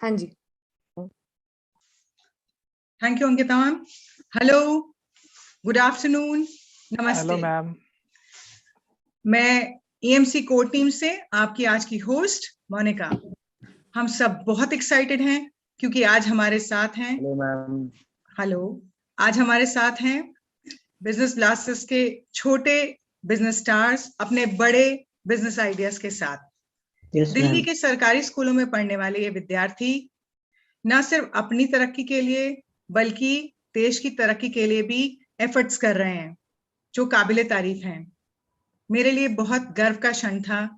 हाँ जी। Thank you Ankita ma'am. Hello, good afternoon, नमस्ते। Hello ma'am. मैं ईएमसी कोर टीम से आपकी आज की होस्ट मोनिका। हम सब बहुत एक्साइटेड हैं क्योंकि आज हमारे साथ हैं आज हमारे साथ हैं बिजनेस ब्लास्टर्स के छोटे बिजनेस स्टार्स अपने बड़े बिजनेस आइडियाज के साथ। दिल्ली के सरकारी स्कूलों में पढ़ने वाले ये विद्यार्थी न सिर्फ अपनी तरक्की के लिए बल्कि देश की तरक्की के लिए भी एफर्ट्स कर रहे हैं, जो काबिले तारीफ हैं। मेरे लिए बहुत गर्व का क्षण था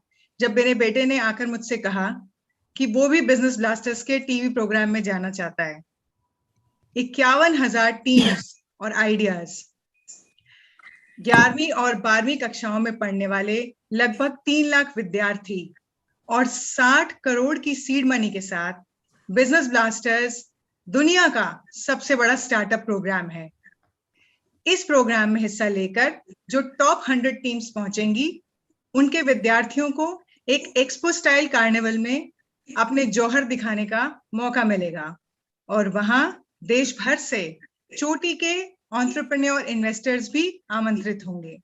जब मेरे बेटे ने आकर मुझसे कहा कि वो भी बिजनेस ब्लास्टर्स के टीवी प्रोग्राम में जाना चाहता है। 51,000 टीम्स और आइडियाज, 11वीं और 12वीं कक्षाओं में पढ़ने वाले लगभग 3 लाख विद्यार्थी और 60 करोड़ की सीड मनी के साथ बिजनेस ब्लास्टर्स दुनिया का सबसे बड़ा स्टार्टअप प्रोग्राम है। इस प्रोग्राम में हिस्सा लेकर जो टॉप 100 टीम्स पहुंचेंगी, उनके विद्यार्थियों को एक एक्सपो स्टाइल कार्निवल में अपने जौहर दिखाने का मौका मिलेगा और वहां देश भर से चोटी के एंटरप्रेन्योर इन्वेस्टर्स भी आमंत्रित होंगे।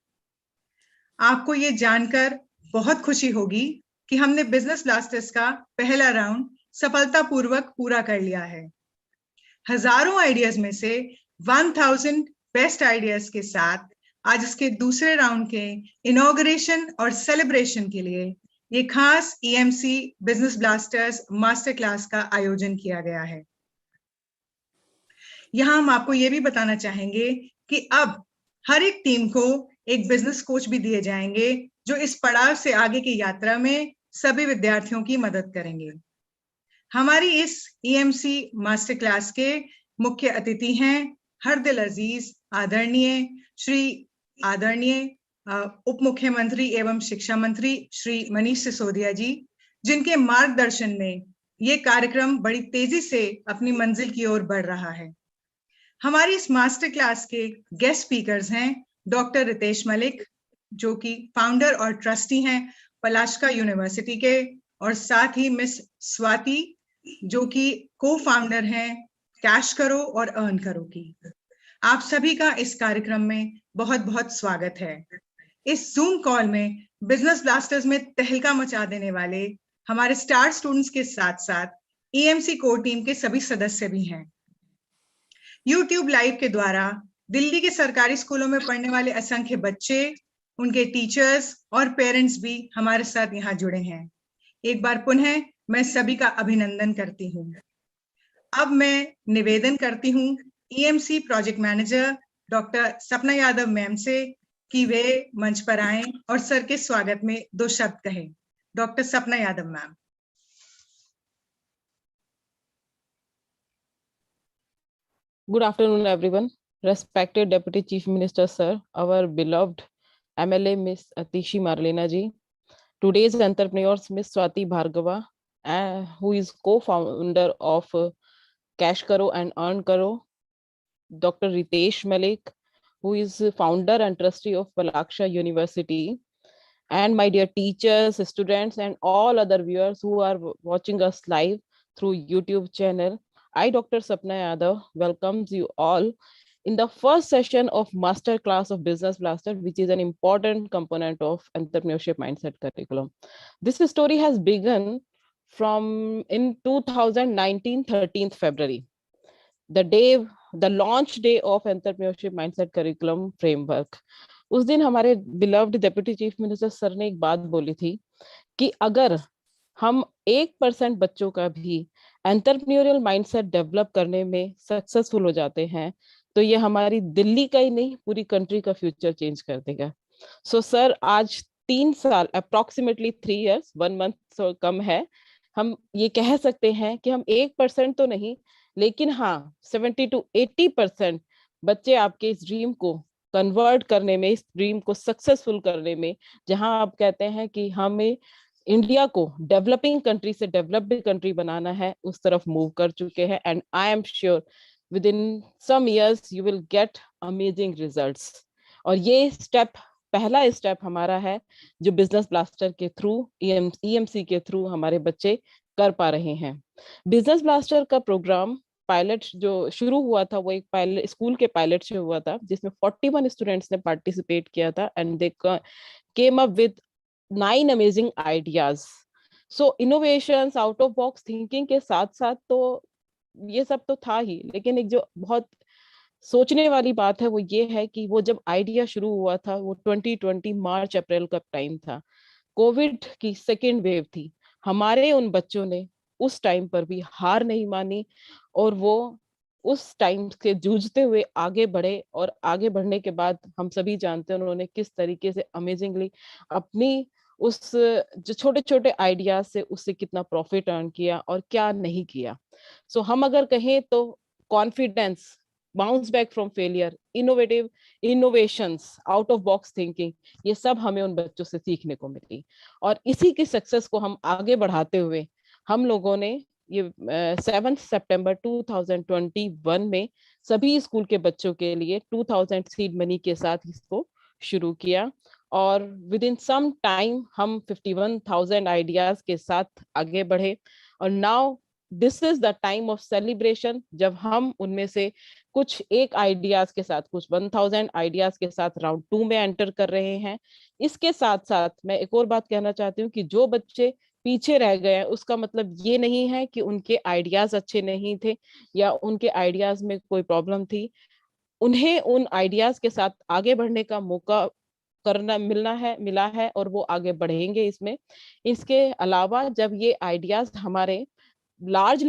आपको ये जानकर बहुत खुशी होगी कि हमने बिजनेस ब्लास्टर्स का पहला राउंड सफलतापूर्वक पूरा कर लिया है। हजारों आइडियाज में से 1000 बेस्ट आइडियाज के साथ आज इसके दूसरे राउंड के इनॉग्रेशन और सेलिब्रेशन के लिए ये खास EMC business blasters master class का आयोजन किया गया है। यहाँ हम आपको ये भी बताना चाहेंगे कि अब हर एक टीम को एक बिजनेस कोच भी दिए जाएंगे, जो इस पड़ाव से आगे की यात्रा में सभी विद्यार्थियों की मदद करेंगे। हमारी इस ईएमसी मास्टर क्लास के मुख्य अतिथि हैं हरदिल अजीज आदरणीय उप मुख्यमंत्री एवं शिक्षा मंत्री श्री मनीष सिसोदिया जी, जिनके मार्गदर्शन में ये कार्यक्रम बड़ी तेजी से अपनी मंजिल की ओर बढ़ रहा है। हमारी इस मास्टर क्लास के गेस्ट स्पीकर्स हैं डॉक्टर रितेश मलिक, जो कि फाउंडर और ट्रस्टी हैं पलाश्का यूनिवर्सिटी के, और साथ ही मिस स्वाति, जो कि को फाउंडर हैं कैश करो और अर्न करो की। आप सभी का इस कार्यक्रम में बहुत बहुत स्वागत है। इस जूम कॉल में बिजनेस ब्लास्टर्स में तहलका मचा देने वाले हमारे स्टार स्टूडेंट्स के साथ साथ ईएमसी कोर टीम के सभी सदस्य भी हैं। यूट्यूब लाइव के द्वारा दिल्ली के सरकारी स्कूलों में पढ़ने वाले असंख्य बच्चे, उनके टीचर्स और पेरेंट्स भी हमारे साथ यहाँ जुड़े हैं। एक बार पुनः मैं सभी का अभिनंदन करती हूँ। अब मैं निवेदन करती हूँ ईएमसी प्रोजेक्ट मैनेजर डॉक्टर सपना यादव मैम से कि वे मंच पर आएं और सर के स्वागत में 2 शब्द कहें। डॉक्टर सपना Yadav ma'am. Good afternoon, everyone. Respected Deputy Chief Minister, sir, our beloved MLA, Miss Atishi Marlena ji, today's entrepreneurs, Miss Swati Bhargava, who is co-founder of Cash Karo and Earn Karo, Dr. Ritesh Malik, who is founder and trustee of Palaksha University, and my dear teachers, students, and all other viewers who are watching us live through YouTube channel. I, Dr. Sapna Yadav, welcomes you all in the first session of Master Class of Business Blaster, which is an important component of entrepreneurship mindset curriculum. This story has begun from in 2019, 13th February, the launch day of entrepreneurship mindset curriculum framework. उस दिन हमारे beloved deputy chief minister sir ने एक बात बोली थी कि अगर हम 1% बच्चों का भी एंटरप्रेन्योरियल माइंडसेट डेवलप करने में सक्सेसफुल हो जाते हैं, तो ये हमारी दिल्ली का ही नहीं पूरी कंट्री का फ्यूचर चेंज कर देगा। सो सर, आज 3 साल, अप्रोक्सीमेटली 3 years 1 month कम है, हम ये कह सकते हैं कि हम 1% तो नहीं, लेकिन हाँ 70 to 80% बच्चे आपके इस ड्रीम को कन्वर्ट करने में, इस ड्रीम को सक्सेसफुल करने में, जहां आप कहते हैं कि हमें इंडिया को डेवलपिंग कंट्री से डेवलप्ड कंट्री बनाना है, उस तरफ मूव कर चुके हैं। And I am sure within some years you will get amazing results. और ये पहला स्टेप हमारा है जो बिजनेस ब्लास्टर के थ्रू, ईएमसी के थ्रू हमारे बच्चे कर पा रहे हैं। बिजनेस ब्लास्टर का प्रोग्राम पायलट जो शुरू हुआ था वो एक पायलट स्कूल के पायलट से हुआ था, जिसमें 41 स्टूडेंट्स ने पार्टिसिपेट किया था and they came up with 9 amazing ideas. So innovations, out of box thinking के साथ साथ तो ये सब तो था ही, लेकिन एक जो बहुत सोचने वाली बात है वो ये है कि वो जब आइडिया शुरू हुआ था वो 2020 मार्च अप्रैल का टाइम था, कोविड की सेकेंड वेव थी। हमारे उन बच्चों ने उस टाइम पर भी हार नहीं मानी और वो उस टाइम से जूझते हुए आगे बढ़े, और आगे बढ़ने के बाद हम सभी जानते हैं उन्होंने किस तरीके से अमेजिंगली अपनी उस जो छोटे छोटे आइडियाज से उससे कितना प्रॉफिट अर्न किया और क्या नहीं किया। सो हम अगर कहें तो confidence, bounce back from failure, innovative innovations, out of box thinking, ये सब हमें उन बच्चों से सीखने को मिली। और इसी की सक्सेस को हम आगे बढ़ाते हुए हम लोगों ने ये 7 सितंबर 2021 में सभी स्कूल के बच्चों के लिए 2000 सीड मनी के साथ इसको शुरू किया, और विद इन सम टाइम हम 51,000 आइडियाज के साथ आगे बढ़े। और now this is the time of celebration, जब हम उनमें से कुछ एक आइडियाज के साथ, कुछ 1000 आइडियाज के साथ राउंड 2 में एंटर कर रहे हैं। इसके साथ साथ मैं एक और बात कहना चाहती हूँ कि जो बच्चे पीछे रह गए हैं उसका मतलब ये नहीं है कि उनके आइडियाज अच्छे नहीं थे या उनके आइडियाज में कोई प्रॉब्लम थी। उन्हें उन आइडियाज के साथ आगे बढ़ने का मौका करना मिला है और वो आगे बढ़ेंगे इसमें। इसके अलावा जब ये आइडियाज हमारे लार्ज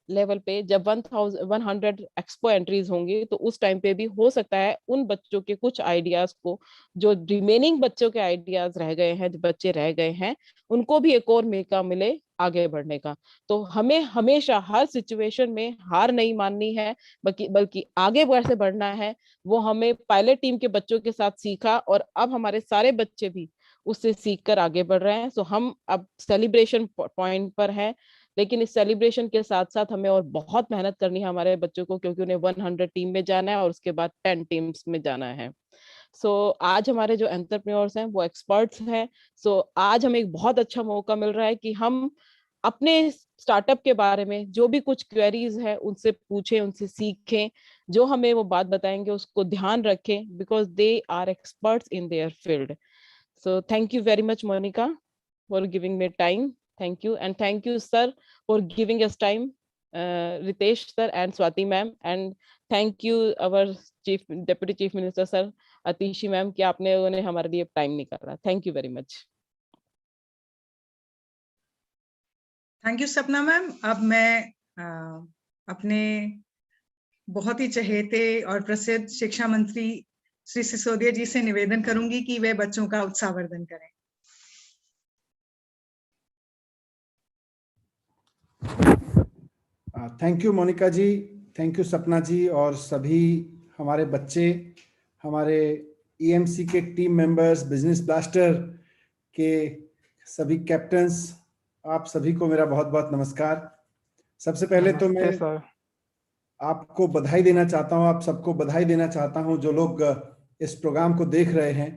लेवल पे जब 1100 एक्सपो एंट्रीज होंगी तो उस टाइम पे भी हो सकता है उन बच्चों के कुछ आइडियाज को, जो रिमेनिंग बच्चों के आइडियाज रह गए हैं, जो बच्चे रह गए हैं, उनको भी एक और मौका मिले आगे बढ़ने का। तो हमें हमेशा हर सिचुएशन में हार नहीं माननी है, बल्कि आगे बढ़ से बढ़ना है। वो हमें पायलट टीम के बच्चों के साथ सीखा और अब हमारे सारे बच्चे भी उससे सीख कर आगे बढ़ रहे हैं। सो हम अब सेलिब्रेशन पॉइंट पर हैं, लेकिन इस सेलिब्रेशन के साथ साथ हमें और बहुत मेहनत करनी है हमारे बच्चों को, क्योंकि उन्हें 100 टीम में जाना है और उसके बाद 10 टीम्स में जाना है। सो आज हमारे जो एंटरप्रेन्योर्स हैं वो एक्सपर्ट्स हैं। सो आज हमें एक बहुत अच्छा मौका मिल रहा है कि हम अपने स्टार्टअप के बारे में जो भी कुछ क्वेरीज है उनसे पूछें, उनसे सीखें, जो हमें वो बात बताएंगे उसको ध्यान रखें, because they are experts in their field. So thank you very much, Monica, for giving me time. Thank you. And thank you, sir, for giving us time, Ritesh, sir, and Swati, ma'am. And thank you, our Deputy Chief Minister, sir, Atishi, ma'am, कि आपने उन्हें हमारे लिए time निकाला। Thank you very much. Thank you सपना ma'am. अब मैं अपने बहुत ही चहेते और प्रसिद्ध शिक्षा मंत्री श्री सिसोदिया जी से निवेदन करूंगी कि वे बच्चों का उत्साहवर्धन करें। Thank you Monika ji, thank you Sapna ji, और सभी हमारे बच्चे, हमारे ईएमसी के टीम मेंबर्स, बिजनेस ब्लास्टर के सभी कैप्टन्स, आप सभी को मेरा बहुत बहुत नमस्कार। सबसे पहले तो मैं आपको बधाई देना चाहता हूं, आप सबको बधाई देना चाहता हूं जो लोग इस प्रोग्राम को देख रहे हैं,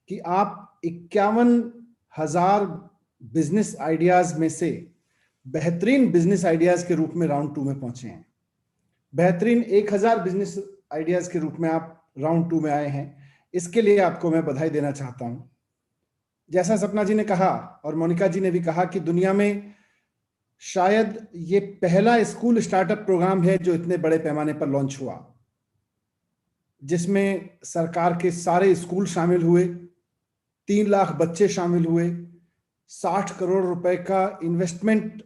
कि आप 51,000 बिजनेस आइडियाज में से बेहतरीन बिजनेस आइडियाज के रूप में राउंड 2 में पहुंचे हैं। बेहतरीन 1,000 बिजनेस आइडियाज के रूप में आप राउंड 2 में आए हैं। इसके लिए आपको मैं बधाई देना चाहता हूं। जैसा सपना जी ने कहा और मोनिका जी ने भी कहा कि दुनिया में शायद ये पहला स्कूल स्टार्टअप प्रोग्राम है जो इतने बड़े पैमाने पर लॉन्च हुआ, जिसमें सरकार के सारे स्कूल शामिल हुए, 3 लाख बच्चे शामिल हुए, 60 करोड़ रुपए का इन्वेस्टमेंट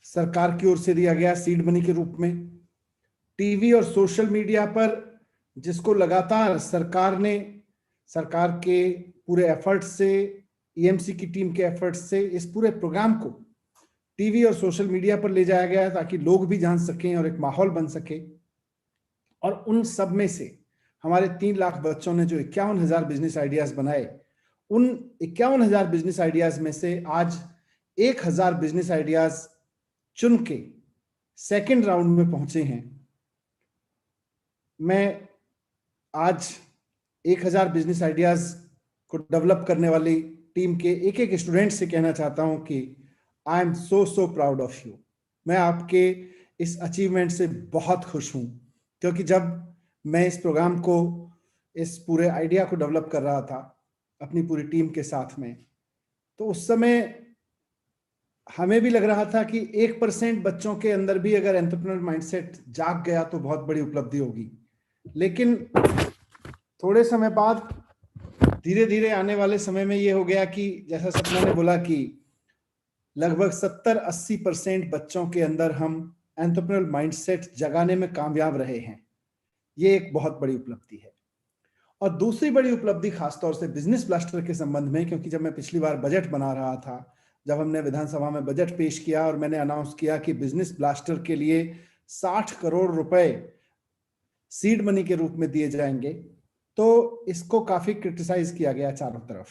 सरकार की ओर से दिया गया सीड मनी के रूप में। टीवी और सोशल मीडिया पर जिसको लगातार सरकार के पूरे एफर्ट्स से, ईएमसी की टीम के एफर्ट्स से इस पूरे प्रोग्राम को टीवी और सोशल मीडिया पर ले जाया गया ताकि लोग भी जान सकें और एक माहौल बन सके। और उन सब में से हमारे 3 लाख बच्चों ने जो 51,000 बिजनेस आइडियाज बनाए, उन 51,000 बिजनेस आइडियाज में से आज 1,000 बिजनेस आइडियाज चुन के सेकेंड राउंड में पहुंचे हैं। मैं आज 1,000 बिजनेस आइडियाज को डेवलप करने वाली टीम के एक एक स्टूडेंट से कहना चाहता हूं कि I am so proud of you. मैं आपके इस अचीवमेंट से बहुत खुश हूं, क्योंकि जब मैं इस प्रोग्राम को, इस पूरे आइडिया को डेवलप कर रहा था अपनी पूरी टीम के साथ में, तो उस समय हमें भी लग रहा था कि 1% बच्चों के अंदर भी अगर एंटरप्रेन्योर माइंडसेट जाग गया तो बहुत बड़ी उपलब्धि होगी। लेकिन थोड़े समय बाद धीरे धीरे आने वाले समय में ये हो गया कि जैसा सपना ने बोला कि लगभग 70-80% बच्चों के अंदर हम एंटरप्रेन्योर माइंडसेट जगाने में कामयाब रहे हैं। ये एक बहुत बड़ी उपलब्धि है। और दूसरी बड़ी उपलब्धि खासतौर से बिजनेस ब्लास्टर के संबंध में, क्योंकि जब मैं पिछली बार बजट बना रहा था, जब हमने विधानसभा में बजट पेश किया और मैंने अनाउंस किया कि बिजनेस ब्लास्टर के लिए 60 करोड़ रुपए सीड मनी के रूप में दिए जाएंगे, तो इसको काफी क्रिटिसाइज किया गया चारों तरफ।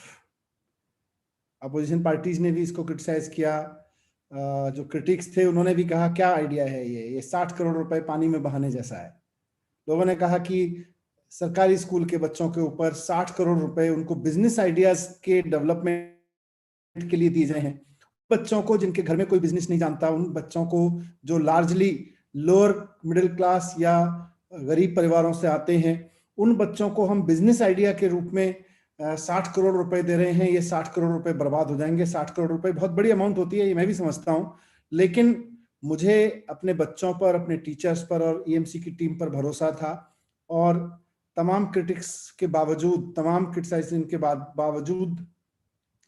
अपोजिशन पार्टीज ने भी इसको क्रिटिसाइज किया, जो क्रिटिक्स थे उन्होंने भी कहा क्या आइडिया है ये 60 करोड़ रुपए पानी में बहाने जैसा है। लोगों ने कहा कि सरकारी स्कूल के बच्चों के ऊपर 60 करोड़ रुपए उनको बिजनेस आइडियाज के डेवलपमेंट के लिए दिए जाए हैं। बच्चों को जिनके घर में कोई बिजनेस नहीं जानता, उन बच्चों को जो लार्जली लोअर मिडिल क्लास या गरीब परिवारों से आते हैं, उन बच्चों को हम बिजनेस आइडिया के रूप में 60 करोड़ रुपए दे रहे हैं। ये 60 करोड़ रुपए बर्बाद हो जाएंगे। 60 करोड़ रुपए बहुत बड़ी अमाउंट होती है, ये मैं भी समझता हूं, लेकिन मुझे अपने बच्चों पर, अपने टीचर्स पर और ईएमसी की टीम पर भरोसा था। और तमाम क्रिटिक्स के बावजूद, तमाम क्रिटिसाइजेशन के बावजूद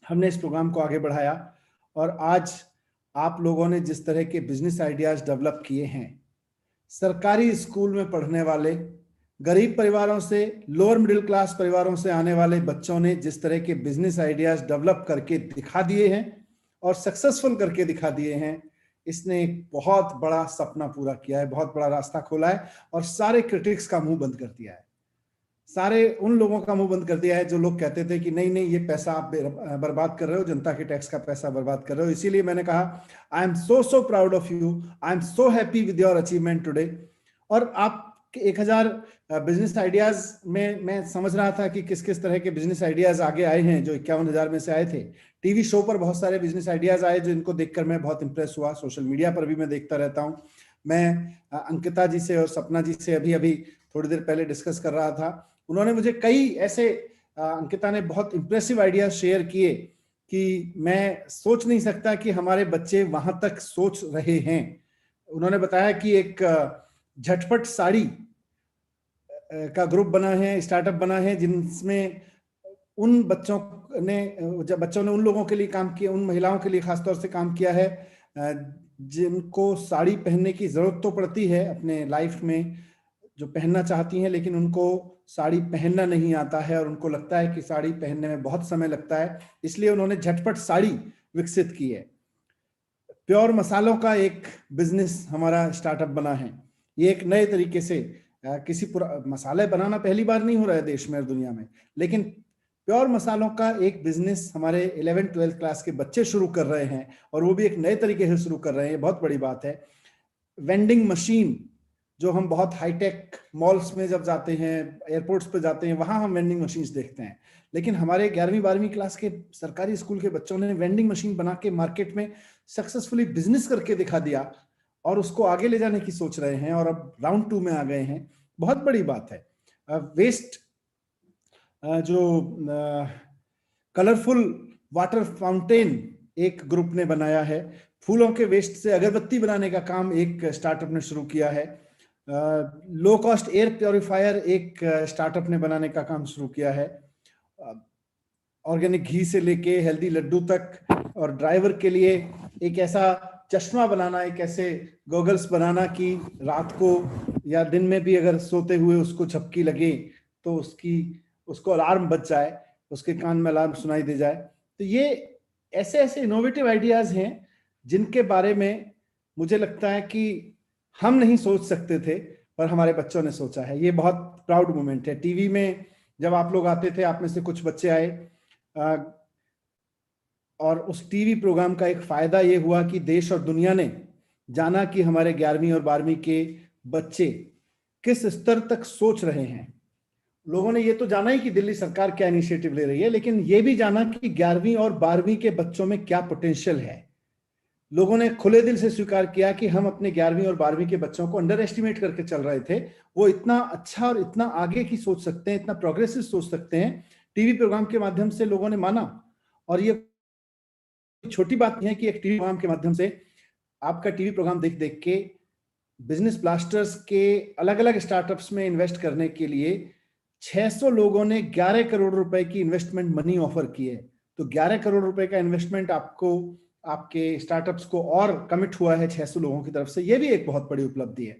हमने इस प्रोग्राम को आगे बढ़ाया। और आज आप लोगों ने जिस तरह के बिजनेस आइडियाज डेवलप किए हैं, सरकारी स्कूल में पढ़ने वाले गरीब परिवारों से, लोअर मिडिल क्लास परिवारों से आने वाले बच्चों ने जिस तरह के बिजनेस आइडियाज डेवलप करके दिखा दिए हैं और सक्सेसफुल करके दिखा दिए हैं, इसने एक बहुत बड़ा सपना पूरा किया है, बहुत बड़ा रास्ता खोला है और सारे क्रिटिक्स का मुंह बंद कर दिया है। सारे उन लोगों का मुंह बंद कर दिया है जो लोग कहते थे कि नहीं नहीं, ये पैसा आप बर्बाद कर रहे हो, जनता के टैक्स का पैसा बर्बाद कर रहे हो। इसीलिए मैंने कहा I am so proud of you, I am so happy with your achievement today. और आप 1000 बिजनेस आइडियाज में मैं समझ रहा था कि किस किस तरह के बिजनेस आइडियाज आगे आए हैं, जो 51,000 में से आए थे। टीवी शो पर बहुत सारे बिजनेस आइडियाज आए जिनको देखकर मैं बहुत इंप्रेस हुआ। सोशल मीडिया पर भी मैं देखता रहता हूं। मैं अंकिता जी से और सपना जी से अभी थोड़ी देर पहले डिस्कस कर रहा था। उन्होंने मुझे कई ऐसे, अंकिता ने बहुत इंप्रेसिव आइडियाज शेयर किए कि मैं सोच नहीं सकता कि हमारे बच्चे वहां तक सोच रहे हैं। उन्होंने बताया कि एक झटपट साड़ी का ग्रुप बना है, स्टार्टअप बना है, जिसमें उन बच्चों ने उन लोगों के लिए काम किया, उन महिलाओं के लिए खासतौर से काम किया है जिनको साड़ी पहनने की जरूरत तो पड़ती है अपने लाइफ में, जो पहनना चाहती हैं, लेकिन उनको साड़ी पहनना नहीं आता है और उनको लगता है कि साड़ी पहनने में बहुत समय लगता है। इसलिए उन्होंने झटपट साड़ी विकसित की है। प्योर मसालों का एक बिजनेस हमारा स्टार्टअप बना है। ये एक नए तरीके से, किसी मसाले बनाना पहली बार नहीं हो रहा है देश में और दुनिया में, लेकिन प्योर मसालों का एक बिजनेस हमारे 11th-12th क्लास के बच्चे शुरू कर रहे हैं और वो भी एक नए तरीके से शुरू कर रहे हैं। ये बहुत बड़ी बात है। वेंडिंग मशीन, जो हम बहुत हाईटेक मॉल्स में जब जाते हैं, एयरपोर्ट्स पे जाते हैं, वहां हम वेंडिंग मशीन्स देखते हैं, लेकिन हमारे 11वीं-12वीं क्लास के सरकारी स्कूल के बच्चों ने वेंडिंग मशीन बना के मार्केट में सक्सेसफुली बिजनेस करके दिखा दिया और उसको आगे ले जाने की सोच रहे हैं और अब राउंड 2 में आ गए हैं। बहुत बड़ी बात है। वेस्ट, जो कलरफुल वाटर फाउंटेन एक ग्रुप ने बनाया है। फूलों के वेस्ट से अगरबत्ती बनाने का काम एक स्टार्टअप ने शुरू किया है। लो कॉस्ट एयर प्योरीफायर एक स्टार्टअप ने बनाने का काम शुरू किया है। ऑर्गेनिक घी से लेके हेल्दी लड्डू तक, और ड्राइवर के लिए एक ऐसा चश्मा बनाना, एक ऐसे गॉगल्स बनाना कि रात को या दिन में भी अगर सोते हुए उसको झपकी लगे तो उसको अलार्म बज जाए, उसके कान में अलार्म सुनाई दे जाए। तो ये ऐसे ऐसे इनोवेटिव आइडियाज हैं जिनके बारे में मुझे लगता है कि हम नहीं सोच सकते थे, पर हमारे बच्चों ने सोचा है। ये बहुत प्राउड मोमेंट है। टीवी में जब आप लोग आते थे, आप में से कुछ बच्चे आए, और उस टीवी प्रोग्राम का एक फायदा ये हुआ कि देश और दुनिया ने जाना कि हमारे 11वीं और 12वीं के बच्चे किस स्तर तक सोच रहे हैं। लोगों ने ये तो जाना ही कि दिल्ली सरकार क्या इनिशिएटिव ले रही है, लेकिन ये भी जाना कि 11वीं और 12वीं के बच्चों में क्या पोटेंशियल है। लोगों ने खुले दिल से स्वीकार किया कि हम अपने 11वीं और 12वीं के बच्चों को अंडर एस्टिमेट करके चल रहे थे, वो इतना अच्छा और इतना आगे की सोच सकते हैं, इतना प्रोग्रेसिव सोच सकते हैं। टीवी प्रोग्राम के माध्यम से लोगों ने माना, और ये छोटी बात नहीं है कि एक टीवी प्रोग्राम के माध्यम से, आपका टीवी प्रोग्राम देख देख के बिजनेस ब्लास्टर्स के अलग अलग स्टार्टअप्स में इन्वेस्ट करने के लिए 600 लोगों ने 11 करोड़ रुपए की इन्वेस्टमेंट मनी ऑफर की है। तो 11 करोड़ रुपए का इन्वेस्टमेंट आपको, आपके स्टार्टअप्स को और कमिट हुआ है 600 लोगों की तरफ से। ये भी एक बहुत बड़ी उपलब्धि है।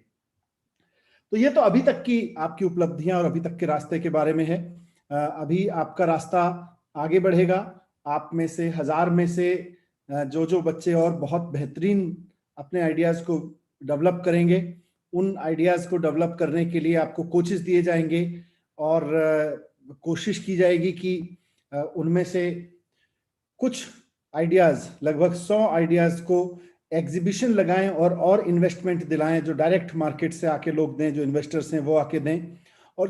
तो ये तो अभी तक की आपकी उपलब्धियां और अभी तक के रास्ते के बारे में है। अभी आपका रास्ता आगे बढ़ेगा। आप में से 1000 में से जो बच्चे और बहुत बेहतरीन अपने आइडियाज को डेवलप करेंगे, उन आइडियाज को डेवलप करने के लिए आपको कोचेस दिए जाएंगे, और कोशिश की जाएगी कि उनमें से कुछ आइडियाज, लगभग 100 आइडियाज को एग्जीबिशन लगाएं और इन्वेस्टमेंट दिलाएं, जो डायरेक्ट मार्केट से आके लोग दें, जो इन्वेस्टर्स हैं वो आके दें, और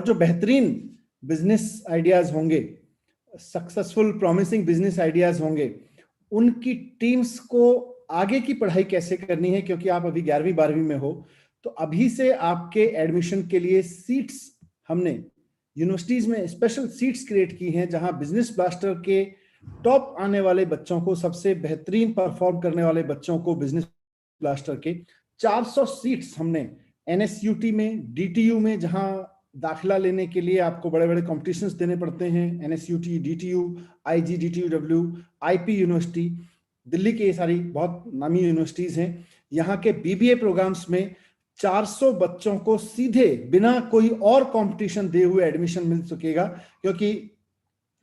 जो बेहतरीन बिजनेस आइडियाज होंगे, सक्सेसफुल प्रॉमिसिंग बिजनेस आइडियाज होंगे, उनकी टीम्स को आगे की पढ़ाई कैसे करनी है, क्योंकि आप अभी 11वीं 12वीं में हो, तो अभी से आपके एडमिशन के लिए सीट्स, हमने यूनिवर्सिटीज में स्पेशल सीट्स क्रिएट की हैं, जहां बिजनेस ब्लास्टर के टॉप आने वाले बच्चों को, सबसे बेहतरीन परफॉर्म करने वाले बच्चों को, बिजनेस ब्लास्टर के 400 सीट्स हमने NSUT में, DTU में, जहां दाखिला लेने के लिए आपको बड़े बड़े कॉम्पिटिशन्स देने पड़ते हैं, NSUT, DTU, IG, DTUW, IP university, Delhi की ये सारी बहुत नामी यूनिवर्सिटीज हैं। यहाँ के BBA प्रोग्राम्स में 400 बच्चों को सीधे बिना कोई और कंपटीशन दे हुए एडमिशन मिल सकेगा, क्योंकि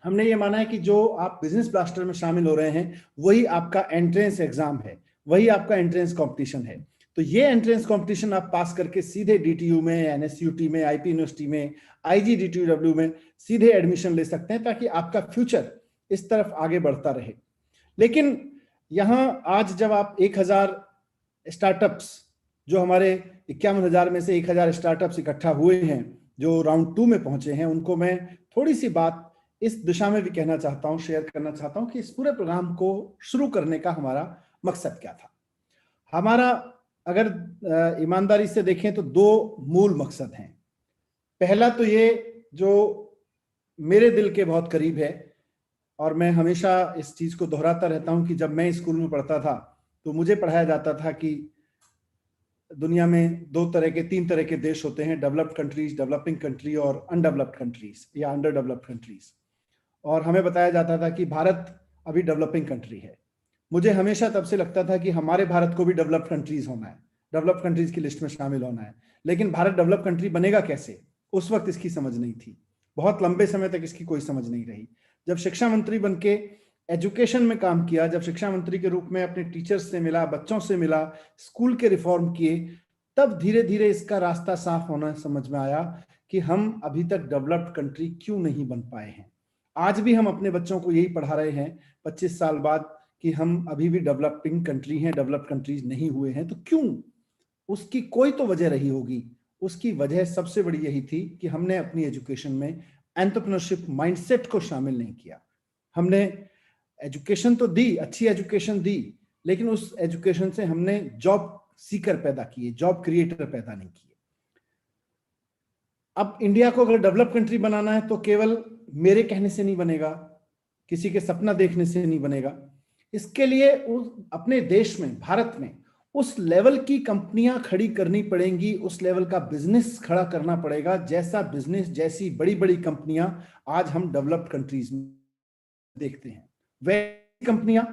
हमने ये माना है कि जो आप बिजनेस ब्लास्टर में शामिल हो रहे हैं, वही आपका एंट्रेंस एग्जाम है, वही आपका एंट्रेंस कंपटीशन है। तो ये एंट्रेंस कंपटीशन आप पास करके सीधे DTU में, NSUT में, IP यूनिवर्सिटी में, IG, DTUW में सीधे एडमिशन ले सकते हैं, ताकि आपका फ्यूचर इस तरफ आगे बढ़ता रहे। लेकिन यहाँ आज जब आप 1000 स्टार्टअप्स, जो हमारे 51,000 में से 1000 स्टार्टअप्स इकट्ठा हुए हैं, जो राउंड 2 में पहुंचे हैं, उनको मैं थोड़ी सी बात इस दिशा में भी कहना चाहता हूं, शेयर करना चाहता हूं कि इस पूरे प्रोग्राम को शुरू करने का हमारा मकसद क्या था। हमारा, अगर ईमानदारी से देखें तो 2 मूल मकसद हैं। पहला तो ये जो मेरे दिल के बहुत करीब है, और मैं हमेशा इस चीज को दोहराता रहता हूं कि जब मैं स्कूल में पढ़ता था तो मुझे पढ़ाया जाता था कि दुनिया में 3 तरह के देश होते हैं, डेवलप्ड कंट्रीज, डेवलपिंग कंट्री और अनडेवलप्ड कंट्रीज या अंडर डेवलप्ड कंट्रीज। और हमें बताया जाता था कि भारत अभी डेवलपिंग कंट्री है। मुझे हमेशा तब से लगता था कि हमारे भारत को भी डेवलप्ड कंट्रीज होना है, डेवलप्ड कंट्रीज की लिस्ट में शामिल होना है। लेकिन भारत डेवलप्ड कंट्री बनेगा कैसे, उस वक्त इसकी समझ नहीं थी। बहुत लंबे समय तक इसकी कोई समझ नहीं रही। जब शिक्षा मंत्री बनके एजुकेशन में काम किया, जब शिक्षा मंत्री के रूप में अपने टीचर्स से मिला, बच्चों से मिला, स्कूल के रिफॉर्म किए, तब धीरे धीरे इसका रास्ता साफ होना समझ में आया कि हम अभी तक डेवलप्ड कंट्री क्यों नहीं बन पाए हैं। आज भी हम अपने बच्चों को यही पढ़ा रहे हैं 25 साल बाद कि हम अभी भी डेवलपिंग कंट्री हैं, डेवलप्ड कंट्रीज नहीं हुए हैं। तो क्यों? उसकी कोई तो वजह रही होगी। उसकी वजह सबसे बड़ी यही थी कि हमने अपनी एजुकेशन में एंटरप्रेन्योरशिप माइंडसेट को शामिल नहीं किया। हमने एजुकेशन तो दी, अच्छी एजुकेशन दी, लेकिन उस एजुकेशन से हमने जॉब सीकर पैदा किए, जॉब क्रिएटर पैदा नहीं किए। अब इंडिया को अगर डेवलप कंट्री बनाना है तो केवल मेरे कहने से नहीं बनेगा, किसी के सपना देखने से नहीं बनेगा। इसके लिए अपने देश में, भारत में उस लेवल की कंपनियां खड़ी करनी पड़ेंगी, उस लेवल का बिजनेस खड़ा करना पड़ेगा, जैसा बिजनेस, जैसी बड़ी बड़ी कंपनियां आज हम डेवलप्ड कंट्रीज में देखते हैं। वैसी कंपनियां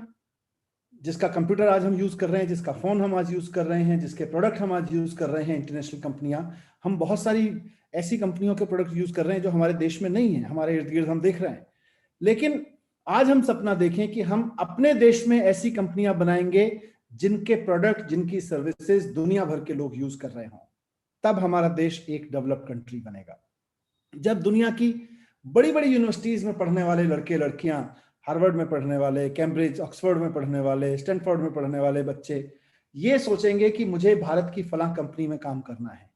जिसका कंप्यूटर आज हम यूज कर रहे हैं, जिसका फोन हम आज यूज कर रहे हैं, जिसके प्रोडक्ट हम आज यूज कर रहे हैं, इंटरनेशनल कंपनियां, हम बहुत सारी ऐसी कंपनियों के प्रोडक्ट यूज कर रहे हैं जो हमारे देश में नहीं है, हमारे इर्द गिर्द हम देख रहे हैं। लेकिन आज हम सपना देखें कि हम अपने देश में ऐसी कंपनियां बनाएंगे जिनके प्रोडक्ट, जिनकी सर्विसेज दुनिया भर के लोग यूज कर रहे हों, तब हमारा देश एक डेवलप्ड कंट्री बनेगा। जब दुनिया की बड़ी बड़ी यूनिवर्सिटीज में पढ़ने वाले लड़के लड़कियां, हार्वर्ड में पढ़ने वाले, कैम्ब्रिज, ऑक्सफोर्ड में पढ़ने वाले, स्टैनफोर्ड में पढ़ने वाले बच्चे ये सोचेंगे कि मुझे भारत की फलां कंपनी में काम करना है,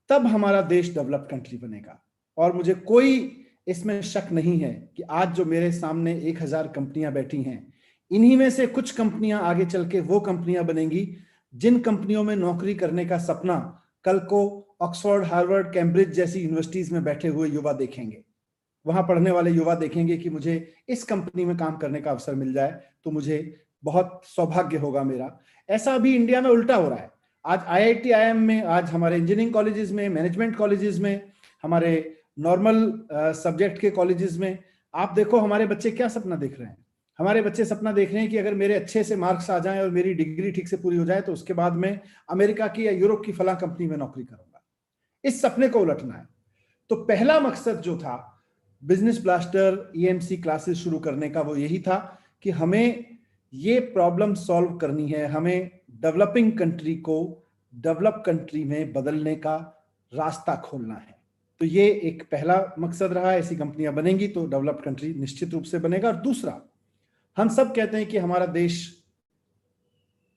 तब हमारा देश डेवलप्ड कंट्री बनेगा। और मुझे कोई इसमें शक नहीं है कि आज जो मेरे सामने 1000 कंपनियां बैठी हैं, इन्हीं में से कुछ कंपनियां आगे चल के वो कंपनियां बनेंगी जिन कंपनियों में नौकरी करने का सपना कल को ऑक्सफोर्ड, हार्वर्ड, कैम्ब्रिज जैसी यूनिवर्सिटीज में बैठे हुए युवा देखेंगे। वहां पढ़ने वाले युवा देखेंगे कि मुझे इस कंपनी में काम करने का अवसर मिल जाए तो मुझे बहुत सौभाग्य होगा मेरा। ऐसा अभी इंडिया में उल्टा हो रहा है। आज IIT, IIM में, आज हमारे इंजीनियरिंग कॉलेजेस में, मैनेजमेंट कॉलेजेस में, हमारे नॉर्मल सब्जेक्ट के कॉलेजेस में आप देखो हमारे बच्चे क्या सपना देख रहे हैं। हमारे बच्चे सपना देख रहे हैं कि अगर मेरे अच्छे से मार्क्स आ जाएं और मेरी डिग्री ठीक से पूरी हो जाए तो उसके बाद में अमेरिका की या यूरोप की फला कंपनी में नौकरी करूंगा। इस सपने को उलटना है। तो पहला मकसद जो था बिजनेस ब्लास्टर EMC क्लासेस शुरू करने का वो यही था कि हमें ये प्रॉब्लम सॉल्व करनी है, हमें डेवलपिंग कंट्री को डेवलप कंट्री में बदलने का रास्ता खोलना है। तो ये एक पहला मकसद रहा। ऐसी कंपनियां बनेंगी तो डेवलप्ड कंट्री निश्चित रूप से बनेगा। और दूसरा, हम सब कहते हैं कि हमारा देश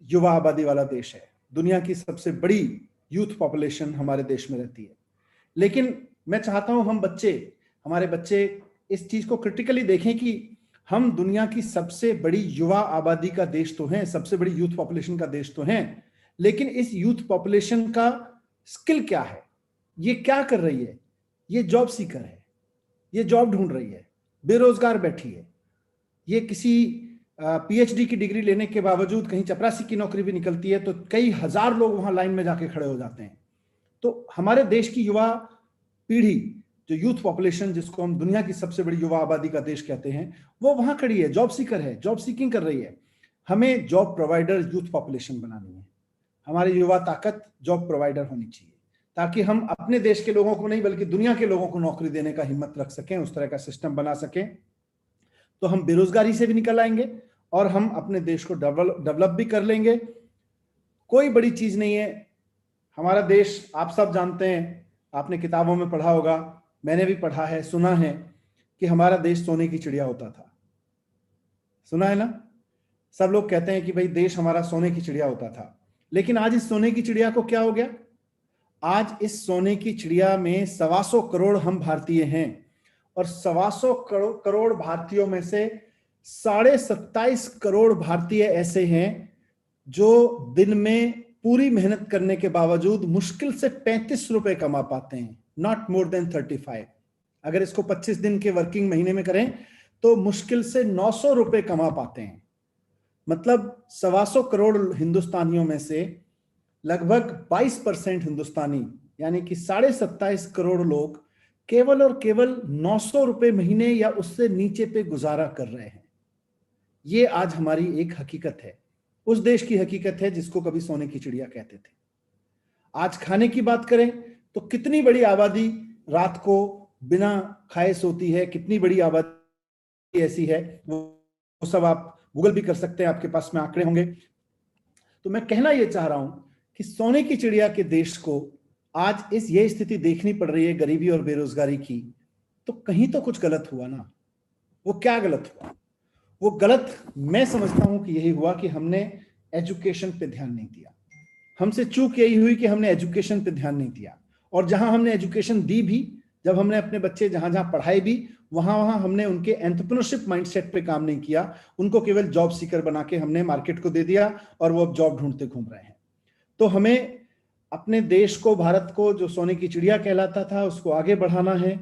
युवा आबादी वाला देश है, दुनिया की सबसे बड़ी यूथ पॉपुलेशन हमारे देश में रहती है। लेकिन मैं चाहता हूं हमारे बच्चे इस चीज को क्रिटिकली देखें कि हम दुनिया की सबसे बड़ी युवा आबादी का देश तो हैं, सबसे बड़ी यूथ पॉपुलेशन का देश तो हैं, लेकिन इस यूथ पॉपुलेशन का स्किल क्या है? ये क्या कर रही है? ये जॉब सीकर है, ये जॉब ढूंढ रही है, बेरोजगार बैठी है, ये किसी PhD की डिग्री लेने के बावजूद कहीं चपरासी की नौकरी भी निकलती है तो कई हजार लोग वहां लाइन में जाके खड़े हो जाते हैं। तो हमारे देश की युवा पीढ़ी, जो यूथ पॉपुलेशन, जिसको हम दुनिया की सबसे बड़ी युवा आबादी का देश कहते हैं, वो वहां खड़ी है, जॉब सीकर है, जॉब सीकिंग कर रही है। हमें जॉब प्रोवाइडर यूथ पॉपुलेशन बनानी है। हमारी युवा ताकत जॉब प्रोवाइडर होनी चाहिए ताकि हम अपने देश के लोगों को नहीं बल्कि दुनिया के लोगों को नौकरी देने का हिम्मत रख सकें, उस तरह का सिस्टम बना सकें। तो हम बेरोजगारी से भी निकल आएंगे और हम अपने देश को डेवलप भी कर लेंगे। कोई बड़ी चीज नहीं है। हमारा देश आप सब जानते हैं, आपने किताबों में पढ़ा होगा, मैंने भी पढ़ा है, सुना है कि हमारा देश सोने की चिड़िया होता था। सुना है ना? सब लोग कहते हैं कि भाई देश हमारा सोने की चिड़िया होता था। लेकिन आज इस सोने की चिड़िया को क्या हो गया? आज इस सोने की चिड़िया में 125 करोड़ हम भारतीय हैं और 125 करोड़ भारतीयों में से 27.5 करोड़ भारतीय ऐसे हैं जो दिन में पूरी मेहनत करने के बावजूद मुश्किल से 35 रुपए कमा पाते हैं, नॉट मोर देन 35। अगर इसको 25 दिन के वर्किंग महीने में करें तो मुश्किल से 900 रुपए कमा पाते हैं। मतलब 125 करोड़ हिंदुस्तानियों में से लगभग 22% हिंदुस्तानी, यानी कि 27.5 करोड़ लोग केवल और केवल 900 रुपए महीने या उससे नीचे पे गुजारा कर रहे हैं। ये आज हमारी एक हकीकत है, उस देश की हकीकत है जिसको कभी सोने की चिड़िया कहते थे। आज खाने की बात करें तो कितनी बड़ी आबादी रात को बिना खाए सोती है, कितनी बड़ी आबादी ऐसी है, वो सब आप गूगल भी कर सकते हैं, आपके पास में आंकड़े होंगे। तो मैं कहना यह चाह रहा हूं कि सोने की चिड़िया के देश को आज ये स्थिति देखनी पड़ रही है गरीबी और बेरोजगारी की, तो कहीं तो कुछ गलत हुआ ना। वो क्या गलत हुआ? वो गलत मैं समझता हूं कि यही हुआ कि हमने एजुकेशन पे ध्यान नहीं दिया। हमसे चूक यही हुई कि हमने एजुकेशन पे ध्यान नहीं दिया। और जहां हमने एजुकेशन दी भी, जब हमने अपने बच्चे जहां जहां पढ़ाए भी, वहां हमने उनके एंटरप्रेन्योरशिप माइंडसेट पे काम नहीं किया। उनको केवल जॉब सीकर बना के हमने मार्केट को दे दिया और वो अब जॉब ढूंढते घूम रहे हैं। तो हमें अपने देश को, भारत को, जो सोने की चिड़िया कहलाता था, उसको आगे बढ़ाना है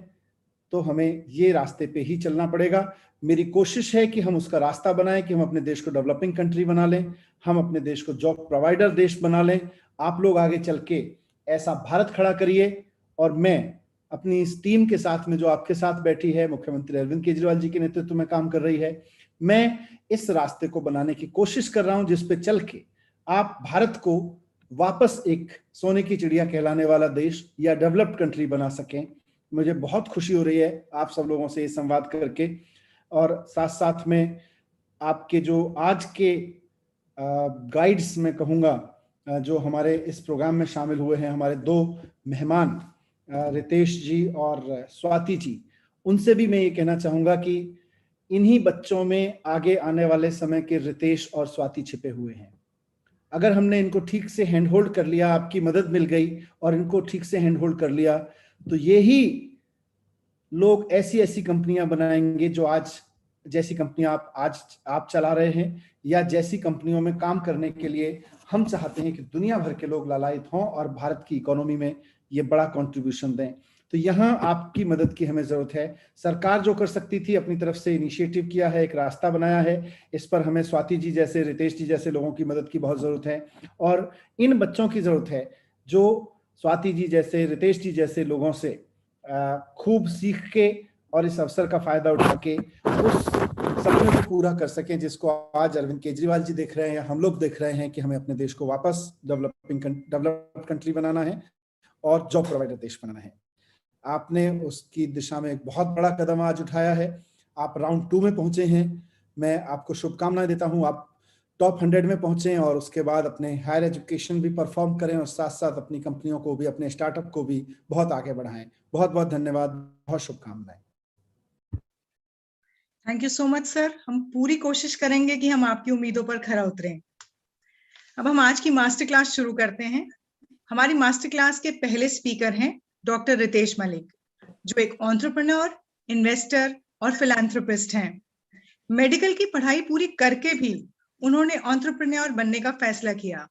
तो हमें ये रास्ते पे ही चलना पड़ेगा। मेरी कोशिश है कि हम उसका रास्ता बनाएं, कि हम अपने देश को डेवलपिंग कंट्री बना लें, हम अपने देश को जॉब प्रोवाइडर देश बना लें। आप लोग आगे चल के ऐसा भारत खड़ा करिए और मैं अपनी इस टीम के साथ में, जो आपके साथ बैठी है, मुख्यमंत्री अरविंद केजरीवाल जी के नेतृत्व में काम कर रही है, मैं इस रास्ते को बनाने की कोशिश कर रहा हूं जिस पे चल के आप भारत को वापस एक सोने की चिड़िया कहलाने वाला देश या डेवलप्ड कंट्री बना सकें। मुझे बहुत खुशी हो रही है आप सब लोगों से ये संवाद करके, और साथ साथ में आपके जो आज के गाइड्स मैं कहूँगा जो हमारे इस प्रोग्राम में शामिल हुए हैं, हमारे 2 मेहमान रितेश जी और स्वाति जी, उनसे भी मैं ये कहना चाहूँगा कि इन्हीं बच्चों में आगे आने वाले समय के रितेश और स्वाति छिपे हुए हैं। अगर हमने इनको ठीक से हैंड होल्ड कर लिया, आपकी मदद मिल गई और इनको ठीक से हैंड होल्ड कर लिया, तो यही लोग ऐसी ऐसी कंपनियां बनाएंगे जो आज जैसी कंपनियां आप चला रहे हैं, या जैसी कंपनियों में काम करने के लिए हम चाहते हैं कि दुनिया भर के लोग लालायित हों और भारत की इकोनॉमी में ये बड़ा कंट्रीब्यूशन दें। तो यहाँ आपकी मदद की हमें जरूरत है। सरकार जो कर सकती थी अपनी तरफ से इनिशिएटिव किया है, एक रास्ता बनाया है, इस पर हमें स्वाति जी जैसे, रितेश जी जैसे लोगों की मदद की बहुत जरूरत है, और इन बच्चों की जरूरत है जो स्वाति जी जैसे, रितेश जी जैसे लोगों से खूब सीख के और इस अवसर का फायदा उठा के उस सपने को पूरा कर सकें जिसको आज अरविंद केजरीवाल जी देख रहे हैं, या हम लोग देख रहे हैं कि हमें अपने देश को वापस डेवलप्ड कंट्री बनाना है और जॉब प्रोवाइडर देश बनाना है। आपने उसकी दिशा में एक बहुत बड़ा कदम आज उठाया है। आप राउंड 2 में पहुंचे हैं। मैं आपको शुभकामनाएं देता हूं। आप टॉप 100 में पहुंचे और उसके बाद अपने हायर एजुकेशन भी परफॉर्म करें और साथ साथ अपनी कंपनियों को भी, अपने स्टार्टअप को भी बहुत आगे बढ़ाएं। बहुत बहुत धन्यवाद, बहुत शुभकामनाएं। Thank you so much sir. हम पूरी कोशिश करेंगे कि हम आपकी उम्मीदों पर खरा उतरें। अब हम आज की मास्टर क्लास शुरू करते हैं। हमारी मास्टर क्लास के पहले स्पीकर हैं डॉक्टर रितेश मलिक, जो एक एंटरप्रेन्योर, इन्वेस्टर और फिलैंथ्रोपिस्ट हैं। मेडिकल की पढ़ाई पूरी करके भी उन्होंने एंटरप्रेन्योर बनने का फैसला किया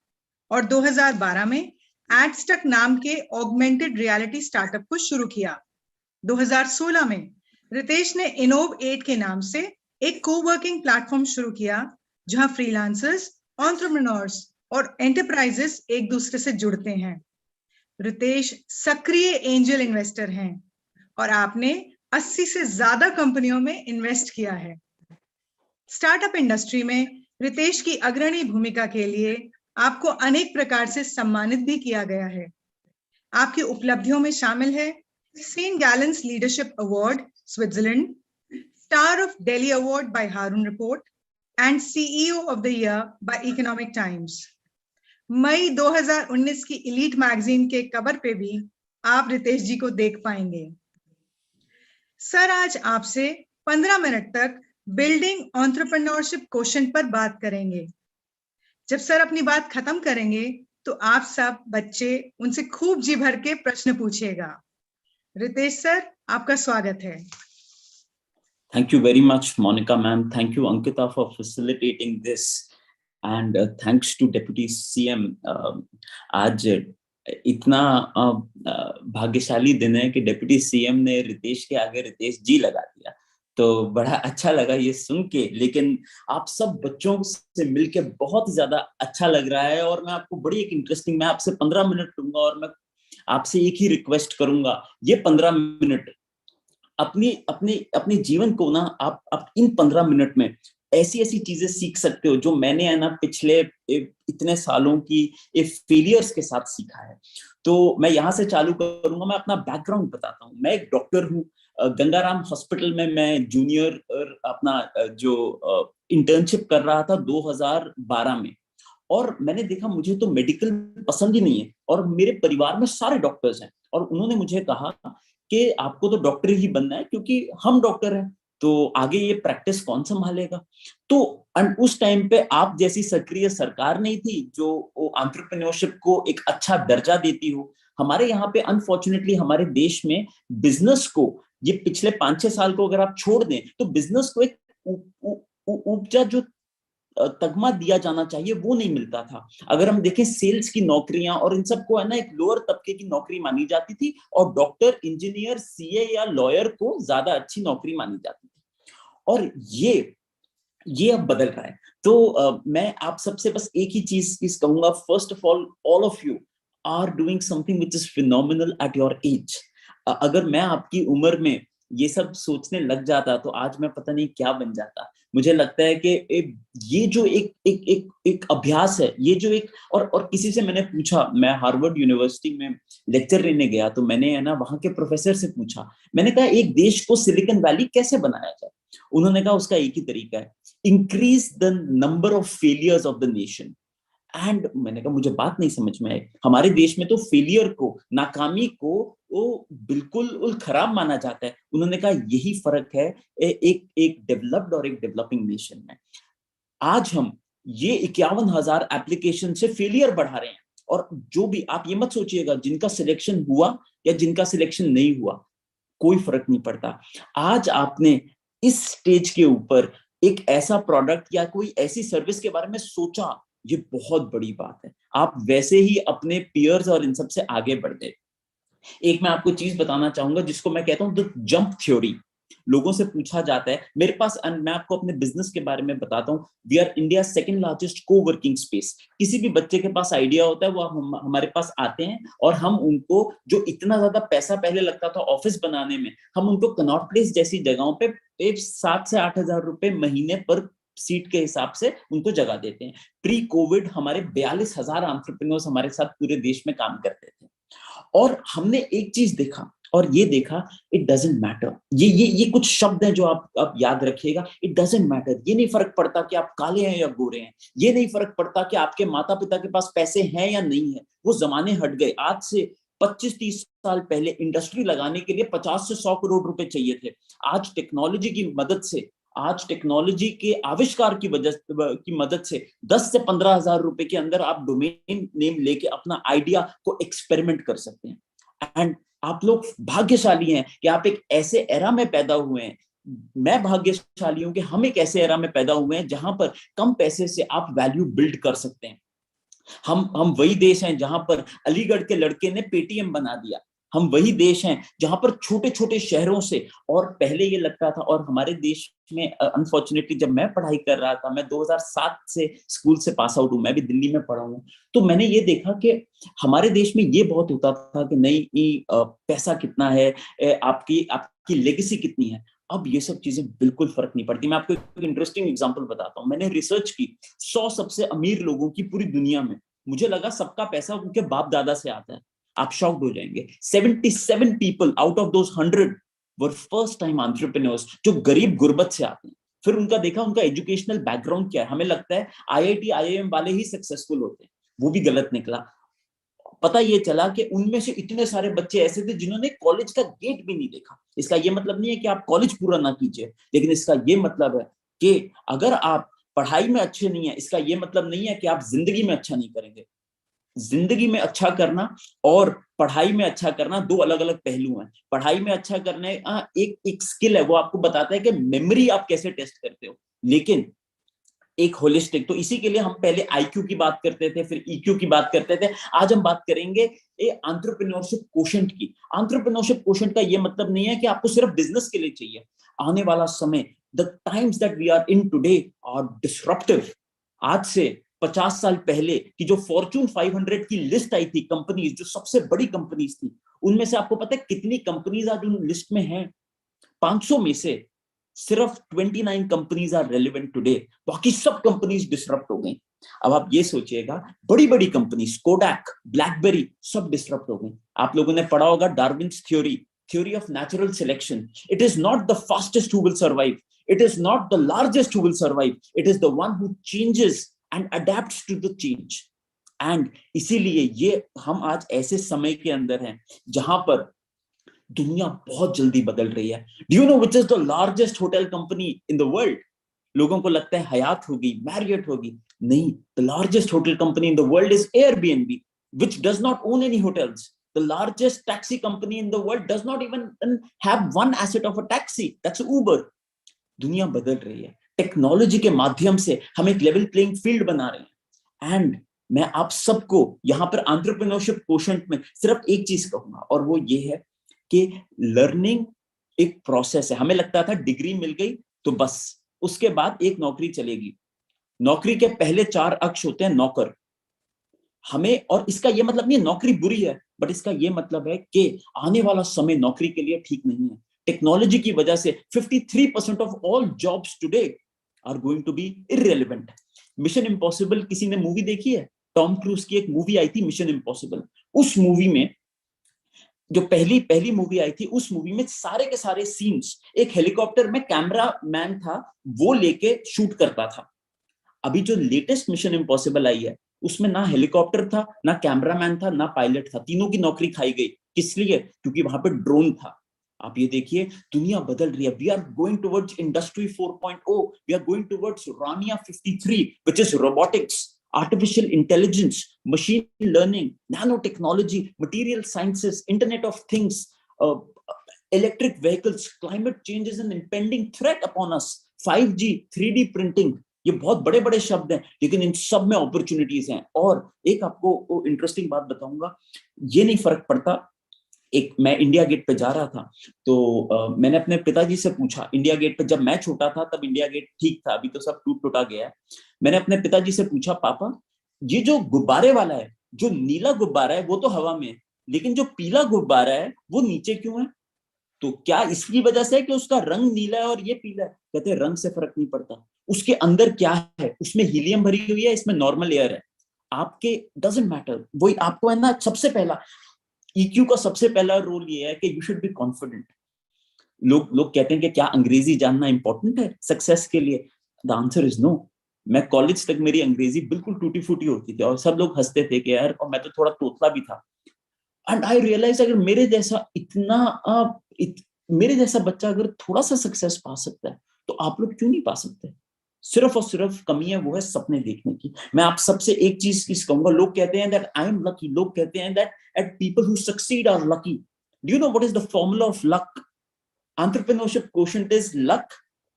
और 2012 में एडस्टक नाम के ऑगमेंटेड रियलिटी स्टार्टअप को शुरू किया। 2016 में रितेश ने इनोव8 के नाम से एक कोवर्किंग प्लेटफॉर्म शुरू किया, जहां फ्रीलांसर्स, एंटरप्रेन्योर्स और एंटरप्राइजेस एक दूसरे से जुड़ते हैं। रितेश सक्रिय एंजल इन्वेस्टर हैं और आपने 80 से ज्यादा कंपनियों में इन्वेस्ट किया है। स्टार्टअप इंडस्ट्री में रितेश की अग्रणी भूमिका के लिए आपको अनेक प्रकार से सम्मानित भी किया गया है। आपकी उपलब्धियों में शामिल है St Gallen's leadership award Switzerland, star of Delhi award by Hurun report and CEO of the year by Economic Times. मई 2019 की एलीट मैगजीन के कवर पे भी आप रितेश जी को देख पाएंगे। सर आज आपसे 15 मिनट तक बिल्डिंग एंटरप्रेन्योरशिप क्वेश्चन पर बात करेंगे। जब सर अपनी बात खत्म करेंगे तो आप सब बच्चे उनसे खूब जी भर के प्रश्न पूछिएगा। रितेश सर, आपका स्वागत है। Thank you very much, Monica ma'am. Thank you, Ankita, for facilitating this. And thanks to Deputy CM. आज इतना भाग्यशाली दिन है कि डेप्यूटी सीएम ने रितेश के आगे रितेश जी लगा दिया, तो बड़ा अच्छा लगा ये सुन के। लेकिन आप सब बच्चों से मिलके बहुत ज्यादा अच्छा लग रहा है और मैं आपको बड़ी एक इंटरेस्टिंग, मैं आपसे 15 मिनट लूंगा और मैं आपसे एक ही रिक्वेस्ट करूंगा, ये 15 मिनट अपने जीवन को ना आप इन 15 मिनट में ऐसी ऐसी चीजें सीख सकते हो जो मैंने है ना पिछले इतने सालों की फेलियर्स के साथ सीखा है। तो मैं यहाँ से चालू करूंगा। मैं अपना बैकग्राउंड बताता हूँ। मैं एक डॉक्टर हूँ। गंगाराम हॉस्पिटल में मैं जूनियर अपना जो इंटर्नशिप कर रहा था 2012 में, और मैंने देखा मुझे तो मेडिकल पसंद ही नहीं है और मेरे परिवार में सारे डॉक्टर्स हैं, और उन्होंने मुझे कहा कि आपको तो डॉक्टर ही बनना है क्योंकि हम डॉक्टर हैं, तो आगे ये प्रैक्टिस कौन संभालेगा। तो उस टाइम पे आप जैसी सक्रिय सरकार नहीं थी जो एंटरप्रेन्योरशिप को एक अच्छा दर्जा देती हो। हमारे यहाँ पे अनफॉर्चुनेटली हमारे देश में बिजनेस को, ये पिछले 5-6 साल को अगर आप छोड़ दें तो बिजनेस को एक उपजा जो तगमा दिया जाना चाहिए वो नहीं मिलता था। अगर हम देखें सेल्स की नौकरियां और इन सबको है ना एक लोअर तबके की नौकरी मानी जाती थी, और डॉक्टर, इंजीनियर, सीए या लॉयर को ज्यादा अच्छी नौकरी मानी जाती थी, और ये अब बदल रहा है। तो मैं आप सबसे बस एक ही चीज कहूंगा, first of all of you are doing something which is phenomenal at your age. अगर मैं आपकी उम्र में ये सब सोचने लग जाता तो आज मैं पता नहीं क्या बन जाता। मुझे लगता है कि ये जो एक अभ्यास है, ये जो एक और किसी से मैंने पूछा, मैं हार्वर्ड यूनिवर्सिटी में लेक्चर लेने गया तो मैंने है ना वहां के प्रोफेसर से पूछा, मैंने कहा एक देश को सिलिकॉन वैली कैसे बनाया जाए। उन्होंने कहा उसका एक ही तरीका है, increase the number of failures of the nation. And मैंने कहा मुझे बात नहीं समझ में आई। हमारे देश में तो फेलियर को, नाकामी को वो बिल्कुल खराब माना जाता है। उन्होंने कहा यही फर्क है एक डेवलप्ड और एक डेवलपिंग नेशन में। आज हम ये 51,000 एप्लीकेशन से फेलियर बढ़ा रहे हैं, और जो भी आप ये मत सोचिएगा जिनका सिलेक्शन हुआ या जिनका सिलेक्शन नहीं हुआ, कोई फर्क नहीं पड़ता। आज आपने इस स्टेज के ऊपर एक ऐसा प्रोडक्ट या कोई ऐसी सर्विस के बारे में सोचा, ये बहुत बड़ी बात है। आप वैसे ही अपने पीयर्स और इन सब से आगे बढ़ते। एक मैं आपको चीज बताना चाहूंगा जिसको मैं कहता हूं द जंप थ्योरी। लोगों से पूछा जाता है, मेरे पास, मैं आपको अपने बिजनेस के बारे में बताता हूं, we are India second largest coworking space. किसी भी बच्चे के पास आइडिया होता है, वो हमारे पास आते हैं और हम उनको, जो इतना ज्यादा पैसा पहले लगता था ऑफिस बनाने में, हम उनको कनॉट प्लेस जैसी जगहों पे 7 से 8 हजार रुपए महीने पर सीट के हिसाब से उनको जगह देते हैं। प्री कोविड हमारे 42,000 एंटरप्रेन्योर्स हमारे साथ पूरे देश में काम करते थे। और हमने एक चीज देखा, और ये देखा, इट डजंट मैटर। ये कुछ शब्द हैं जो आप याद रखिएगा। It doesn't matter. ये नहीं फर्क पड़ता कि आप काले हैं या गोरे हैं, ये नहीं फर्क पड़ता कि आपके माता पिता के पास पैसे हैं या नहीं है। वो जमाने हट गए। आज से 25-30 साल पहले इंडस्ट्री लगाने के लिए 50 से 100 करोड़ रुपए चाहिए थे। आज टेक्नोलॉजी की मदद से, आज टेक्नोलॉजी के आविष्कार की मदद से 10 से 15 हजार रुपए के अंदर आप डोमेन नेम लेके अपना आइडिया को एक्सपेरिमेंट कर सकते हैं। एंड आप लोग भाग्यशाली हैं कि आप एक ऐसे एरा में पैदा हुए हैं। मैं भाग्यशाली हूं कि हम एक ऐसे एरा में पैदा हुए हैं जहां पर कम पैसे से आप वैल्यू बिल्ड कर सकते हैं। हम वही देश हैं जहां पर अलीगढ़ के लड़के ने पेटीएम बना दिया। हम वही देश हैं जहां पर छोटे छोटे शहरों से, और पहले ये लगता था, और हमारे देश में अनफॉर्चुनेटली जब मैं पढ़ाई कर रहा था, मैं 2007 से स्कूल से पास आउट हूं, मैं भी दिल्ली में पढ़ा हूं, तो मैंने ये देखा कि हमारे देश में ये बहुत होता था कि नहीं, पैसा कितना है, आपकी लेगेसी कितनी है। अब ये सब चीजें बिल्कुल फर्क नहीं पड़ती। मैं आपको एक इंटरेस्टिंग एग्जांपल बताता हूं। मैंने रिसर्च की 100 सबसे अमीर लोगों की पूरी दुनिया में। मुझे लगा सबका पैसा उनके बाप दादा से आता है। आप शॉक्ड हो जाएंगे, 77 people out of those 100 were first time entrepreneurs, जो गरीब गुर्बत से आते हैं। फिर उनका देखा, उनका एजुकेशनल बैकग्राउंड क्या है। हमें लगता है IIT IIM वाले ही सक्सेसफुल होते हैं, वो भी गलत निकला। पता ये चला कि उनमें से इतने सारे बच्चे ऐसे थे जिन्होंने कॉलेज का गेट भी नहीं देखा। इसका ये मतलब नहीं है कि आप कॉलेज पूरा ना कीजिए, लेकिन इसका ये मतलब है कि अगर आप पढ़ाई में अच्छे नहीं है, इसका ये मतलब नहीं है कि आप जिंदगी में अच्छा नहीं करेंगे। जिंदगी में अच्छा करना और पढ़ाई में अच्छा करना दो अलग अलग पहलू हैं। पढ़ाई में अच्छा करने एक स्किल है, वो आपको बताता है कि मेमोरी आप कैसे टेस्ट करते हो, लेकिन एक होलिस्टिक। तो इसी के लिए हम पहले IQ की बात करते थे, फिर EQ की बात करते थे। आज हम बात करेंगे एंटरप्रेन्योरशिप कोशेंट की। एंटरप्रेन्योरशिप कोशेंट का ये मतलब नहीं है कि आपको सिर्फ बिजनेस के लिए चाहिए। आने वाला समय, the times that we are in today are disruptive. आज से 50 साल पहले की जो फॉर्च्यून 500 की लिस्ट आई थी कंपनीज, जो सबसे बड़ी कंपनीज थी, उनमें से आपको पता है कितनी कंपनीज आज उन लिस्ट में हैं? 500 में से सिर्फ 29 कंपनीज आर रेलेवेंट टुडे, बाकी सब कंपनीज डिसरप्ट हो गई। अब आप ये सोचिएगा, बड़ी बड़ी कंपनीज, कोडैक, ब्लैकबेरी, सब डिसरप्ट हो गई। आप लोगों ने पढ़ा होगा Darwin's theory of natural selection. It is not the fastest who will survive, it is not the largest who will survive, it is the one who changes and adapts to the change. And इसीलिए ये हम आज ऐसे समय के अंदर हैं जहां पर दुनिया बहुत जल्दी बदल रही है। Do you know which is the largest hotel company in the world? लोगों को लगता है हयात होगी, मैरियट होगी। नहीं, the largest hotel company in the world is Airbnb, which does not own any hotels. The largest taxi company in the world does not even have one asset of a taxi. That's Uber. दुनिया बदल रही है। Technology के माध्यम से हम एक level playing field बना रहे हैं। एंड मैं आप सबको यहाँ पर एंटरप्रेन्योरशिप कोशेंट में सिर्फ एक चीज कहूंगा, और वो ये है कि लर्निंग एक प्रोसेस है। हमें लगता था डिग्री मिल गई तो बस उसके बाद एक नौकरी चलेगी। नौकरी के पहले 4 अक्षर होते हैं नौकर। हमें, और इसका ये मतलब नहीं नौकरी बुरी है, बट इसका ये मतलब है कि आने वाला समय नौकरी के लिए ठीक नहीं है। टेक्नोलॉजी की वजह से 53% of all jobs today are going to be irrelevant. Mission impossible, किसी ने मूवी देखी है? टॉम क्रूज की एक मूवी आई थी मिशन इम्पॉसिबल। उस मूवी में, जो पहली मूवी आई थी, उस मूवी में सारे के सारे सीन्स एक हेलीकॉप्टर में कैमरा मैन था, वो लेके शूट करता था। अभी जो लेटेस्ट मिशन इम्पॉसिबल आई है, उसमें ना हेलीकॉप्टर था, ना कैमरामैन था, ना पायलट था। तीनों की नौकरी खाई गई। किस लिए? क्योंकि वहां पे ड्रोन था। आप ये देखिए, दुनिया बदल रही है। We are going towards industry 4.0, we are going towards रानिया 53, which is robotics, artificial intelligence, machine learning, nanotechnology, material sciences, Internet of Things, Electric vehicles, climate change is an impending threat upon us. 5G, 3D printing, ये बहुत बड़े बड़े शब्द हैं, लेकिन इन सब में अपॉर्चुनिटीज हैं। और एक आपको इंटरेस्टिंग बात बताऊंगा, ये नहीं फर्क पड़ता। एक मैं इंडिया गेट पे जा रहा था, तो मैंने अपने पिताजी से पूछा, इंडिया गेट पे जब मैं छोटा था तब इंडिया गेट ठीक था, अभी तो सब टूट टूटा गया है। मैंने अपने पिताजी से पूछा, पापा ये जो गुब्बारे वाला है, जो नीला गुब्बारा है वो तो हवा में है, लेकिन जो पीला गुब्बारा है वो नीचे क्यों है? तो क्या इसकी वजह से कि उसका रंग नीला है और ये पीला है? कहते हैं रंग से फर्क नहीं पड़ता, उसके अंदर क्या है, उसमें हीलियम भरी हुई है, इसमें नॉर्मल एयर है, आपके डजंट मैटर। वही आपको है ना, सबसे पहला EQ का सबसे पहला रोल ये है कि यू शुड बी कॉन्फिडेंट। लोग कहते हैं कि क्या अंग्रेजी जानना इंपॉर्टेंट है सक्सेस के लिए? The answer is no. मैं कॉलेज तक मेरी अंग्रेजी बिल्कुल टूटी फूटी होती थी और सब लोग हंसते थे कि यार, और मैं तो थोड़ा तोतला भी था। एंड आई रियलाइज अगर मेरे जैसा बच्चा अगर थोड़ा सा सक्सेस पा सकता है तो आप लोग क्यों नहीं पा सकते? सिर्फ और सिर्फ कमी है वो है सपने देखने की। मैं आप सबसे एक चीज की कहूंगा, लोग कहते हैं दैट आई एम लकी, लोग कहते हैं that at people who succeed are lucky. Do you know what is the formula of luck? Entrepreneurship quotient is luck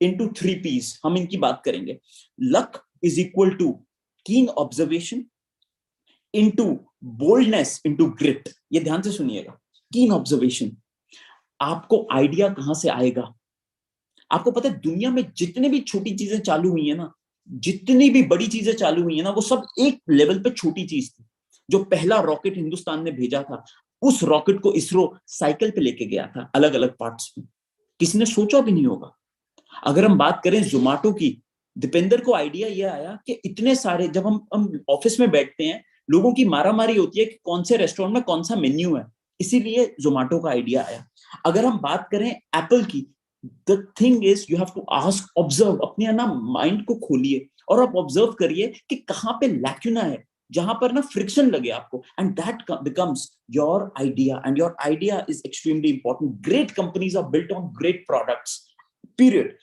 into 3 P's। हम इनकी बात करेंगे। Luck is equal to keen observation into boldness into grit. ये ध्यान से सुनिएगा। कीन observation, आपको आइडिया कहां से आएगा? आपको पता है दुनिया में जितने भी छोटी चीजें चालू हुई है ना, जितनी भी बड़ी चीजें चालू हुई है ना, वो सब एक लेवल पे छोटी चीज थी। जो पहला रॉकेट हिंदुस्तान ने भेजा था, उस रॉकेट को इसरो साइकिल पे लेके गया था, अलग अलग पार्ट्स में। किसी ने सोचा भी नहीं होगा। अगर हम बात करें जोमेटो की, दीपेंद्र को आइडिया ये आया कि इतने सारे, जब हम ऑफिस में बैठते हैं, लोगों की मारामारी होती है कि कौन से रेस्टोरेंट में कौन सा मेन्यू है, इसीलिए जोमेटो का आइडिया आया। अगर हम बात करें एप्पल की, the thing is you have to ask, observe, अपने ना माइंड को खोलिए और आप ऑब्जर्व करिए कि कहां पे लैक्यूना है, जहां पर ना फ्रिक्शन लगे आपको, and that becomes your idea, and your idea is extremely important. Great companies are built on great products, period.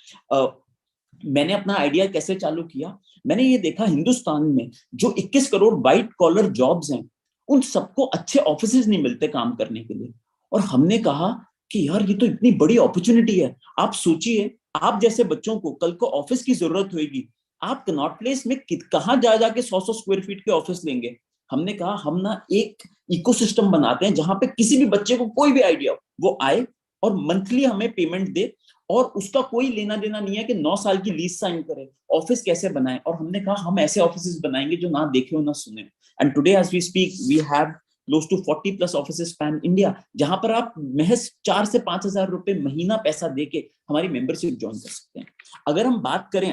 मैंने अपना आइडिया कैसे चालू किया? मैंने ये देखा हिंदुस्तान में जो 21 करोड़ व्हाइट कॉलर जॉब्स हैं, उन सबको अच्छे ऑफिसेज नहीं मिलते काम करने के लिए। और हमने कहा कि यार ये तो इतनी बड़ी अपॉर्चुनिटी है। आप सोचिए, आप जैसे बच्चों को कल को ऑफिस की जरूरत होगी, आप कनॉट प्लेस में कहां जा जाके 100 स्क्वायर फीट के ऑफिस लेंगे? हमने कहा हम ना एक इकोसिस्टम बनाते हैं जहां पे किसी भी बच्चे को कोई भी आइडिया हो, वो आए और मंथली हमें पेमेंट दे, और उसका कोई लेना देना नहीं है कि 9 साल की लीज साइन करे। ऑफिस कैसे बनाए? और हमने कहा हम ऐसे ऑफिस बनाएंगे जो ना देखे हो ना सुने। And today as we speak we have close to 40+ offices span India, जहां पर आप महज 4 से 5,000 रुपए महीना पैसा देके हमारी मेंबरशिप ज्वाइन कर सकते हैं। अगर हम बात करें,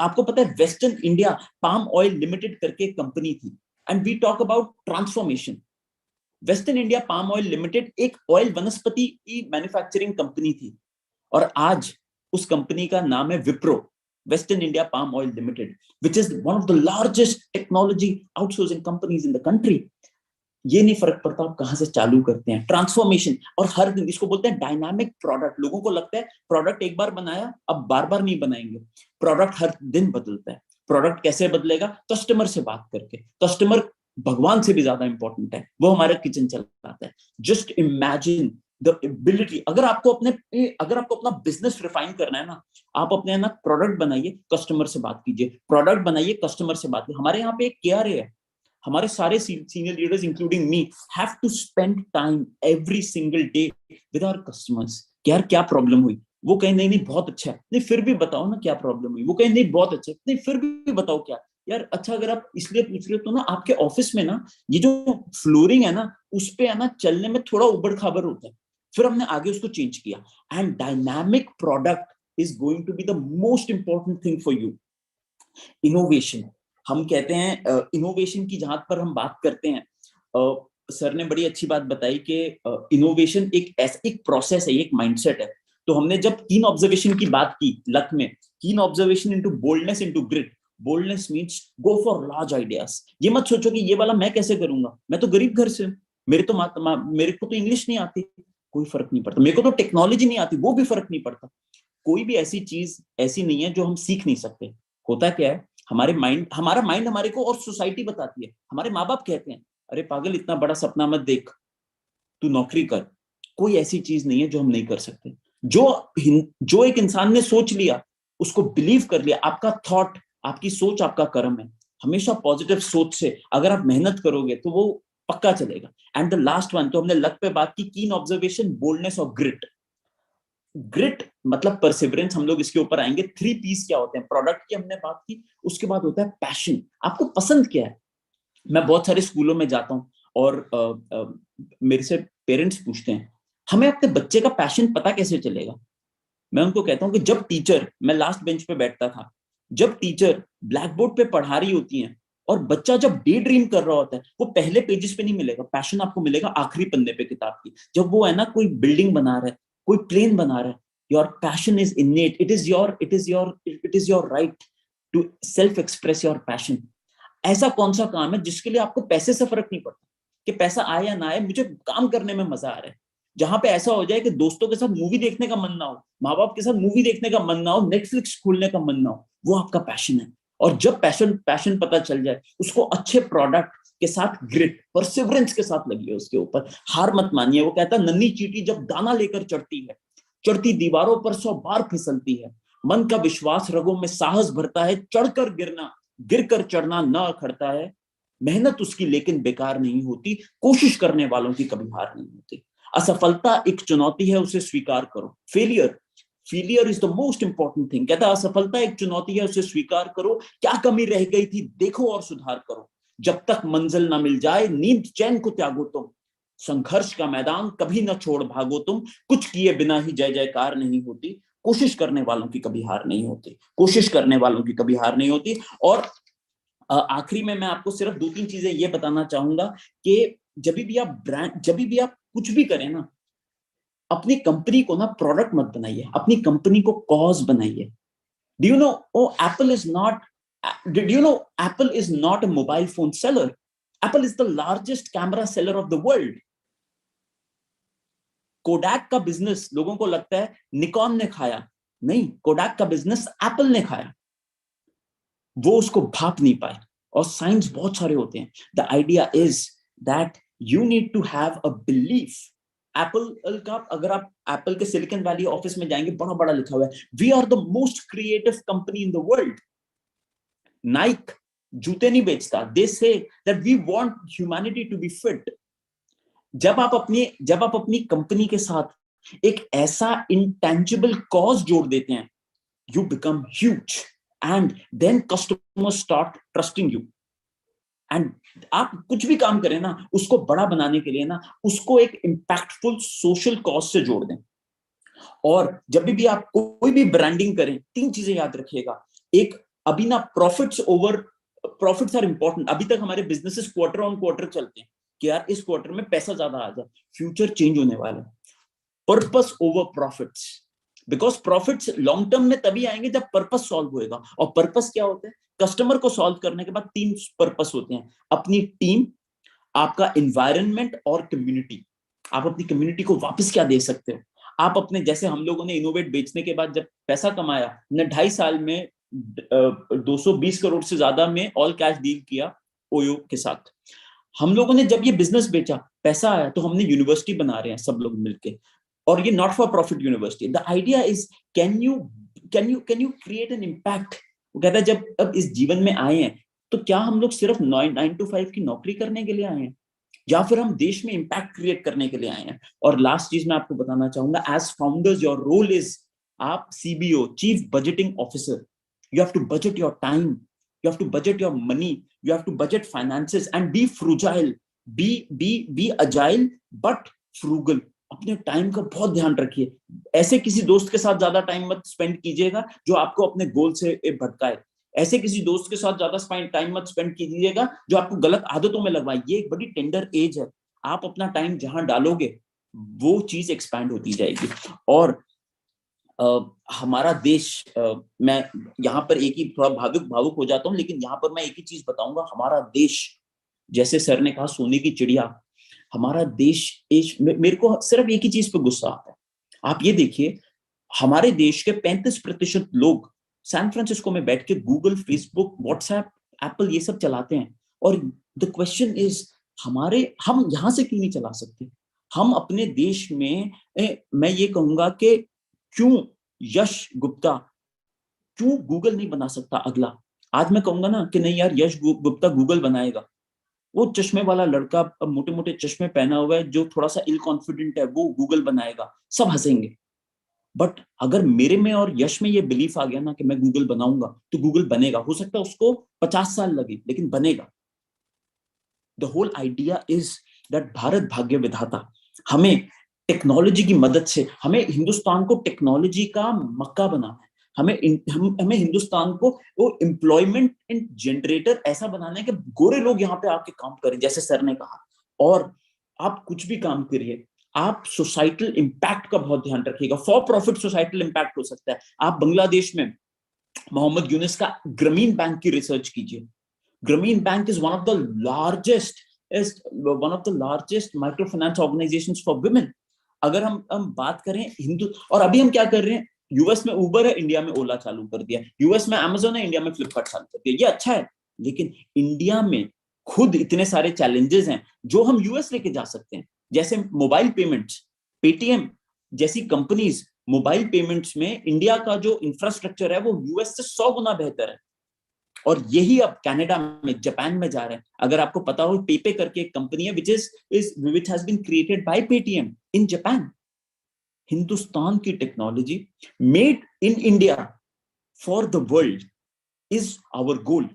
आपको पता है western India palm oil limited करके एक कंपनी थी, and we talk about transformation. Western India palm oil limited एक ऑयल वनस्पति की मैन्युफैक्चरिंग कंपनी थी, और आज उस कंपनी का नाम है Wipro, Western India Palm Oil Limited, which is one of the largest technology outsourcing companies in the country. ये नहीं फर्क पड़ता आप कहां से चालू करते हैं। ट्रांसफॉर्मेशन, और हर दिन इसको बोलते हैं डायनामिक प्रोडक्ट। लोगों को लगता है प्रोडक्ट एक बार बनाया अब बार बार नहीं बनाएंगे। प्रोडक्ट हर दिन बदलता है। प्रोडक्ट कैसे बदलेगा? कस्टमर से बात करके। कस्टमर भगवान से भी ज्यादा इंपॉर्टेंट है, वो हमारा किचन चलाता है। Just imagine the ability. अगर आपको अपना बिजनेस रिफाइन करना है ना, आप अपने ना प्रोडक्ट बनाइए, कस्टमर से बात कीजिए, प्रोडक्ट बनाइए, कस्टमर से बात कीजिए। हमारे यहाँ पे एक KRA है, हमारे सारे senior leaders including me have to spend time every single day with our customers. यार क्या प्रॉब्लम हुई? वो कहें नहीं नहीं बहुत अच्छा है, नहीं फिर भी बताओ ना क्या प्रॉब्लम हुई। वो कहें नहीं बहुत अच्छा है, नहीं फिर भी बताओ क्या। यार अच्छा, अगर आप इसलिए पूछ रहे हो तो ना आपके ऑफिस में ना ये जो फ्लोरिंग है ना, उस पे है ना चलने में थोड़ा उबड़ खाबड़ होता है। फिर हमने आगे उसको चेंज किया, and dynamic product is going to be the most important thing for you. Innovation, हम कहते हैं इनोवेशन की जहां पर हम बात करते हैं, सर ने बड़ी अच्छी बात बताई कि इनोवेशन एक प्रोसेस है, एक माइंडसेट है। तो हमने जब कीन ऑब्जर्वेशन की बात की लक में, keen observation into boldness into grit. Boldness means go for large ideas. ये मत सोचो कि ये वाला मैं कैसे करूंगा, मैं तो गरीब घर से हूं, मेरे को तो इंग्लिश नहीं आती, कोई फर्क नहीं पड़ता। मेरे को तो टेक्नोलॉजी नहीं आती, वो भी फर्क नहीं पड़ता। कोई भी ऐसी चीज ऐसी नहीं है जो हम सीख नहीं सकते। होता क्या है, हमारा माइंड हमारे को, और सोसाइटी बताती है, हमारे माँ बाप कहते हैं अरे पागल इतना बड़ा सपना मत देख, तू नौकरी कर। कोई ऐसी चीज नहीं है जो हम नहीं कर सकते। जो एक इंसान ने सोच लिया, उसको बिलीव कर लिया, आपका थॉट, आपकी सोच आपका कर्म है। हमेशा पॉजिटिव सोच से अगर आप मेहनत करोगे तो वो पक्का चलेगा। एंड द लास्ट वन, तो हमने लक पे बात की, कीन ऑब्जर्वेशन, बोल्डनेस और ग्रिट। ग्रिट मतलब परसिवरेंस, हम लोग इसके ऊपर आएंगे। 3 P's क्या होते हैं? प्रोडक्ट की हमने बात की, उसके बाद होता है पैशन। आपको पसंद क्या है? मैं बहुत सारे स्कूलों में जाता हूँ और मेरे से पेरेंट्स पूछते हैं हमें अपने बच्चे का पैशन पता कैसे चलेगा? मैं उनको कहता हूँ कि जब टीचर, मैं लास्ट बेंच पे बैठता था, जब टीचर ब्लैक बोर्ड पे पढ़ा रही होती है और बच्चा जब डे ड्रीम कर रहा होता है, वो पहले पेजेस पे नहीं मिलेगा, पैशन आपको मिलेगा आखिरी पन्ने पे किताब की। जब वो है ना, कोई बिल्डिंग बना रहा है, कोई प्लेन बना रहा है, your passion is innate, it is your right to self express your passion. ऐसा कौन सा काम है जिसके लिए आपको पैसे से फर्क नहीं पड़ता कि पैसा आए या ना आए, मुझे काम करने में मजा आ रहा है। जहां पे ऐसा हो जाए कि दोस्तों के साथ मूवी देखने का मन ना हो, माँ बाप के साथ मूवी देखने का मन ना हो, नेटफ्लिक्स खोलने का मन ना हो, वो आपका पैशन है। और जब पैशन पता चल जाए, उसको अच्छे प्रोडक्ट के साथ, ग्रिट, परसिवरेंस के साथ लगिए उसके ऊपर, हार मत मानिए। वो कहता है नन्ही चींटी जब दाना लेकर चढ़ती है, चढ़ती दीवारों पर 100 बार फिसलती है, मन का विश्वास रगों में साहस भरता है, चढ़कर गिरना, गिरकर चढ़ना न अखड़ता है। मेहनत उसकी लेकिन बेकार नहीं होती, कोशिश करने वालों की कभी हार नहीं होती। असफलता एक चुनौती है, उसे स्वीकार करो। Failure is the most important thing. कहता है असफलता एक चुनौती है, उसे स्वीकार करो, क्या कमी रह गई थी देखो और सुधार करो। जब तक मंजिल ना मिल जाए नींद चैन को त्यागो तुम, संघर्ष का मैदान कभी ना छोड़ भागो तुम, कुछ किए बिना ही जय जयकार नहीं होती, कोशिश करने वालों की कभी हार नहीं होती, कोशिश करने वालों की कभी हार नहीं होती। और आखिरी में मैं आपको सिर्फ 2-3 चीजें ये बताना चाहूंगा कि जब भी आप कुछ भी करें ना, अपनी कंपनी को ना प्रोडक्ट मत बनाइए, अपनी कंपनी को कॉज बनाइए। Do you no Apple is not a mobile phone seller, Apple is the largest camera seller of the world. Kodak का बिजनेस लोगों को लगता है निकॉन ने खाया, नहीं, कोडैक का बिजनेस एप्पल ने खाया। वो उसको भाप नहीं पाए, और साइंस बहुत सारे होते हैं। The idea is that you need to have a belief. Apple का, अगर आप एप्पल के सिलिकॉन वैली ऑफिस में जाएंगे, बड़ा बड़ा लिखा हुआ है, we are the most creative company in the world. Nike जूते नहीं बेचता, they say that we want humanity to be fit. जब आप अपनी कंपनी के साथ एक ऐसा इंटेंजिबल कॉज जोड़ देते हैं, you become huge and then customers start trusting you। and आप कुछ भी काम करें ना, उसको बड़ा बनाने के लिए ना, उसको एक इम्पैक्टफुल सोशल कॉज से जोड़ दें। और जब भी आप कोई भी ब्रांडिंग करें, 3 चीजें याद रखिएगा। एक, अभी ना प्रॉफिट्स आर इंपॉर्टेंट। अभी तक हमारे बिजनेसेस क्वार्टर ऑन क्वार्टर चलते हैं कि यार इस क्वार्टर में पैसा ज्यादा आ जाए, फ्यूचर चेंज होने वाला है। Purpose over profits, because profits long term में तभी आएंगे जब पर्पस सॉल्व होएगा। और पर्पस क्या होता है? कस्टमर को सॉल्व करने के बाद 3 पर्पस होते हैं, अपनी टीम, आपका एनवायरनमेंट और कम्युनिटी। आप अपनी कम्युनिटी को वापस क्या दे सकते हो? आप अपने, जैसे हम लोगों ने इनोवेट बेचने के बाद जब पैसा कमाया, हमने 2.5 साल में 220 करोड़ से ज्यादा में ऑल कैश डील किया ओयो के साथ। हम लोगों ने जब ये बिजनेस बेचा, पैसा आया, तो हमने यूनिवर्सिटी बना रहे हैं सब लोग मिलके, और ये not for profit university. The idea is can you create an impact. वो कहता है जब अब इस जीवन में आए हैं, तो क्या हम लोग सिर्फ 9 to 5 की नौकरी करने के लिए आए हैं, या फिर हम देश में इम्पैक्ट क्रिएट करने के लिए आए हैं? और लास्ट चीज मैं आपको बताना चाहूंगा, as founders your role is, आप CBO, chief budgeting officer, you have to budget your time, you have to budget your money, you have to budget finances and be frugal, be agile but frugal। अपने time का बहुत ध्यान रखिए। ऐसे किसी दोस्त के साथ ज्यादा टाइम मत स्पेंड कीजिएगा जो आपको अपने गोल से भटकाए। ऐसे किसी दोस्त के साथ ज्यादा टाइम मत स्पेंड कीजिएगा जो आपको गलत आदतों में लगवाए। ये एक बड़ी टेंडर एज है, आप अपना टाइम जहां डालोगे वो चीज एक्सपैंड होती जाएगी। और हमारा देश, मैं यहाँ पर एक ही थोड़ा भावुक हो जाता हूँ, लेकिन यहाँ पर मैं एक ही चीज बताऊंगा, हमारा देश, जैसे सर ने कहा सोने की चिड़िया, हमारा देश, मेरे को सिर्फ एक ही चीज पे गुस्सा आता है। आप ये देखिए, हमारे देश के 35% लोग सैन फ्रांसिस्को में बैठ के गूगल, फेसबुक, व्हाट्सएप, एप्पल ये सब चलाते हैं। और द क्वेश्चन इज, हम यहाँ से क्यों नहीं चला सकते? हम अपने देश में मैं ये कहूंगा कि क्यों यश गुप्ता, क्यों गूगल नहीं बना सकता अगला? आज मैं कहूंगा ना कि नहीं यार, यश गुप्ता गूगल बनाएगा, वो चश्मे वाला लड़का, मोटे मोटे चश्मे पहना हुआ है, जो थोड़ा सा इल कॉन्फिडेंट है, वो गूगल बनाएगा, सब हंसेंगे। बट अगर मेरे में और यश में ये बिलीफ आ गया ना कि मैं गूगल बनाऊंगा, तो गूगल बनेगा। हो सकता है उसको 50 साल लगे, लेकिन बनेगा। The whole idea is that Bharat भाग्य विधाता हमें टेक्नोलॉजी की मदद से, हमें हिंदुस्तान को टेक्नोलॉजी का मक्का बनाना है। हमें हिंदुस्तान को वो एम्प्लॉयमेंट इन जनरेटर ऐसा बनाना है कि गोरे लोग यहाँ पे आके काम करें, जैसे सर ने कहा। और आप कुछ भी काम करिए, आप सोसाइटल इम्पैक्ट का बहुत ध्यान रखिएगा। फॉर प्रॉफिट सोसाइटल इम्पैक्ट हो सकता है। आप बांग्लादेश में मोहम्मद यूनिस का ग्रामीण बैंक की रिसर्च कीजिए। ग्रामीण bank is one of the largest micro finance organisations for women. अगर हम बात करें हिंदू, और अभी हम क्या कर रहे हैं, यूएस में उबर है, इंडिया में ओला चालू कर दिया, यूएस में अमेजोन है, इंडिया में फ्लिपकार्ट चालू कर दिया। ये अच्छा है, लेकिन इंडिया में खुद इतने सारे चैलेंजेस हैं जो हम यूएस लेके जा सकते हैं। जैसे मोबाइल पेमेंट्स, पेटीएम जैसी कंपनीज मोबाइल पेमेंट्स में, इंडिया का जो इंफ्रास्ट्रक्चर है वो यूएस से 100 गुना बेहतर है। और यही अब कनाडा में, जापान में जा रहे हैं। अगर आपको पता हो, पेपे करके एक कंपनी है which has been created by Paytm in Japan. Hindustan की technology made in India for the world is our goal.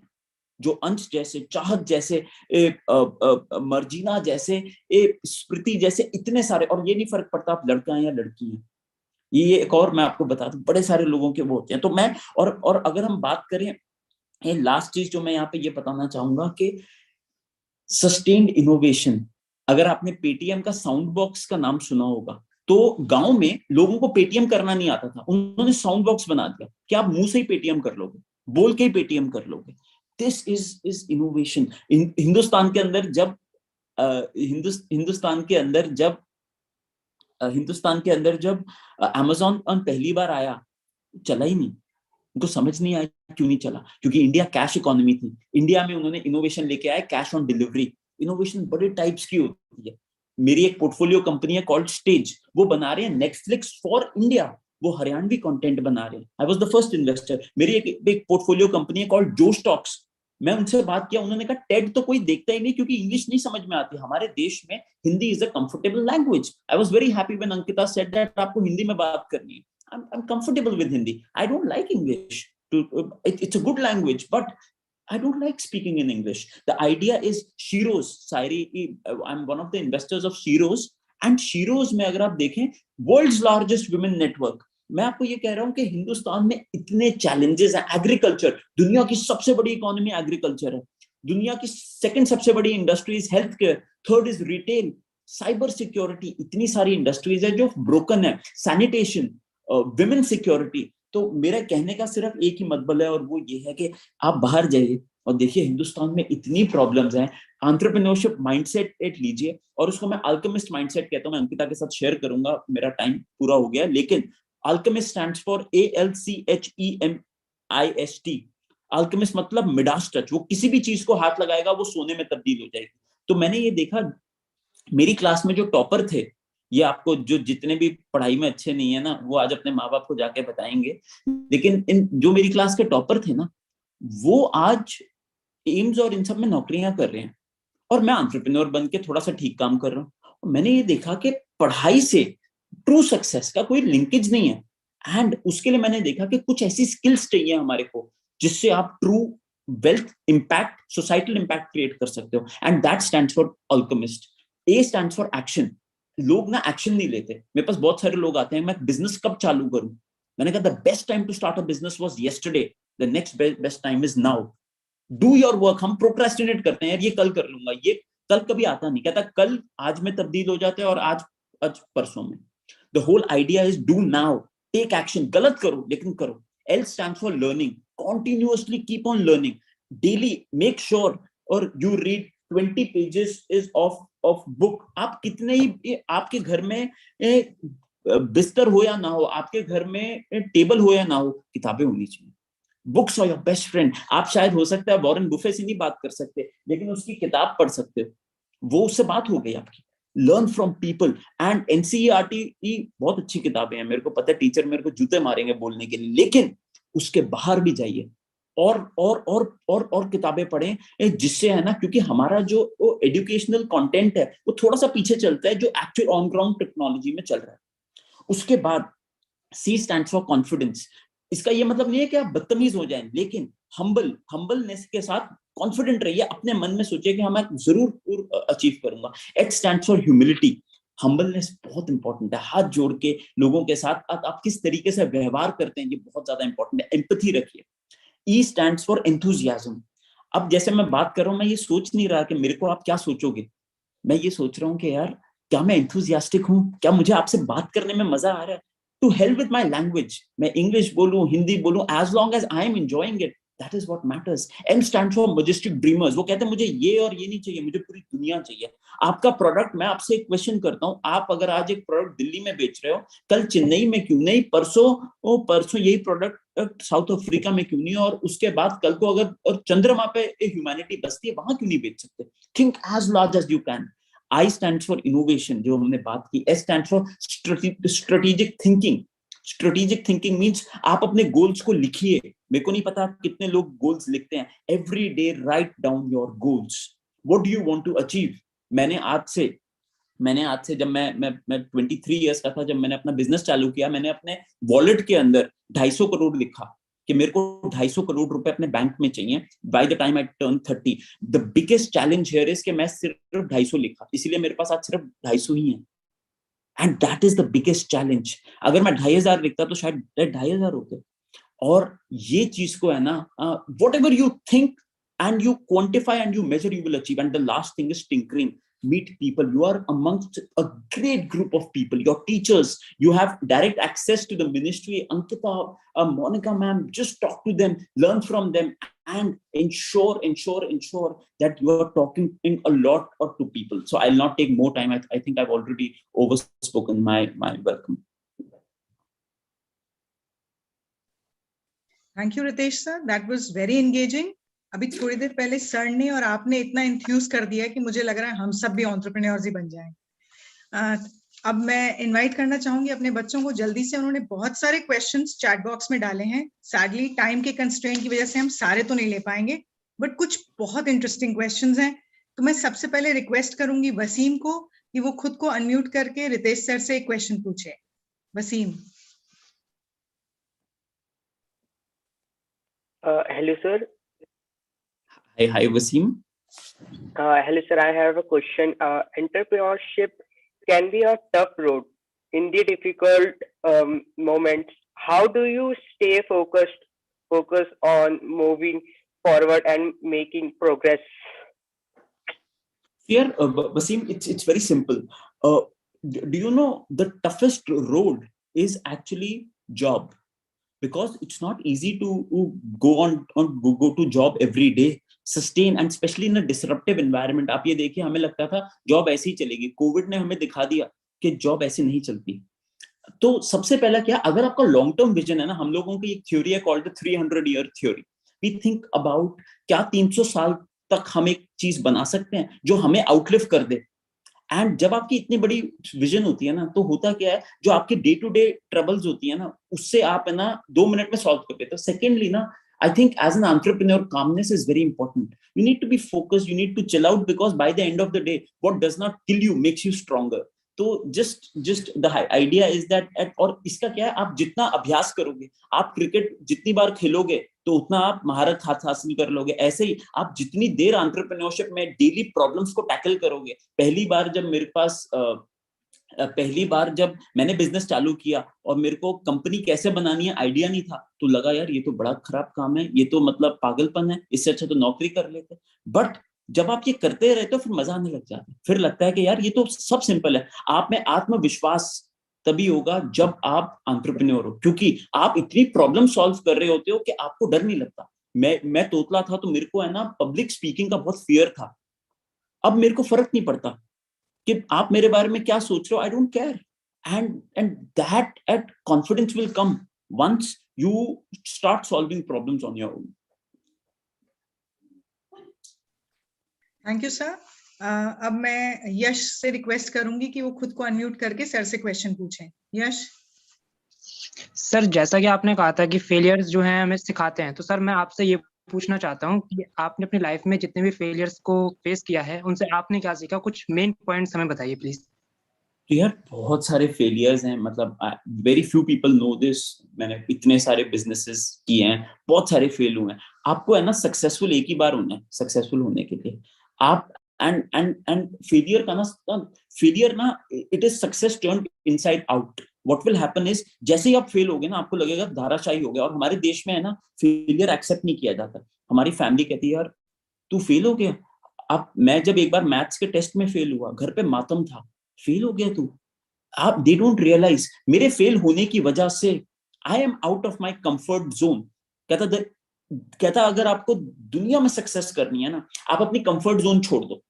जो अंश जैसे, चाहत जैसे, मर्जीना जैसे, स्मृति जैसे, इतने सारे, और ये नहीं फर्क पड़ता आप लड़का हैं या लड़की हैं। ये एक और मैं आपको बता दूं, बड़े सारे लोगों के वो होते हैं। तो मैं और अगर हम बात करें, लास्ट चीज जो मैं यहाँ पे ये बताना चाहूंगा कि सस्टेन्ड इनोवेशन। अगर आपने पेटीएम का साउंड बॉक्स का नाम सुना होगा, तो गांव में लोगों को पेटीएम करना नहीं आता था, उन्होंने साउंड बॉक्स बना दिया कि आप मुंह से ही पेटीएम कर लोगे, बोल के ही पेटीएम कर लोगे। This is innovation. हिंदुस्तान के अंदर जब हिंदुस्तान के अंदर जब अमेज़न पहली बार आया, चला ही नहीं। उनको समझ नहीं आया क्यों नहीं चला, क्योंकि इंडिया कैश इकोनॉमी थी। इंडिया में उन्होंने इनोवेशन लेके आए, कैश ऑन डिलीवरी। इनोवेशन बड़े टाइप्स की होती है। मेरी एक पोर्टफोलियो कंपनी है कॉल्ड स्टेज, वो बना रहे हैं नेटफ्लिक्स फॉर इंडिया, वो हरियाणवी कंटेंट बना रहे हैं। I was the first investor. मेरी एक पोर्टफोलियो कंपनी है कॉल्ड जो स्टॉक्स। मैं उनसे बात किया, उन्होंने कहा टेड तो कोई देखता ही नहीं क्योंकि इंग्लिश नहीं समझ में आती। हमारे देश में Hindi is a comfortable language. I was very happy when Ankita said that आपको हिंदी में बात करनी है। I'm comfortable with Hindi. I don't like English. It's a good language, but I don't like speaking in English. The idea is Shiro's, Sairi, I'm one of the investors of Shiro's, and Shiro's में अगर आप देखें, world's largest women network. मैं आपको ये कह रहा हूँ कि हिंदुस्तान में इतने challenges हैं। एग्रीकल्चर, दुनिया की सबसे बड़ी इकोनॉमी एग्रीकल्चर है। दुनिया की सेकंड सबसे बड़ी industry is health care, third is retail, cyber security, इतनी सारी इंडस्ट्रीज है जो ब्रोकन है, सैनिटेशन, विमेन सिक्योरिटी। तो मेरा कहने का सिर्फ एक ही मतलब है, और वो ये है कि आप बाहर जाइए और देखिए हिंदुस्तान में इतनी प्रॉब्लम्स हैं। एंटरप्रेन्योरशिप माइंडसेट एक लीजिए, और उसको मैं अल्केमिस्ट माइंडसेट कहता हूं। मैं अंकिता के साथ शेयर करूंगा, मेरा टाइम पूरा हो गया, लेकिन alchemist stands for ALCHEMIST। Alchemist मतलब मिडास टच, वो किसी भी चीज को हाथ लगाएगा वो सोने में तब्दील हो जाएगी। तो मैंने ये देखा, मेरी क्लास में जो टॉपर थे, ये आपको जो जितने भी पढ़ाई में अच्छे नहीं है ना, वो आज अपने माँ बाप को जाके बताएंगे, लेकिन इन जो मेरी क्लास के टॉपर थे ना, वो आज एम्स और इन सब में नौकरियां कर रहे हैं, और मैं एंटरप्रेन्योर बन के थोड़ा सा ठीक काम कर रहा हूँ। मैंने ये देखा कि पढ़ाई से ट्रू सक्सेस का कोई लिंकेज नहीं है। एंड उसके लिए मैंने देखा कि कुछ ऐसी स्किल्स चाहिए हमारे को जिससे आप true wealth impact, societal impact create कर सकते हो, and that stands for alchemist. A stands for action. लोग ना एक्शन नहीं लेते। मेरे पास बहुत सारे लोग आते हैं, मैं बिजनेस कब चालू करूं? मैंने कहा the best time to start a business was yesterday, the next best time is now. Do your work. हम प्रोक्रेस्टिनेट करते हैं, यार ये कल कर लूंगा, ये कल कभी आता नहीं। कहता कल आज में तब्दील हो जाते हैं, और आज परसों में। The whole idea is do now, take action. गलत करो लेकिन करो। L stands for learning. Continuously keep on learning. Daily make sure or you read 20 pages is of book. आप कितने ही आपके घर में बिस्तर हो या ना हो, आपके घर में टेबल हो या ना हो, किताबें होनी चाहिए। Books are your best friend. आप शायद हो सकता है वॉरेन बुफे से नहीं बात कर सकते, लेकिन उसकी किताब पढ़ सकते हो, वो उससे बात हो गई आपकी। learn from people. And NCERT की बहुत अच्छी किताबें हैं, मेरे को पता है टीचर मेरे को जूते मारेंगे बोलने के लिए, लेकिन उसके बाहर भी जाइए और किताबें पढ़ें, जिससे है ना, क्योंकि हमारा जो एजुकेशनल कंटेंट है वो थोड़ा सा पीछे चलता है जो एक्चुअल ऑन ग्राउंड टेक्नोलॉजी में चल रहा है। उसके बाद C stands for confidence. इसका ये मतलब नहीं है कि आप बदतमीज हो जाएं, लेकिन हम्बलनेस के साथ कॉन्फिडेंट रहिए, अपने मन में सोचिए कि हाँ मैं जरूर अचीव करूंगा। H stands for humility. Humbleness बहुत इंपॉर्टेंट है, हाथ जोड़ के लोगों के साथ आप किस तरीके से व्यवहार करते हैं, ये बहुत ज्यादा इंपॉर्टेंट है। एम्पैथी रखिए। E stands for enthusiasm. अब जैसे मैं बात कर रहा हूं, मैं ये सोच नहीं रहा कि मेरे को आप क्या सोचोगे, मैं ये सोच रहा हूँ कि यार क्या मैं enthusiastic हूँ, क्या मुझे आपसे बात करने में मजा आ रहा है। To hell with my language, मैं इंग्लिश बोलूं हिंदी बोलूं, as long as I am enjoying it, that is what matters. M stands for majestic dreamers. वो कहते हैं मुझे ये और ये नहीं चाहिए, मुझे पूरी दुनिया चाहिए। आपका प्रोडक्ट, मैं आपसे एक क्वेश्चन करता हूँ, आप अगर आज एक प्रोडक्ट दिल्ली में बेच रहे हो, कल चेन्नई में क्यों नहीं, परसों यही प्रोडक्ट साउथ अफ्रीका में क्यों नहीं, और उसके बाद कल को अगर और चंद्रमा पे ह्यूमैनिटी बसती है, वहां क्यों नहीं बेच सकते। Think as large as you can. I stands for innovation, जो हमने बात की। S stands for strategic thinking. Strategic thinking means आप अपने गोल्स को लिखिए। मेरे को नहीं पता कितने लोग गोल्स लिखते हैं। Every day write down your goals. What do you want to achieve? मैंने आज से जब मैं 23 इयर्स का था, जब मैंने अपना बिजनेस चालू किया, मैंने अपने वॉलेट के अंदर 250 करोड़ लिखा कि मेरे को 250 करोड़ रुपए अपने बैंक में चाहिए by the time I turn 30। The biggest challenge here is कि मैं सिर्फ 250 लिखा, इसीलिए मेरे पास आज सिर्फ 250 ही है। And that is the biggest challenge. अगर मैं 2500 लिखता तो शायद 2500 होते। और ये चीज को है ना, what ever you think and you quantify and you measure, you will achieve. And the last thing is tinkering. Meet people. You are amongst a great group of people. Your teachers, you have direct access to the ministry. Ankita, Monica ma'am, just talk to them, learn from them, and ensure that you are talking in a lot or to people. So I'll not take more time. I think I've already overspoken my welcome. Thank you, Ritesh sir. That was very engaging. अभी थोड़ी देर पहले sir ने और आपने इतना enthuse कर दिया कि मुझे लग रहा है हम सब भी एंटरप्रेन्योर्स ही बन जाएं। अब मैं इनवाइट करना चाहूंगी अपने बच्चों को जल्दी से। उन्होंने बहुत सारे क्वेश्चंस चैट बॉक्स में डाले हैं। सैडली टाइम के कंस्ट्रेंट की वजह से हम सारे तो नहीं ले पाएंगे, बट कुछ बहुत इंटरेस्टिंग क्वेश्चंस हैं। तो मैं सबसे पहले रिक्वेस्ट करूंगी वसीम को कि वो खुद को अनम्यूट करके रितेश सर से एक क्वेश्चन पूछे। Wasim. Hello sir. Hi Wasim. Hello sir, I have a question. Entrepreneurship can be a tough road in the difficult moments. How do you stay focused on moving forward and making progress? Here, Wasim, it's very simple. Do you know the toughest road is actually job? Because it's not easy to go to job every day, sustain, and especially in a disruptive environment. आप ये देखिए, हमें लगता था job ऐसे ही चलेगी, Covid ने हमें दिखा दिया कि जॉब ऐसे नहीं चलती। तो सबसे पहला क्या, अगर आपका लॉन्ग टर्म विजन है ना, हम लोगों की एक थ्योरी है called the 300-year theory. We think about क्या 300 साल तक हम एक चीज बना सकते हैं जो हमें आउटलिव कर दे। एंड जब आपकी इतनी बड़ी विजन होती है ना, तो होता क्या है, जो आपकी डे टू डे ट्रबल्स होती है ना, उससे आप है ना 2 मिनट में सॉल्व कर देते हो। सेकेंडली ना, I think as an entrepreneur, calmness is very important. You need to be focused, you need to chill out, because by the end of the day, what does not kill you makes you stronger. तो just the idea is that और इसका क्या है, आप जितना अभ्यास करोगे, आप क्रिकेट जितनी बार खेलोगे तो उतना आप महारत हासिल कर लोगे। ऐसे ही आप जितनी देर एंटरप्रेन्योरशिप में डेली प्रॉब्लम्स को टैकल करोगे। पहली बार जब मैंने बिजनेस चालू किया और मेरे को कंपनी कैसे बनानी है आइडिया नहीं था, तो लगा यार ये तो बड़ा खराब काम है, ये तो मतलब पागलपन है, इससे अच्छा तो नौकरी कर लेते। बट जब आप ये करते रहते हो फिर मजा आने लग जाता है, फिर लगता है कि यार ये तो सब सिंपल है। आप में आत्मविश्वास तभी होगा जब आप एंटरप्रेन्योर हो, क्योंकि आप इतनी प्रॉब्लम सॉल्व कर रहे होते हो कि आपको डर नहीं लगता। मैं तोतला था तो मेरे को है ना पब्लिक स्पीकिंग का बहुत फियर था। अब मेरे को फर्क नहीं पड़ता कि आप मेरे बारे में क्या सोच रहे हो, I don't care. And that confidence will come once you start solving problems on your own. Thank you sir. अब मैं यश से रिक्वेस्ट करूंगी कि वो खुद को अनम्यूट करके सर से क्वेश्चन पूछें। यश। सर, जैसा कि आपने कहा था कि फेलियर्स जो हैं हमें सिखाते हैं, तो सर मैं आपसे ये पूछना चाहता हूँ कि आपने अपनी लाइफ में जितने भी फेलियर्स को फेस किया है उनसे आपने क्या सीखा, कुछ मेन पॉइंट्स हमें बताइए प्लीज। तो यार बहुत सारे फेलियर्स हैं, मतलब very few people know this. मैंने इतने सारे बिजनेसेस किए हैं, बहुत सारे फेल हुए हैं। आपको है ना सक्सेसफुल एक ही बार होना है सक्सेसफुल होने के लिए। आप एंड फेलियर का ना, फेलियर ना, it is success turned inside out. What will happen is, जैसे ही आप फेल होगे ना, आपको लगेगा धाराशायी हो गया। और हमारे देश में है ना, फेलियर एक्सेप्ट नहीं किया जाता। हमारी फैमिली कहती है यार तू फेल हो गया। अब मैं जब एक बार मैथ्स के टेस्ट में फेल हुआ, घर पे मातम था, फेल हो गया तू। आप दे डोंट रियलाइज मेरे फेल होने की वजह से I am out of my comfort zone. कहता अगर आपको दुनिया में सक्सेस करनी है ना, आप अपनी कंफर्ट जोन छोड़ दो।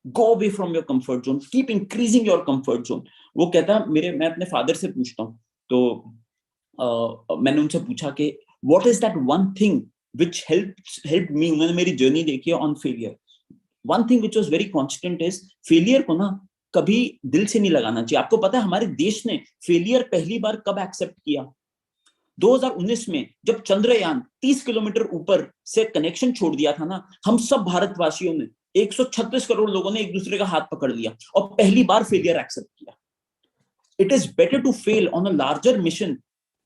Go away from your comfort zone, keep increasing your comfort zone. वो कहता मैं अपने फादर से पूछता हूँ, तो मैंने उनसे पूछा कि what is that one thing which helped me। उन्होंने मेरी जर्नी देखी है on failure. One thing which was very constant is failure को ना कभी दिल से नहीं लगाना चाहिए। आपको पता है हमारे देश ने फेलियर पहली बार कब एक्सेप्ट किया? 2019 में, जब चंद्रयान 30 किलोमीटर ऊपर से कनेक्शन छोड़ दिया था ना, हम सब भारतवासियों ने 136 करोड़ लोगों ने एक दूसरे का हाथ पकड़ लिया और पहली बार फेलियर एक्सेप्ट किया। It is better to fail on a larger mission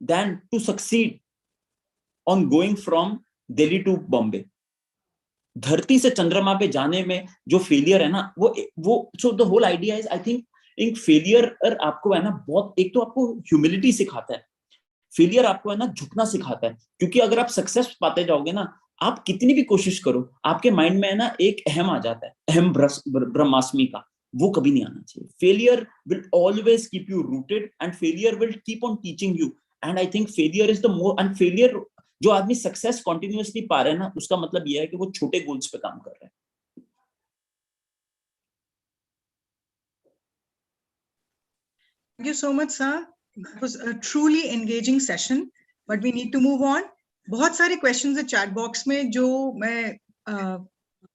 than to succeed on going from Delhi to Bombay. धरती से चंद्रमा पे जाने में जो फेलियर है ना, वो so the whole idea is, I think एक फेलियर आपको है ना बहुत, एक तो आपको ह्यूमिलिटी सिखाता है। फेलियर आपको है ना झुकना सिखाता है, क्योंकि अगर आप सक्सेस पाते जाओगे ना, आप कितनी भी कोशिश करो, आपके माइंड में है ना एक अहम आ जाता है, अहम ब्रह्मास्मि का, वो कभी नहीं आना चाहिए। Failure will always keep you rooted and failure will keep on teaching you. And I think failure is the more, and failure, जो आदमी सक्सेस कॉन्टिन्यूअसली पा रहे हैं ना, उसका मतलब यह है कि वो छोटे गोल्स पे काम कर रहे हैं। Thank you so much, sir. That was a truly engaging session, but we need to move on. बहुत सारे questions है chat box में जो मैं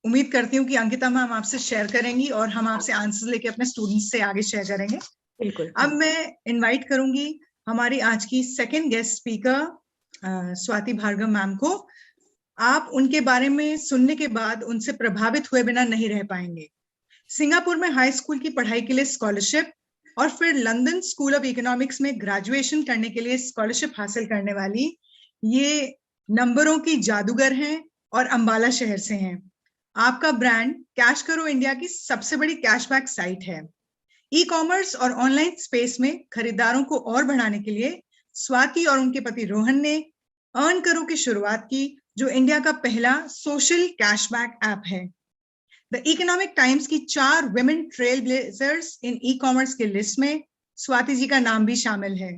उम्मीद करती हूँ कि अंकिता मैम आपसे शेयर करेंगी और हम आपसे आंसर्स लेके अपने स्टूडेंट्स से आगे शेयर करेंगे। बिल्कुल। अब मैं इनवाइट करूंगी हमारी आज की second guest speaker Swati Bhargav ma'am को। आप उनके बारे में सुनने के बाद उनसे प्रभावित हुए बिना नहीं रह पाएंगे। सिंगापुर में हाई स्कूल की पढ़ाई के लिए स्कॉलरशिप और फिर लंदन स्कूल ऑफ इकोनॉमिक्स में ग्रेजुएशन करने के लिए स्कॉलरशिप हासिल करने वाली ये नंबरों की जादूगर हैं और अंबाला शहर से हैं। आपका ब्रांड कैश करो इंडिया की सबसे बड़ी कैशबैक साइट है। ई कॉमर्स और ऑनलाइन स्पेस में खरीदारों को और बढ़ाने के लिए स्वाति और उनके पति रोहन ने अर्न करो की शुरुआत की, जो इंडिया का पहला सोशल कैशबैक ऐप है। द इकोनॉमिक टाइम्स की 4 विमेन ट्रेल ब्लेजर्स इन ई कॉमर्स के लिस्ट में स्वाति जी का नाम भी शामिल है।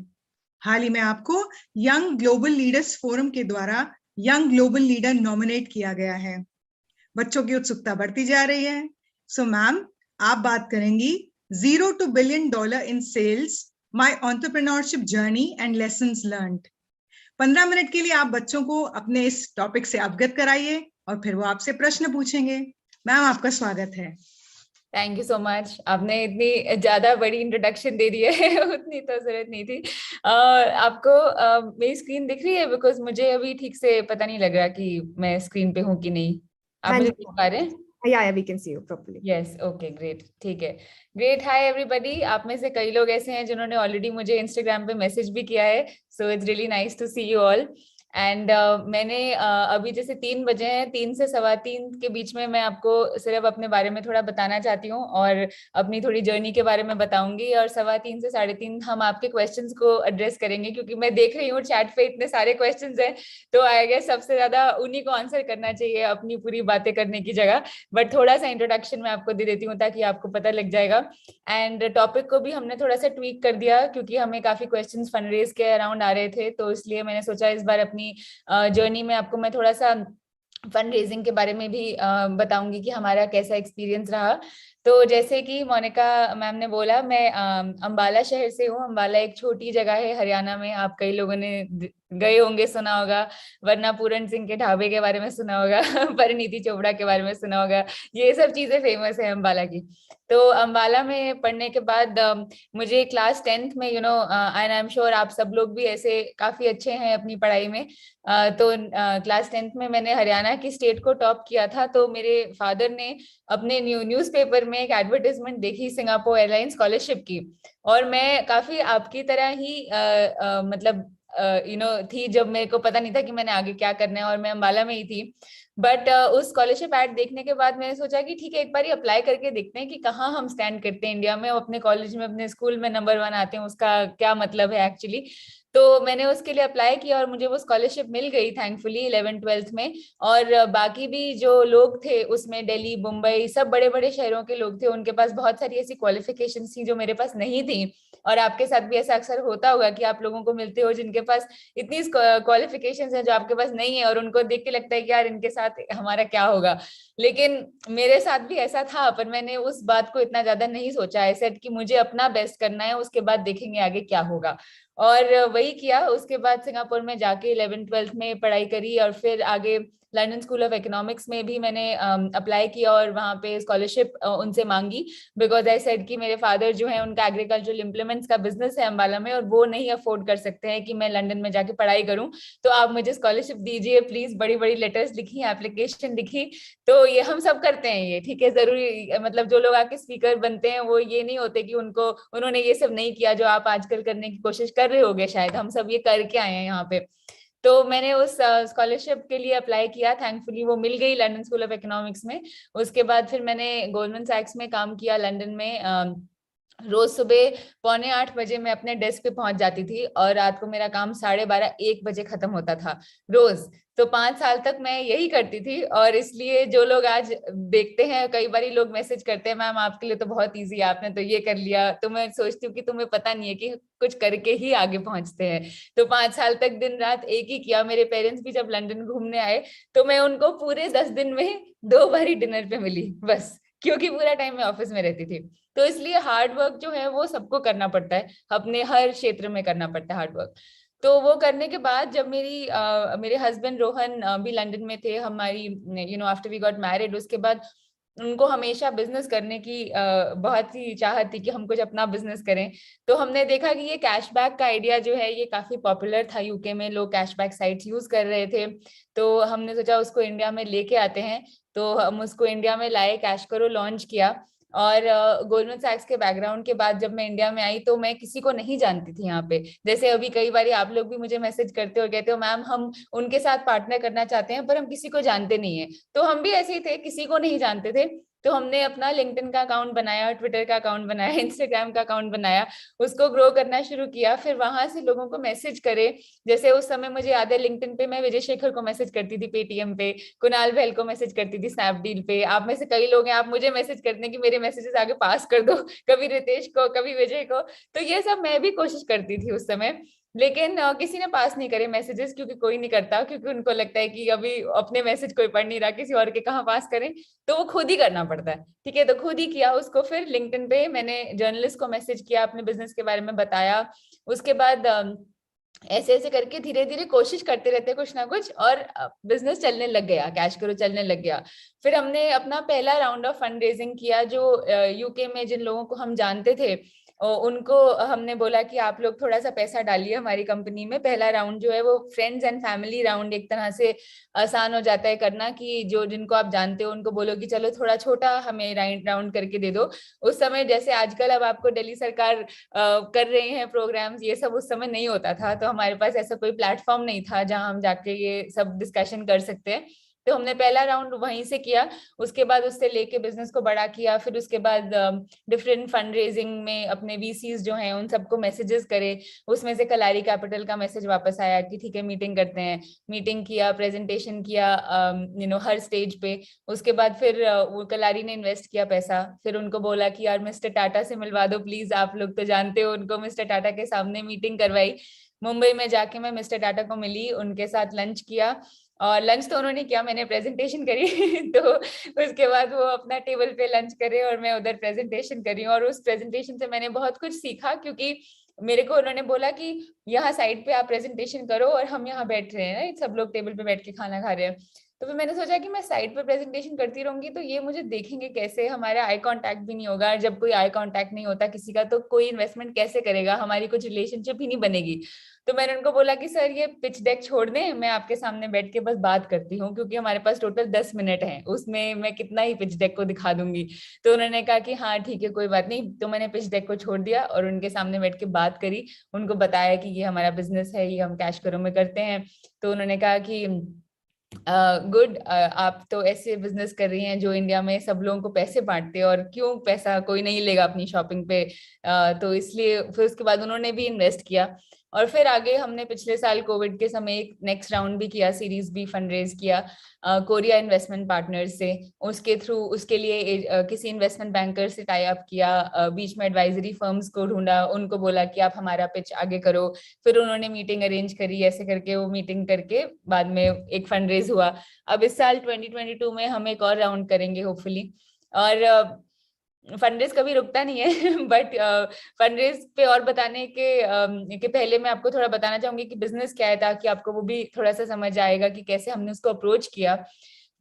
हाल ही में आपको यंग ग्लोबल लीडर्स फोरम के द्वारा यंग ग्लोबल लीडर नॉमिनेट किया गया है। बच्चों की उत्सुकता बढ़ती जा रही है। सो मैम, आप बात करेंगी $0 to $1 billion in sales, my entrepreneurship journey and lessons learned। 15 minute के लिए आप बच्चों को अपने इस टॉपिक से अवगत कराइए और फिर वो आपसे प्रश्न पूछेंगे। मैम, आपका स्वागत है। Thank you so much. आपने इतनी ज्यादा बड़ी इंट्रोडक्शन दे दी है उतनी तो जरूरत नहीं थी। आपको मेरी स्क्रीन दिख रही है? बिकॉज मुझे अभी ठीक से पता नहीं लग रहा कि मैं स्क्रीन पे हूँ कि नहीं। आप मुझे देख पा रहे हैं? Yeah, we can see you properly. Yes, okay, great, ठीक है, great. Hi everybody. आप में से कई लोग ऐसे हैं जिन्होंने ऑलरेडी मुझे इंस्टाग्राम पे मैसेज भी किया है, so it's really nice to see you all. And मैंने अभी जैसे 3 बजे हैं, 3 से 3:15 के बीच में मैं आपको सिर्फ अपने बारे में थोड़ा बताना चाहती हूँ और अपनी थोड़ी जर्नी के बारे में बताऊंगी, और 3:15 से 3:30 हम आपके क्वेश्चंस को एड्रेस करेंगे, क्योंकि मैं देख रही हूँ चैट पे इतने सारे क्वेश्चंस हैं, तो आई गेस सबसे ज्यादा उन्हीं को आंसर करना चाहिए अपनी पूरी बातें करने की जगह। बट थोड़ा सा इंट्रोडक्शन मैं आपको दे देती हूँ ताकि आपको पता लग जाएगा। एंड टॉपिक को भी हमने थोड़ा सा ट्वीक कर दिया क्योंकि हमें काफी क्वेश्चंस फंडरेज के अराउंड आ रहे थे, तो इसलिए मैंने सोचा इस बार अपनी जर्नी में आपको मैं थोड़ा सा फंड रेजिंग के बारे में भी बताऊंगी कि हमारा कैसा एक्सपीरियंस रहा। तो तो जैसे कि मोनिका मैम ने बोला, मैं अंबाला शहर से हूँ। अंबाला एक छोटी जगह है हरियाणा में, आप कई लोगों ने गए होंगे, सुना होगा, वरना पूरन सिंह के ढाबे के बारे में सुना होगा, परिणीति चोपड़ा के बारे में सुना होगा, ये सब चीजें फेमस है अंबाला की। तो अंबाला में पढ़ने के बाद मुझे क्लास 10th में एंड आई एम श्योर आप सब लोग भी ऐसे काफी अच्छे हैं अपनी पढ़ाई में, तो क्लास 10th में मैंने हरियाणा की स्टेट को टॉप किया था। तो मेरे फादर ने अपने न्यूज़पेपर में एक एडवर्टाइजमेंट देखी सिंगापुर एयरलाइन स्कॉलरशिप की, और मैं काफी आपकी तरह ही मतलब थी, जब मेरे को पता नहीं था कि मैंने आगे क्या करना है, और मैं अंबाला में ही थी। बट उस स्कॉलरशिप ऐड देखने के बाद मैंने सोचा कि ठीक है, एक बार ही अप्लाई करके देखते हैं कि कहाँ हम स्टैंड करते हैं इंडिया में, अपने कॉलेज में अपने स्कूल में नंबर 1 आते हैं, उसका क्या मतलब है एक्चुअली। तो मैंने उसके लिए अप्लाई किया और मुझे वो स्कॉलरशिप मिल गई थैंकफुली 11th-12th में। और बाकी भी जो लोग थे उसमें दिल्ली, मुंबई, सब बड़े बड़े शहरों के लोग थे, उनके पास बहुत सारी ऐसी क्वालिफिकेशंस थी जो मेरे पास नहीं थी। और आपके साथ भी ऐसा अक्सर होता होगा कि आप लोगों को मिलते हो जिनके पास इतनी क्वालिफिकेशंस हैं जो आपके पास नहीं है, और उनको देख के लगता है कि यार इनके साथ हमारा क्या होगा। लेकिन मेरे साथ भी ऐसा था, पर मैंने उस बात को इतना ज्यादा नहीं सोचा। ऐसा कि मुझे अपना बेस्ट करना है, उसके बाद देखेंगे आगे क्या होगा, और वही किया। उसके बाद सिंगापुर में जाके 11th-12th में पढ़ाई करी, और फिर आगे लंदन स्कूल ऑफ इकोनॉमिक्स में भी मैंने अप्लाई किया और वहां पे स्कॉलरशिप उनसे मांगी, बिकॉज आई सेड कि मेरे फादर जो है उनका एग्रीकल्चरल इम्प्लीमेंट्स का बिजनेस है अंबाला में, और वो नहीं अफोर्ड कर सकते हैं कि मैं लंदन में जाके पढ़ाई करूं, तो आप मुझे स्कॉलरशिप दीजिए प्लीज। बड़ी बड़ी लेटर्स लिखी, एप्लीकेशन लिखी। तो ये हम सब करते हैं, ये ठीक है, जरूरी मतलब जो लोग आके स्पीकर बनते हैं वो ये नहीं होते कि उन्होंने ये सब नहीं किया जो आप आजकल करने की कोशिश कर रहे होगे, शायद हम सब ये करके आए हैं यहाँ पे। तो मैंने उस स्कॉलरशिप के लिए अप्लाई किया, थैंकफुली वो मिल गई लंदन स्कूल ऑफ इकोनॉमिक्स में। उसके बाद फिर मैंने गोल्डमैन सैक्स में काम किया लंदन में। रोज सुबह 7:45 मैं अपने डेस्क पे पहुंच जाती थी, और रात को मेरा काम 12:30-1 बजे खत्म होता था रोज। तो 5 साल तक मैं यही करती थी, और इसलिए जो लोग आज देखते हैं, कई बार लोग मैसेज करते हैं मैम आपके लिए तो बहुत इजी है, आपने तो ये कर लिया, तो मैं सोचती हूँ कि तुम्हें पता नहीं है कि कुछ करके ही आगे पहुंचते हैं। तो 5 साल तक दिन रात एक ही किया। मेरे पेरेंट्स भी जब लंदन घूमने आए तो मैं उनको पूरे 10 दिन में 2 बार ही डिनर पे मिली बस, क्योंकि पूरा टाइम मैं ऑफिस में रहती थी। तो इसलिए हार्ड वर्क जो है वो सबको करना पड़ता है, अपने हर क्षेत्र में करना पड़ता है हार्ड वर्क। तो वो करने के बाद जब मेरे हस्बैंड रोहन भी लंदन में थे, हमारी आफ्टर वी गॉट मैरिड, उसके बाद उनको हमेशा बिजनेस करने की बहुत ही चाहत थी कि हम कुछ अपना बिजनेस करें। तो हमने देखा कि ये कैशबैक का आइडिया जो है ये काफी पॉपुलर था यूके में, लोग कैशबैक साइट्स यूज कर रहे थे। तो हमने सोचा उसको इंडिया में लेके आते हैं। तो हम उसको इंडिया में लाए, कैश करो लॉन्च किया। और गोल्डमैन सैक्स के बैकग्राउंड के बाद जब मैं इंडिया में आई तो मैं किसी को नहीं जानती थी यहाँ पे। जैसे अभी कई बार आप लोग भी मुझे मैसेज करते हो, कहते हो मैम हम उनके साथ पार्टनर करना चाहते हैं पर हम किसी को जानते नहीं है। तो हम भी ऐसे ही थे, किसी को नहीं जानते थे। तो हमने अपना लिंक्डइन का अकाउंट बनाया, ट्विटर का अकाउंट बनाया, इंस्टाग्राम का अकाउंट बनाया, उसको ग्रो करना शुरू किया। फिर वहां से लोगों को मैसेज करे, जैसे उस समय मुझे याद है लिंक्डइन पे मैं विजय शेखर को मैसेज करती थी, पेटीएम पे कुणाल बहल को मैसेज करती थी, स्नैपडील पे। आप में से कई लोग हैं, आप मुझे मैसेज करते हैं कि मेरे मैसेजेस आगे पास कर दो, कभी रितेश को, कभी विजय को। तो ये सब मैं भी कोशिश करती थी उस समय, लेकिन किसी ने पास नहीं करे मैसेजेस, क्योंकि कोई नहीं करता, क्योंकि उनको लगता है कि अभी अपने मैसेज कोई पढ़ नहीं रहा, किसी और के कहाँ पास करें। तो वो खुद ही करना पड़ता है, ठीक है। तो खुद ही किया उसको। फिर लिंक्डइन पे मैंने जर्नलिस्ट को मैसेज किया, अपने बिजनेस के बारे में बताया। उसके बाद ऐसे ऐसे करके धीरे धीरे कोशिश करते रहते कुछ ना कुछ, और बिजनेस चलने लग गया, कैश करो चलने लग गया। फिर हमने अपना पहला राउंड ऑफ फंड रेजिंग किया, जो यूके में जिन लोगों को हम जानते थे उनको हमने बोला कि आप लोग थोड़ा सा पैसा डालिए हमारी कंपनी में। पहला राउंड जो है वो फ्रेंड्स एंड फैमिली राउंड एक तरह से आसान हो जाता है करना, कि जो जिनको आप जानते हो उनको बोलो कि चलो थोड़ा छोटा हमें राउंड करके दे दो। उस समय जैसे आजकल अब आपको दिल्ली सरकार कर रहे हैं प्रोग्राम्स, ये सब उस समय नहीं होता था। तो हमारे पास ऐसा कोई प्लेटफॉर्म नहीं था जहां हम जाके ये सब डिस्कशन कर सकते हैं। तो हमने पहला राउंड वहीं से किया। उसके बाद उससे लेके बिजनेस को बड़ा किया। फिर उसके बाद डिफरेंट फंड रेजिंग में अपने वीसीज जो हैं उन सबको मैसेजेस करे। उसमें से कलारी कैपिटल का मैसेज वापस आया कि ठीक है मीटिंग करते हैं। मीटिंग किया, प्रेजेंटेशन किया हर स्टेज पे। उसके बाद फिर वो कलारी ने इन्वेस्ट किया पैसा। फिर उनको बोला कि यार मिस्टर टाटा से मिलवा दो प्लीज, आप लोग तो जानते हो उनको। मिस्टर टाटा के सामने मीटिंग करवाई। मुंबई में जाके मैं मिस्टर टाटा को मिली, उनके साथ लंच किया। और लंच तो उन्होंने किया, मैंने प्रेजेंटेशन करी तो उसके बाद वो अपना टेबल पे लंच करे और मैं उधर प्रेजेंटेशन करी, और उस प्रेजेंटेशन से मैंने बहुत कुछ सीखा, क्योंकि मेरे को उन्होंने बोला कि यहाँ साइड पे आप प्रेजेंटेशन करो और हम यहाँ बैठ रहे हैं, सब लोग टेबल पे बैठ के खाना खा रहे हैं। तो फिर मैंने सोचा कि मैं साइड पे प्रेजेंटेशन करती रहूंगी तो ये मुझे देखेंगे कैसे, हमारा आई कांटेक्ट भी नहीं होगा, जब कोई आई कांटेक्ट नहीं होता किसी का तो कोई इन्वेस्टमेंट कैसे करेगा, हमारी कुछ रिलेशनशिप ही नहीं बनेगी। तो मैंने उनको बोला कि सर ये पिच डेक छोड़ दें, मैं आपके सामने बैठ के बस बात करती हूँ, क्योंकि हमारे पास टोटल 10 मिनट है, उसमें मैं कितना ही पिच डेक को दिखा दूंगी। तो उन्होंने कहा कि हाँ ठीक है कोई बात नहीं। तो मैंने पिच डेक को छोड़ दिया और उनके सामने बैठ के बात करी, उनको बताया कि ये हमारा बिजनेस है, ये हम कैश करो में करते हैं। तो उन्होंने कहा कि गुड, आप तो ऐसे बिजनेस कर रही हैं जो इंडिया में सब लोगों को पैसे बांटते हैं, और क्यों पैसा कोई नहीं लेगा अपनी शॉपिंग पे। तो इसलिए फिर उसके बाद उन्होंने भी इन्वेस्ट किया। और फिर आगे हमने पिछले साल कोविड के समय एक नेक्स्ट राउंड भी किया, सीरीज बी फंड रेज किया कोरिया इन्वेस्टमेंट पार्टनर्स से। उसके थ्रू उसके लिए किसी इन्वेस्टमेंट बैंकर से टाई अप किया, बीच में एडवाइजरी फर्म्स को ढूंढा, उनको बोला कि आप हमारा पिच आगे करो। फिर उन्होंने मीटिंग अरेंज करी, ऐसे करके वो मीटिंग करके बाद में एक फंड रेज हुआ। अब इस साल 2022 में हम एक और राउंड करेंगे होपफुली। और फंडरेज कभी रुकता नहीं है बट फंडरेज पे और बताने के पहले मैं आपको थोड़ा बताना चाहूंगी कि बिजनेस क्या है, ताकि आपको वो भी थोड़ा सा समझ आएगा कि कैसे हमने उसको अप्रोच किया।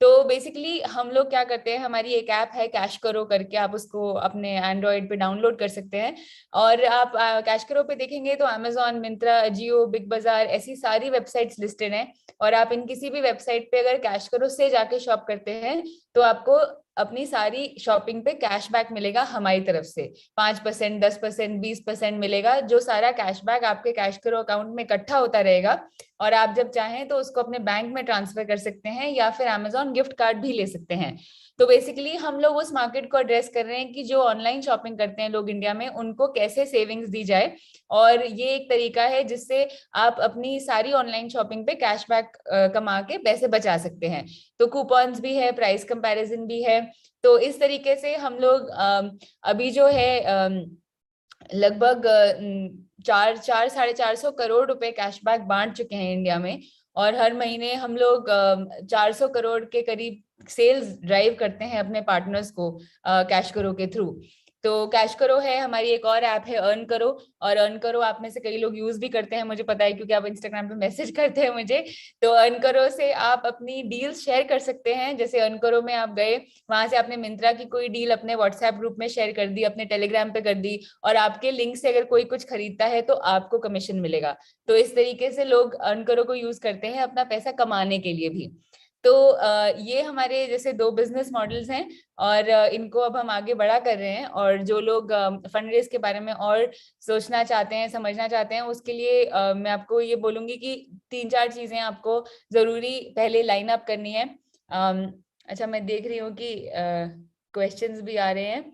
तो बेसिकली हम लोग क्या करते हैं, हमारी एक ऐप है कैश करो करके, आप उसको अपने एंड्रॉइड पे डाउनलोड कर सकते हैं। और आप कैश करो पे देखेंगे तो अमेजॉन, मिंत्रा, जियो, बिग बाजार ऐसी सारी वेबसाइट्स लिस्टेड हैं। और आप इन किसी भी वेबसाइट पे अगर कैश करो से जाके शॉप करते हैं तो आपको अपनी सारी शॉपिंग पे कैशबैक मिलेगा हमारी तरफ से। 5%, 10%, 20% मिलेगा, जो सारा कैशबैक आपके कैश करो अकाउंट में इकट्ठा होता रहेगा। और आप जब चाहें तो उसको अपने बैंक में ट्रांसफर कर सकते हैं, या फिर अमेजॉन गिफ्ट कार्ड भी ले सकते हैं। तो बेसिकली हम लोग उस मार्केट को एड्रेस कर रहे हैं कि जो ऑनलाइन शॉपिंग करते हैं लोग इंडिया में, उनको कैसे सेविंग्स दी जाए। और ये एक तरीका है जिससे आप अपनी सारी ऑनलाइन शॉपिंग पे कैशबैक कमा के पैसे बचा सकते हैं। तो कूपन्स भी है, प्राइस कंपैरिजन भी है। तो इस तरीके से हम लोग अभी जो है लगभग 400-450 करोड़ रुपए कैशबैक बांट चुके हैं इंडिया में। और हर महीने हम लोग 400 करोड़ के करीब सेल्स ड्राइव करते हैं अपने पार्टनर्स को कैश करो के थ्रू। तो कैश करो है हमारी एक और ऐप है अर्न करो, और अर्न करो आप में से कई लोग यूज भी करते हैं, मुझे पता है क्योंकि आप इंस्टाग्राम पे मैसेज करते हैं मुझे। तो अर्न करो से आप अपनी डील्स शेयर कर सकते हैं। जैसे अर्न करो में आप गए, वहां से आपने मिंत्रा की कोई डील अपने व्हाट्सएप ग्रुप में शेयर कर दी, अपने टेलीग्राम पे कर दी, और आपके लिंक से अगर कोई कुछ खरीदता है तो आपको कमीशन मिलेगा। तो इस तरीके से लोग अर्न करो को यूज करते हैं अपना पैसा कमाने के लिए भी। तो ये हमारे जैसे 2 बिजनेस मॉडल्स हैं, और इनको अब हम आगे बढ़ा कर रहे हैं। और जो लोग फंड रेज के बारे में और सोचना चाहते हैं, समझना चाहते हैं, उसके लिए मैं आपको ये बोलूंगी कि 3-4 चीजें आपको जरूरी पहले लाइन अप करनी है। अच्छा मैं देख रही हूँ कि क्वेश्चंस भी आ रहे हैं।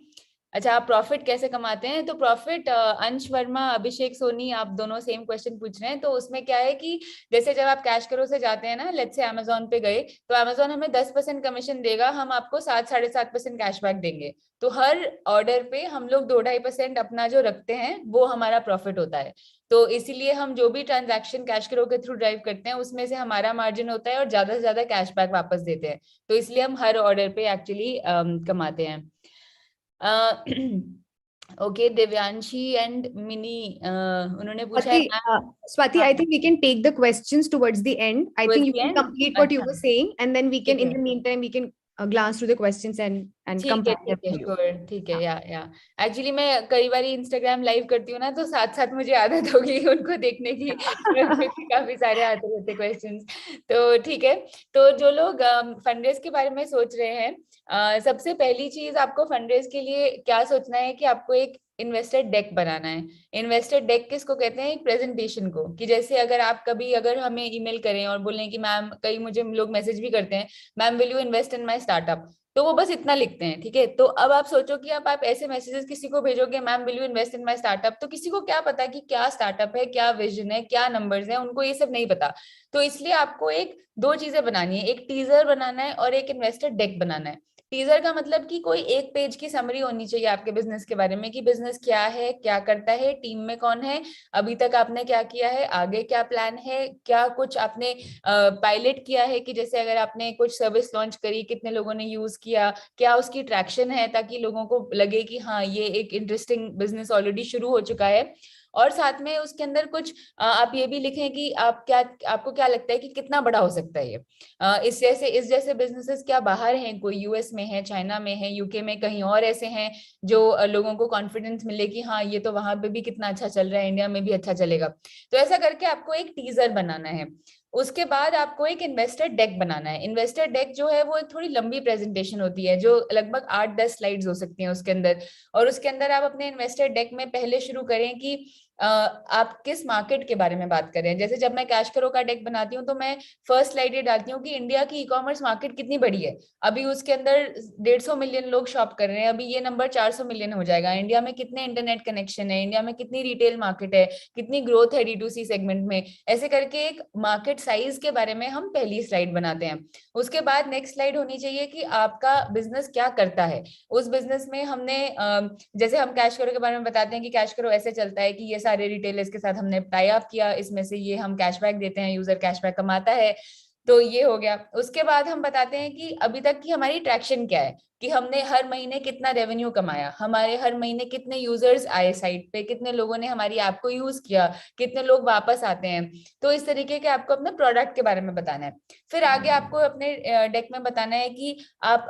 अच्छा आप प्रॉफिट कैसे कमाते हैं? तो प्रॉफिट, अंश वर्मा, अभिषेक सोनी, आप दोनों सेम क्वेश्चन पूछ रहे हैं। तो उसमें क्या है कि जैसे जब आप कैश करो से जाते हैं ना, लेट्स से अमेजोन पे गए, तो अमेजोन हमें 10% कमीशन देगा, हम आपको 7-7.5% कैशबैक देंगे। तो हर ऑर्डर पे हम लोग 2-2.5% अपना जो रखते हैं वो हमारा प्रॉफिट होता है। तो इसीलिए हम जो भी ट्रांजैक्शन कैश करो के थ्रू ड्राइव करते हैं उसमें से हमारा मार्जिन होता है, और ज्यादा से ज्यादा कैशबैक वापस देते हैं। तो इसलिए हम हर ऑर्डर पे एक्चुअली कमाते हैं। ओके, दिव्यांशी एंड मिनी उन्होंने पूछा है Swati, I think we can take the questions towards the end. I think you can complete what you were saying, and then we can, in the meantime, we can glance through the questions and compare them. ठीक है या actually मैं कई बार Instagram live करती हूँ ना, तो साथ साथ मुझे आदत होगी उनको देखने की काफी सारे आते रहते क्वेश्चंस। तो ठीक है, तो जो लोग फंडरेज के बारे में सोच रहे हैं, सबसे पहली चीज आपको फंडरेज के लिए क्या सोचना है कि आपको एक इन्वेस्टर डेक बनाना है। इन्वेस्टर डेक किसको कहते हैं? एक प्रेजेंटेशन को। कि जैसे अगर आप कभी अगर हमें ईमेल करें और बोलें कि मैम, कई मुझे लोग मैसेज भी करते हैं, ma'am will you invest in my startup, तो वो बस इतना लिखते हैं, ठीक है। तो अब आप सोचो कि आप ऐसे मैसेजेस किसी को भेजोगे, ma'am will you invest in my startup, तो किसी को क्या पता कि क्या स्टार्टअप है, क्या विजन है, क्या नंबर्स हैं, उनको ये सब नहीं पता। तो इसलिए आपको 2 चीजें बनानी है, एक टीजर बनाना है और एक इन्वेस्टर डेक बनाना है। टीजर का मतलब कि कोई एक पेज की समरी होनी चाहिए आपके बिजनेस के बारे में कि बिजनेस क्या है, क्या करता है, टीम में कौन है, अभी तक आपने क्या किया है, आगे क्या प्लान है, क्या कुछ आपने पायलट किया है कि जैसे अगर आपने कुछ सर्विस लॉन्च करी, कितने लोगों ने यूज किया, क्या उसकी ट्रैक्शन है, ताकि लोगों को लगे कि हाँ ये एक इंटरेस्टिंग बिजनेस ऑलरेडी शुरू हो चुका है। और साथ में उसके अंदर कुछ आप ये भी लिखें कि आपको क्या लगता है कि कितना बड़ा हो सकता है ये। इस जैसे बिजनेसेस क्या बाहर हैं, कोई यूएस में है, चाइना में है, यूके में, कहीं और ऐसे हैं जो लोगों को कॉन्फिडेंस मिले कि हाँ ये तो वहां पे भी कितना अच्छा चल रहा है, इंडिया में भी अच्छा चलेगा। तो ऐसा करके आपको एक टीजर बनाना है। उसके बाद आपको एक इन्वेस्टर डेक बनाना है। इन्वेस्टर डेक जो है वो एक थोड़ी लंबी प्रेजेंटेशन होती है, जो लगभग 8-10 स्लाइड्स हो सकती हैं उसके अंदर। और उसके अंदर आप अपने इन्वेस्टर डेक में पहले शुरू करें कि आप किस मार्केट के बारे में बात कर रहे हैं। जैसे जब मैं कैश करो का डेक बनाती हूँ तो मैं फर्स्ट स्लाइड ये डालती हूँ कि इंडिया की ई कॉमर्स मार्केट कितनी बड़ी है। अभी उसके अंदर 150 मिलियन लोग शॉप कर रहे हैं, अभी ये नंबर 400 मिलियन हो जाएगा। इंडिया में कितने इंटरनेट कनेक्शन है, इंडिया में कितनी रिटेल मार्केट है, कितनी ग्रोथ है D2C सेगमेंट में। ऐसे करके एक मार्केट साइज के बारे में हम पहली स्लाइड बनाते हैं। उसके बाद नेक्स्ट स्लाइड होनी चाहिए कि आपका बिजनेस क्या करता है। उस बिजनेस में हमने जैसे हम कैश करो के बारे में बताते हैं कि कैश करो ऐसे चलता है कि ये सारे रिटेलर्स के साथ हमने टाई अप किया, इसमें से ये हम कैशबैक देते हैं, यूजर कैशबैक कमाता है। तो ये हो गया। उसके बाद हम बताते हैं कि अभी तक की हमारी ट्रैक्शन क्या है, कि हमने हर महीने कितना रेवेन्यू कमाया, हमारे हर महीने कितने यूजर्स आए साइट पे, कितने लोगों ने हमारी ऐप को यूज किया, कितने लोग वापस आते हैं। तो इस तरीके के आपको अपने प्रोडक्ट के बारे में बताना है। फिर आगे आपको अपने डेक में बताना है कि आप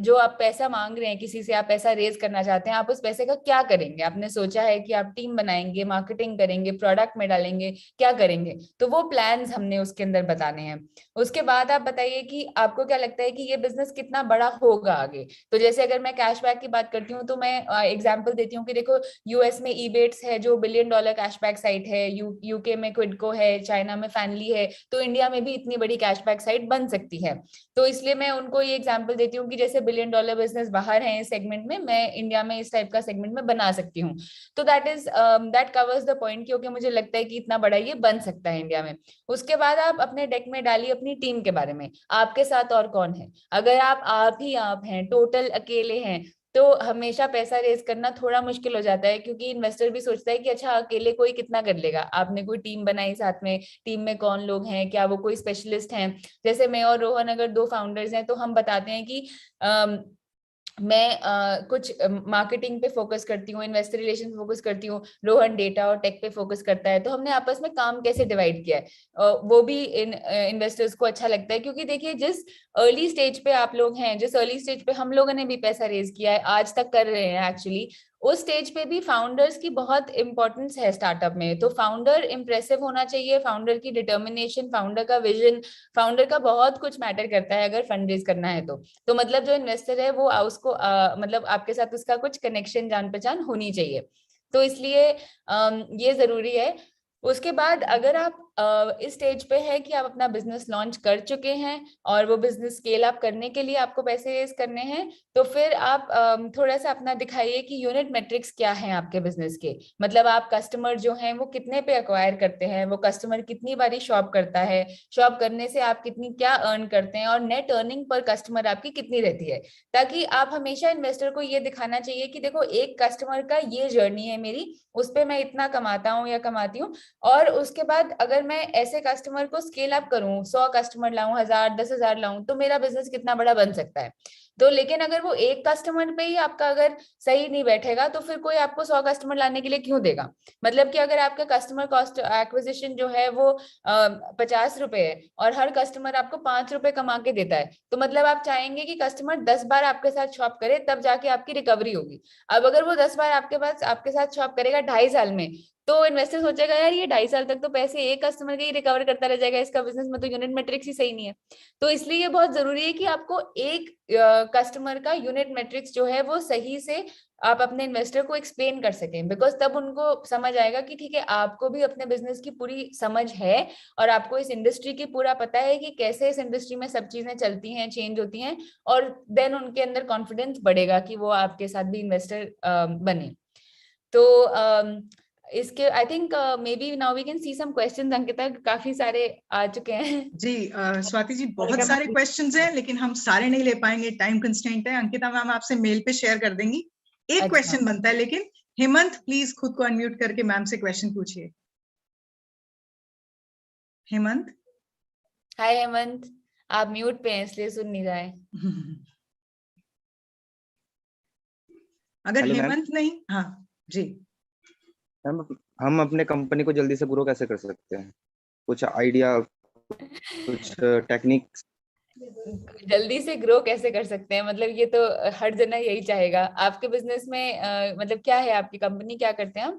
जो आप पैसा मांग रहे हैं, किसी से आप पैसा रेज करना चाहते हैं, आप उस पैसे का क्या करेंगे। आपने सोचा है कि आप टीम बनाएंगे, मार्केटिंग करेंगे, प्रोडक्ट में डालेंगे, क्या करेंगे। तो वो प्लान्स हमने उसके अंदर बताने हैं। उसके बाद आप बताइए कि आपको क्या लगता है कि ये बिजनेस कितना बड़ा होगा आगे। तो जैसे अगर मैं कैशबैक की बात करती हूँ तो मैं एग्जांपल देती हूँ कि देखो यूएस में ईबेट्स है जो $1 बिलियन कैशबैक साइट है, यूके में क्विडको है, चाइना में फैनली है, तो इंडिया में भी इतनी बड़ी कैशबैक साइट बन सकती है। तो इसलिए मैं उनको ये एग्जांपल देती हूँ कि जैसे $1 बिलियन बिजनेस बाहर है इस सेगमेंट में, मैं इंडिया में इस टाइप का सेगमेंट में बना सकती हूँ। तो दैट कवर्स द पॉइंट, क्योंकि मुझे लगता है कि इतना बड़ा ये बन सकता है इंडिया में। उसके बाद आप अपने डेक में डालिए अपनी टीम के बारे में, आपके साथ और कौन है। अगर आप ही आप हैं, टोटल अकेले हैं, तो हमेशा पैसा रेज करना थोड़ा मुश्किल हो जाता है, क्योंकि इन्वेस्टर भी सोचता है कि अच्छा अकेले कोई कितना कर लेगा। आपने कोई टीम बनाई साथ में, टीम में कौन लोग हैं, क्या वो कोई स्पेशलिस्ट हैं। जैसे मैं और रोहन अगर 2 फाउंडर्स हैं तो हम बताते हैं कि मैं कुछ मार्केटिंग पे फोकस करती हूँ, इन्वेस्टर रिलेशन फोकस करती हूँ, रोहन डेटा और टेक पे फोकस करता है। तो हमने आपस में काम कैसे डिवाइड किया है, वो भी इन्वेस्टर्स को अच्छा लगता है। क्योंकि देखिए जिस अर्ली स्टेज पे आप लोग हैं, जिस अर्ली स्टेज पे हम लोगों ने भी पैसा रेज किया है, आज तक कर रहे हैं एक्चुअली, उस स्टेज पे भी फाउंडर्स की बहुत इंपॉर्टेंस है स्टार्टअप में। तो फाउंडर इंप्रेसिव होना चाहिए, फाउंडर की डिटर्मिनेशन, फाउंडर का विजन, फाउंडर का बहुत कुछ मैटर करता है अगर फंड रेज करना है तो मतलब जो इन्वेस्टर है वो उसको मतलब आपके साथ उसका कुछ कनेक्शन, जान पहचान होनी चाहिए। तो इसलिए ये जरूरी है। उसके बाद अगर आप इस स्टेज पे है कि आप अपना बिजनेस लॉन्च कर चुके हैं और वो बिजनेस स्केल अप करने के लिए आपको पैसे रेज करने हैं, तो फिर आप थोड़ा सा अपना दिखाइए कि यूनिट मेट्रिक्स क्या हैं आपके बिजनेस के। मतलब आप कस्टमर जो हैं वो कितने पे एक्वायर करते हैं, वो कस्टमर कितनी बारी शॉप करता है, शॉप करने से आप कितनी क्या अर्न करते हैं, और नेट अर्निंग पर कस्टमर आपकी कितनी रहती है। ताकि आप हमेशा इन्वेस्टर को ये दिखाना चाहिए कि देखो एक कस्टमर का ये जर्नी है मेरी, उस पर मैं इतना कमाता हूँ या कमाती हूँ। और उसके बाद अगर मैं ऐसे कस्टमर को स्केल अप करूं, 100 कस्टमर लाऊं, 1000 10,000 लाऊं, तो मेरा बिजनेस कितना बड़ा बन सकता है। तो लेकिन अगर वो एक कस्टमर पे ही आपका अगर सही नहीं बैठेगा तो फिर कोई आपको 100 कस्टमर लाने के लिए क्यों देगा। मतलब कि अगर आपका कस्टमर कॉस्ट एक्विजिशन जो है वो 50 रुपए है और हर कस्टमर आपको 5 रुपए कमा के देता है, तो मतलब आप चाहेंगे कि कस्टमर 10 बार आपके साथ शॉप करे तब जाके आपकी रिकवरी होगी। अब अगर वो 10 बार आपके साथ शॉप करेगा 2.5 साल में, तो इन्वेस्टर सोचेगा यार ये 2.5 साल तक तो पैसे एक कस्टमर के ही रिकवर करता रह जाएगा, इसका बिजनेस में तो यूनिट मैट्रिक्स ही सही नहीं है। तो इसलिए ये बहुत जरूरी है कि आपको एक कस्टमर का यूनिट मैट्रिक्स जो है वो सही से आप अपने इन्वेस्टर को एक्सप्लेन कर सकें, बिकॉज तब उनको समझ आएगा कि ठीक है आपको भी अपने बिजनेस की पूरी समझ है और आपको इस इंडस्ट्री की पूरा पता है कि कैसे इस इंडस्ट्री में सब चीजें चलती हैं, चेंज होती हैं, और देन उनके अंदर कॉन्फिडेंस बढ़ेगा कि वो आपके साथ भी इन्वेस्टर बने। तो इसके I think maybe now we can see some questions. Ankita, काफी सारे आ चुके हैं जी। स्वाति जी, बहुत सारे क्वेश्चंस हैं, लेकिन हम सारे नहीं ले पाएंगे, टाइम कंस्ट्रेंट है। अंकिता मैम आपसे मेल पे शेयर कर देंगी। एक क्वेश्चन बनता है, लेकिन हेमंत प्लीज खुद को अनम्यूट करके मैम से क्वेश्चन पूछिए। हेमंत। हाय हेमंत, आप म्यूट पे हैं इसलिए सुन नहीं रहे। अगर हेमंत नहीं, हाँ जी मैम, हम अपने कंपनी को जल्दी से ग्रो कैसे कर सकते हैं? कुछ आइडिया, कुछ टेक्निक्स? जल्दी से ग्रो कैसे कर सकते हैं मतलब ये तो हर जना यही चाहेगा। आपके बिजनेस में मतलब क्या है, आपकी कंपनी क्या करते हैं?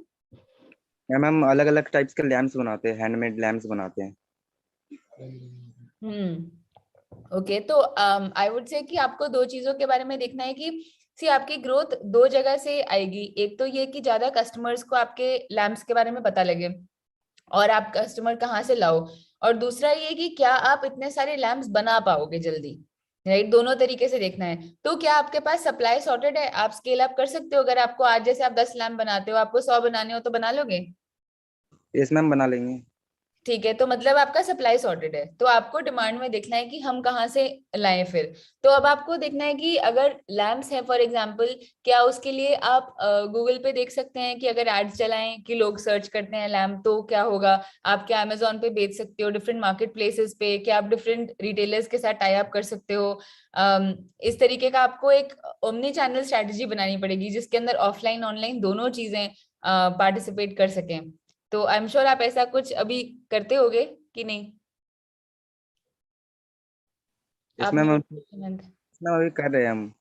मैम, हम अलग अलग टाइप्स के लैम्प्स बनाते हैं, हैंडमेड लैम्प्स बनाते हैं। ओके, तो आई वुड से कि आपको दो चीजों के बारे में देखना है कि सी आपकी ग्रोथ दो जगह से आएगी। एक तो ये कि ज्यादा कस्टमर्स को आपके लैम्प्स के बारे में पता लगे और आप कस्टमर कहाँ से लाओ, और दूसरा ये कि क्या आप इतने सारे लैम्प्स बना पाओगे जल्दी, राइट? दोनों तरीके से देखना है। तो क्या आपके पास सप्लाई सॉर्टेड है? आप स्केल अप कर सकते हो? अगर आपको आज जैसे आप 10 लैम्प बनाते हो, आपको 100 बनाने हो तो बना लोगे? यस मैम, बना लेंगे। ठीक है, तो मतलब आपका सप्लाई सॉर्टेड है। तो आपको डिमांड में देखना है कि हम कहाँ से लाएं फिर। तो अब आपको देखना है कि अगर लैम्प्स है फॉर एग्जांपल, क्या उसके लिए आप गूगल पे देख सकते हैं कि अगर एड्स चलाएं कि लोग सर्च करते हैं लैम्प तो क्या होगा। आप क्या अमेजोन पे बेच सकते हो, डिफरेंट मार्केट प्लेसेस पे, क्या आप डिफरेंट रिटेलर्स के साथ टाई अप कर सकते हो। इस तरीके का आपको एक ओमनी चैनल स्ट्रेटेजी बनानी पड़ेगी जिसके अंदर ऑफलाइन ऑनलाइन दोनों चीजें पार्टिसिपेट कर सकें। तो आई एम श्योर आप ऐसा कुछ अभी करते होगे कि नहीं? आप अभी कर रहे हैं हम।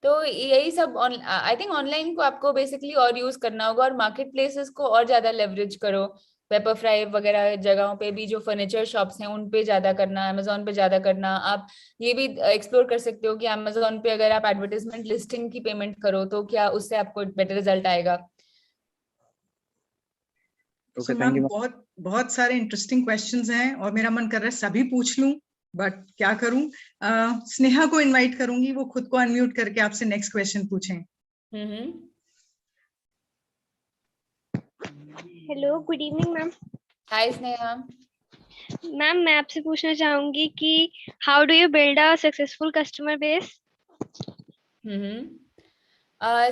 तो यही सब आई थिंक ऑनलाइन को आपको बेसिकली और यूज करना होगा और मार्केट प्लेसेस को और ज्यादा लेवरेज करो। पेपरफ्राई वगैरह जगहों पे भी जो फर्नीचर शॉप्स हैं उन पे ज्यादा करना, अमेजोन पे ज्यादा करना। आप ये भी एक्सप्लोर कर सकते हो कि अमेजोन पे अगर आप एडवर्टाइजमेंट लिस्टिंग की पेमेंट करो तो क्या उससे आपको बेटर रिजल्ट आएगा। So, मैम बहुत सारे इंटरेस्टिंग क्वेश्चंस हैं और मेरा मन कर रहा है सभी पूछ लूं, बट क्या करूं। स्नेहा को इनवाइट करूंगी, वो खुद को अनम्यूट करके आपसे नेक्स्ट क्वेश्चन पूछें। Hello, good evening ma'am. Hi Sneha. Ma'am, मैं आपसे पूछना चाहूंगी कि how do you build a successful customer base?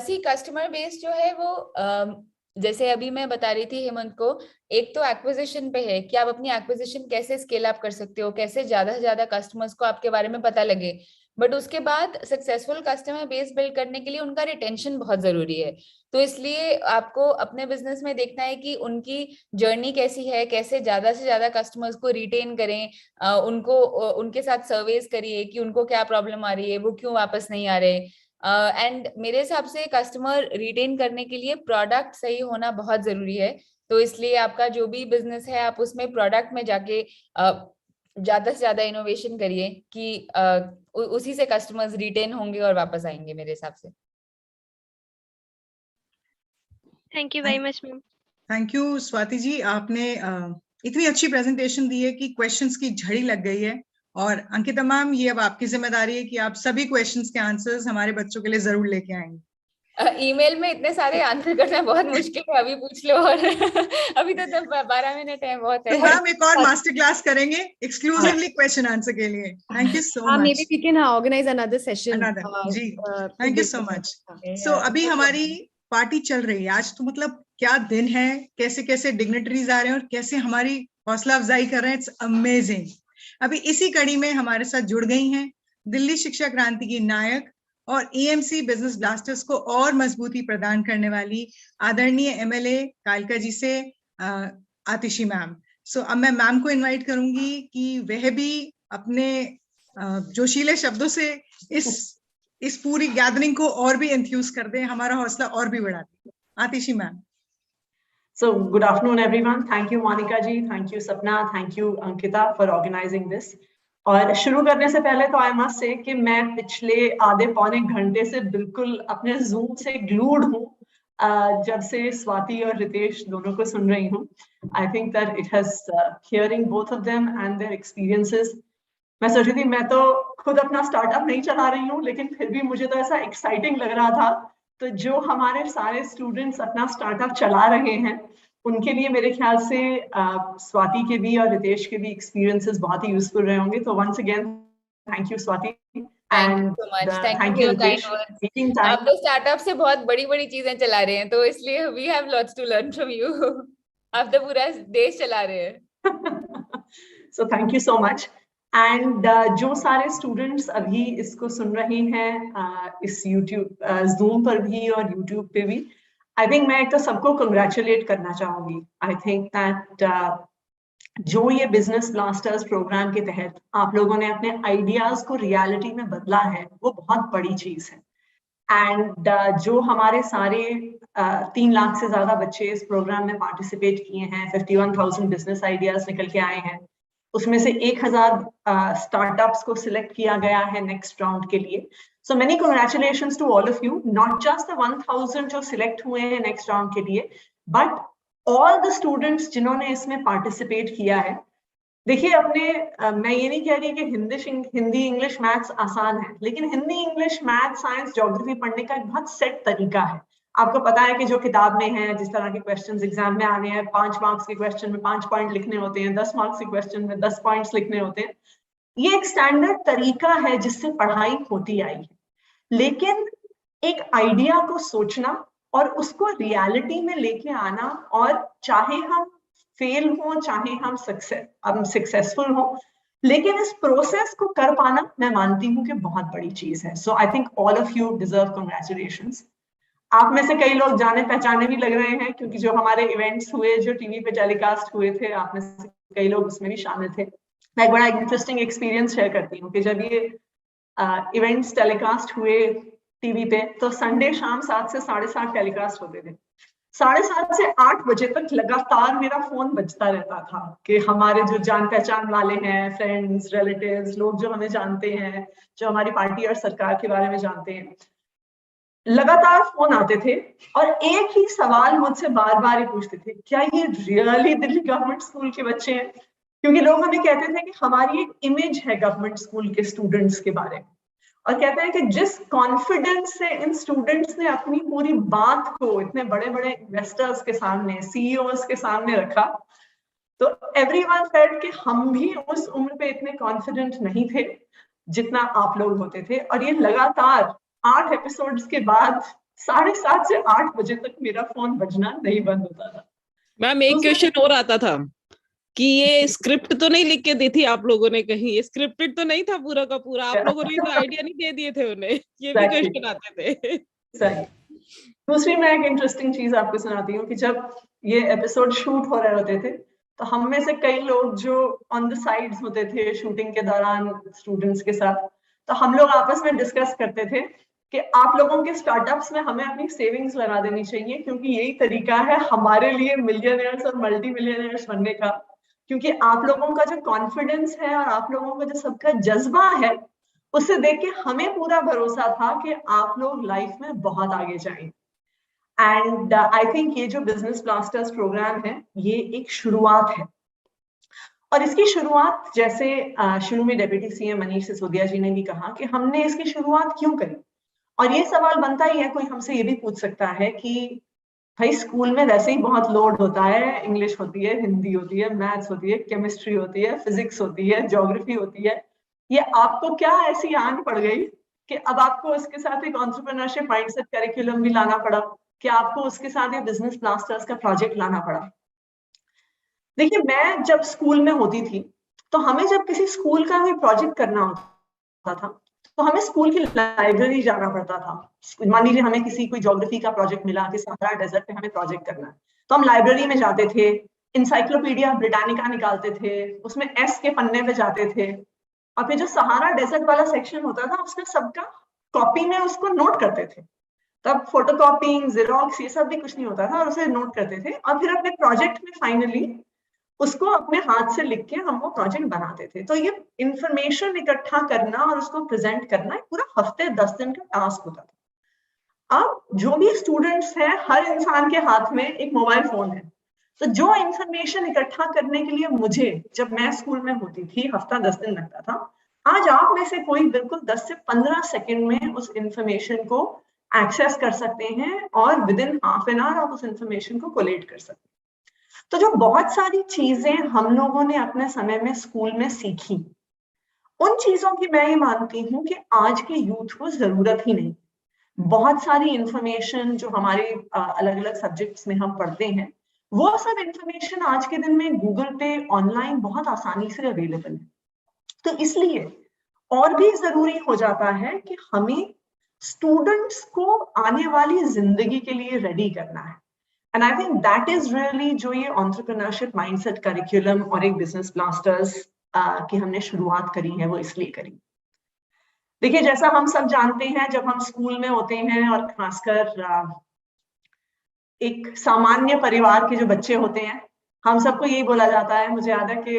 See customer base जो है वो जैसे अभी मैं बता रही थी हेमंत को, एक तो एक्विजिशन पे है कि आप अपनी एक्विजिशन कैसे स्केल अप कर सकते हो, कैसे ज्यादा से ज्यादा कस्टमर्स को आपके बारे में पता लगे। बट उसके बाद सक्सेसफुल कस्टमर बेस बिल्ड करने के लिए उनका रिटेंशन बहुत जरूरी है। तो इसलिए आपको अपने बिजनेस में देखना है कि उनकी जर्नी कैसी है, कैसे ज्यादा से ज्यादा कस्टमर्स को रिटेन करें, उनको उनके साथ सर्वेस करिए कि उनको क्या प्रॉब्लम आ रही है, वो क्यों वापस नहीं आ रहे। एंड मेरे हिसाब से कस्टमर रिटेन करने के लिए प्रोडक्ट सही होना बहुत जरूरी है। तो इसलिए आपका जो भी बिजनेस है आप उसमें प्रोडक्ट में जाके ज्यादा से ज्यादा इनोवेशन करिए कि उसी से कस्टमर्स रिटेन होंगे और वापस आएंगे मेरे हिसाब से। Thank you very much ma'am. Thank you Swati ji, आपने इतनी अच्छी प्रेजेंटेशन दी है कि क्वेश्चंस की झड़ी लग गई है। और अंकिता मैम, ये अब आपकी जिम्मेदारी है कि आप सभी क्वेश्चंस के आंसर्स हमारे बच्चों के लिए जरूर लेके आएंगे। ईमेल में इतने सारे आंसर करना बहुत मुश्किल है, अभी पूछ लो। और अभी तो 12 मिनट है, बहुत है। तो मैम एक और मास्टर क्लास करेंगे एक्सक्लूसिवली क्वेश्चन आंसर के लिए। Thank you so much. Maybe we can organize another session. जी, thank you so much. So अभी हमारी पार्टी चल रही है। आज तो मतलब क्या दिन है, कैसे कैसे डिग्निटरीज आ रहे हैं और कैसे हमारी हौसला अफजाई कर रहे हैं। It's amazing. अभी इसी कड़ी में हमारे साथ जुड़ गई हैं दिल्ली शिक्षा क्रांति की नायक और EMC बिजनेस ब्लास्टर्स को और मजबूती प्रदान करने वाली आदरणीय MLA कालका जी से आतिशी मैम। सो अब मैं मैम को इनवाइट करूंगी कि वह भी अपने जोशीले शब्दों से इस पूरी गैदरिंग को और भी एंथ्यूज कर दें, हमारा हौसला और भी बढ़ा दें। आतिशी ma'am. So good afternoon everyone. Thank you Monica ji, thank you Sapna, thank you Ankita for organizing this. और शुरू करने से पहले तो I must say कि मैं पिछले आधे पौने घंटे से बिल्कुल अपने Zoom से glued हूँ, जब से स्वाति और रितेश दोनों को सुन रही हूँ। I think that it has hearing both of them and their experiences. मैं सोच रही थी मैं तो खुद अपना स्टार्टअप नहीं चला रही हूँ, लेकिन फिर भी मुझे तो ऐसा एक्साइटिंग लग रहा था तो जो हमारे सारे स्टूडेंट्स अपना स्टार्टअप चला रहे हैं उनके लिए मेरे ख्याल से स्वाति के भी और रितेश के भी एक्सपीरियंसेस बहुत ही यूजफुल रहे होंगे। तो once again thank you Swati and thank you kind words. आप तो स्टार्टअप से बहुत बड़ी चीजें चला रहे हैं, तो इसलिए we have lots to learn from you. आप तो पूरा देश चला रहे हैं। So thank you so much. And जो सारे स्टूडेंट्स अभी इसको सुन रहे हैं इस यूट्यूब जूम पर भी और यूट्यूब पे भी, आई थिंक मैं तो सबको कंग्रेचुलेट करना चाहूंगी। आई थिंक दैट जो ये बिजनेस ब्लास्टर्स प्रोग्राम के तहत आप लोगों ने अपने आइडियाज को रियलिटी में बदला है, वो बहुत बड़ी चीज है। एंड जो हमारे सारे 3 लाख से ज्यादा बच्चे इस प्रोग्राम में पार्टिसिपेट किए हैं, 51,000 बिजनेस आइडियाज निकल के आए हैं, उसमें से 1000 स्टार्टअप्स को सिलेक्ट किया गया है नेक्स्ट राउंड के लिए। So many congratulations to all of you, not just the 1000 जो सिलेक्ट हुए हैं नेक्स्ट राउंड के लिए, बट ऑल द स्टूडेंट्स जिन्होंने इसमें पार्टिसिपेट किया है। देखिए अपने मैं ये नहीं कह रही कि हिंदी इंग्लिश मैथ्स आसान है, लेकिन Hindi English maths science geography पढ़ने का एक बहुत सेट तरीका है। आपको पता है कि जो किताब में है, जिस तरह के क्वेश्चंस एग्जाम में आने हैं, 5 मार्क्स के क्वेश्चन में 5 पॉइंट लिखने होते हैं, 10 मार्क्स के क्वेश्चन में 10 पॉइंट्स लिखने होते हैं। ये एक स्टैंडर्ड तरीका है जिससे पढ़ाई होती आई है, लेकिन एक आइडिया को सोचना और उसको रियलिटी में लेके आना, और चाहे हम फेल हो चाहे हम सक्सेसफुल हो, लेकिन इस प्रोसेस को कर पाना मैं मानती हूँ कि बहुत बड़ी चीज है। So I think all of you deserve congratulations. आप में से कई लोग जाने पहचाने भी लग रहे हैं, क्योंकि जो हमारे इवेंट्स हुए, जो टीवी पे टेलीकास्ट हुए थे, आप में से कई लोग उसमें भी शामिल थे। मैं एक बड़ा इंटरेस्टिंग एक्सपीरियंस शेयर करती हूँ कि जब ये इवेंट्स टेलीकास्ट हुए टीवी पे, तो संडे शाम 7 से 7:30 टेलीकास्ट होते थे। 7:30 से 8 बजे तक लगातार मेरा फोन बजता रहता था कि हमारे जो जान पहचान वाले हैं, फ्रेंड्स, रिलेटिव्स, लोग जो हमें जानते हैं, जो हमारी पार्टी और सरकार के बारे में जानते हैं, लगातार फोन आते थे और एक ही सवाल मुझसे बार बार ही पूछते थे, क्या ये रियली दिल्ली गवर्नमेंट स्कूल के बच्चे हैं? क्योंकि लोग हमें कहते थे कि हमारी एक इमेज है गवर्नमेंट स्कूल के स्टूडेंट्स के बारे में, और कहते हैं कि जिस कॉन्फिडेंस से इन स्टूडेंट्स ने अपनी पूरी बात को इतने बड़े बड़े इन्वेस्टर्स के सामने, सीईओज के सामने रखा, तो एवरीवन फेल्ट कि हम भी उस उम्र पे इतने कॉन्फिडेंट नहीं थे जितना आप लोग होते थे। और ये लगातार 8 एपिसोड्स के बाद 7:30 से 8 बजे तक मेरा फोन बजना नहीं बंद होता था। मैम एक क्वेश्चन और आता था कि ये स्क्रिप्ट तो नहीं लिख के दी थी आप लोगों ने कहीं? ये स्क्रिप्टेड तो नहीं था पूरा का पूरा? आप लोगों ने तो आइडिया नहीं दे दिए थे उन्हें? ये भी क्वेश्चन आते थे। सही। दूसरी मैं एक इंटरेस्टिंग चीज आपको सुनाती हूँ कि जब ये एपिसोड शूट हो रहे होते थे, तो हम में से कई लोग जो ऑन द साइड्स होते थे शूटिंग के दौरान स्टूडेंट्स के साथ, तो हम लोग आपस में डिस्कस करते थे कि आप लोगों के स्टार्टअप्स में हमें अपनी सेविंग्स लगा देनी चाहिए, क्योंकि यही तरीका है हमारे लिए मिलियनेयर्स और मल्टी मिलियनेयर्स बनने का। क्योंकि आप लोगों का जो कॉन्फिडेंस है और आप लोगों का जो सबका जज्बा है, उसे देख के हमें पूरा भरोसा था कि आप लोग लाइफ में बहुत आगे जाएंगे। एंड आई थिंक ये जो बिजनेस ब्लास्टर्स प्रोग्राम है, ये एक शुरुआत है, और इसकी शुरुआत जैसे शुरू में डिप्टी सीएम मनीष सिसोदिया जी ने भी कहा कि हमने इसकी शुरुआत क्यों करी। और ये सवाल बनता ही है, कोई हमसे ये भी पूछ सकता है कि भाई स्कूल में वैसे ही बहुत लोड होता है, इंग्लिश होती है, हिंदी होती है, मैथ्स होती है, केमिस्ट्री होती है, फिजिक्स होती है, ज्योग्राफी होती है, ये आपको क्या ऐसी आन पड़ गई कि अब आपको इसके साथ एक एंटरप्रेन्योरशिप माइंडसेट करिकुलम भी लाना पड़ा, कि आपको उसके साथ ये बिजनेस ब्लास्टर्स का प्रोजेक्ट लाना पड़ा? देखिए, मैं जब स्कूल में होती थी, तो हमें जब किसी स्कूल का कोई प्रोजेक्ट करना होता था, तो हमें स्कूल की लाइब्रेरी जाना पड़ता था। मान लीजिए हमें किसी कोई ज्योग्राफी का प्रोजेक्ट मिला कि सहारा डेजर्ट पे हमें प्रोजेक्ट करना है, तो हम लाइब्रेरी में जाते थे, इंसाइक्लोपीडिया ब्रिटानिका निकालते थे, उसमें एस के पन्ने पे जाते थे, और फिर जो सहारा डेजर्ट वाला सेक्शन होता था, उसमें सबका कॉपी में उसको नोट करते थे। तब फोटोकॉपिंग, जेरोक्स, ये सब भी कुछ नहीं होता था, और उसे नोट करते थे, और फिर अपने प्रोजेक्ट में फाइनली उसको अपने हाथ से लिख के हम वो प्रोजेक्ट बनाते थे। तो ये इंफॉर्मेशन इकट्ठा करना और उसको प्रेजेंट करना एक पूरा हफ्ते 10 दिन का टास्क होता था। अब जो भी स्टूडेंट्स हैं, हर इंसान के हाथ में एक मोबाइल फोन है, तो जो इंफॉर्मेशन इकट्ठा करने के लिए मुझे, जब मैं स्कूल में होती थी, हफ्ता 10 दिन लगता था, आज आप में से कोई बिल्कुल 10 से 15 सेकंड में उस इंफॉर्मेशन को एक्सेस कर सकते हैं और with in half an hour आप उस इंफॉर्मेशन को कोलेट कर सकते हैं। तो जो बहुत सारी चीजें हम लोगों ने अपने समय में स्कूल में सीखी, उन चीजों की मैं ये मानती हूँ कि आज के यूथ को जरूरत ही नहीं। बहुत सारी इंफॉर्मेशन जो हमारे अलग अलग सब्जेक्ट्स में हम पढ़ते हैं, वो सब इंफॉर्मेशन आज के दिन में गूगल पे ऑनलाइन बहुत आसानी से अवेलेबल है। तो इसलिए और भी जरूरी हो जाता है कि हमें स्टूडेंट्स को आने वाली जिंदगी के लिए रेडी करना है। And I think that is really जो ये एंटरप्रेन्योरशिप माइंडसेट करिकुलम और एक बिजनेस ब्लास्टर्स की हमने शुरुआत करी है, वो इसलिए करी। देखिए, जैसा हम सब जानते हैं, जब हम स्कूल में होते हैं और खासकर एक सामान्य परिवार के जो बच्चे होते हैं, हम सबको यही बोला जाता है, मुझे याद है कि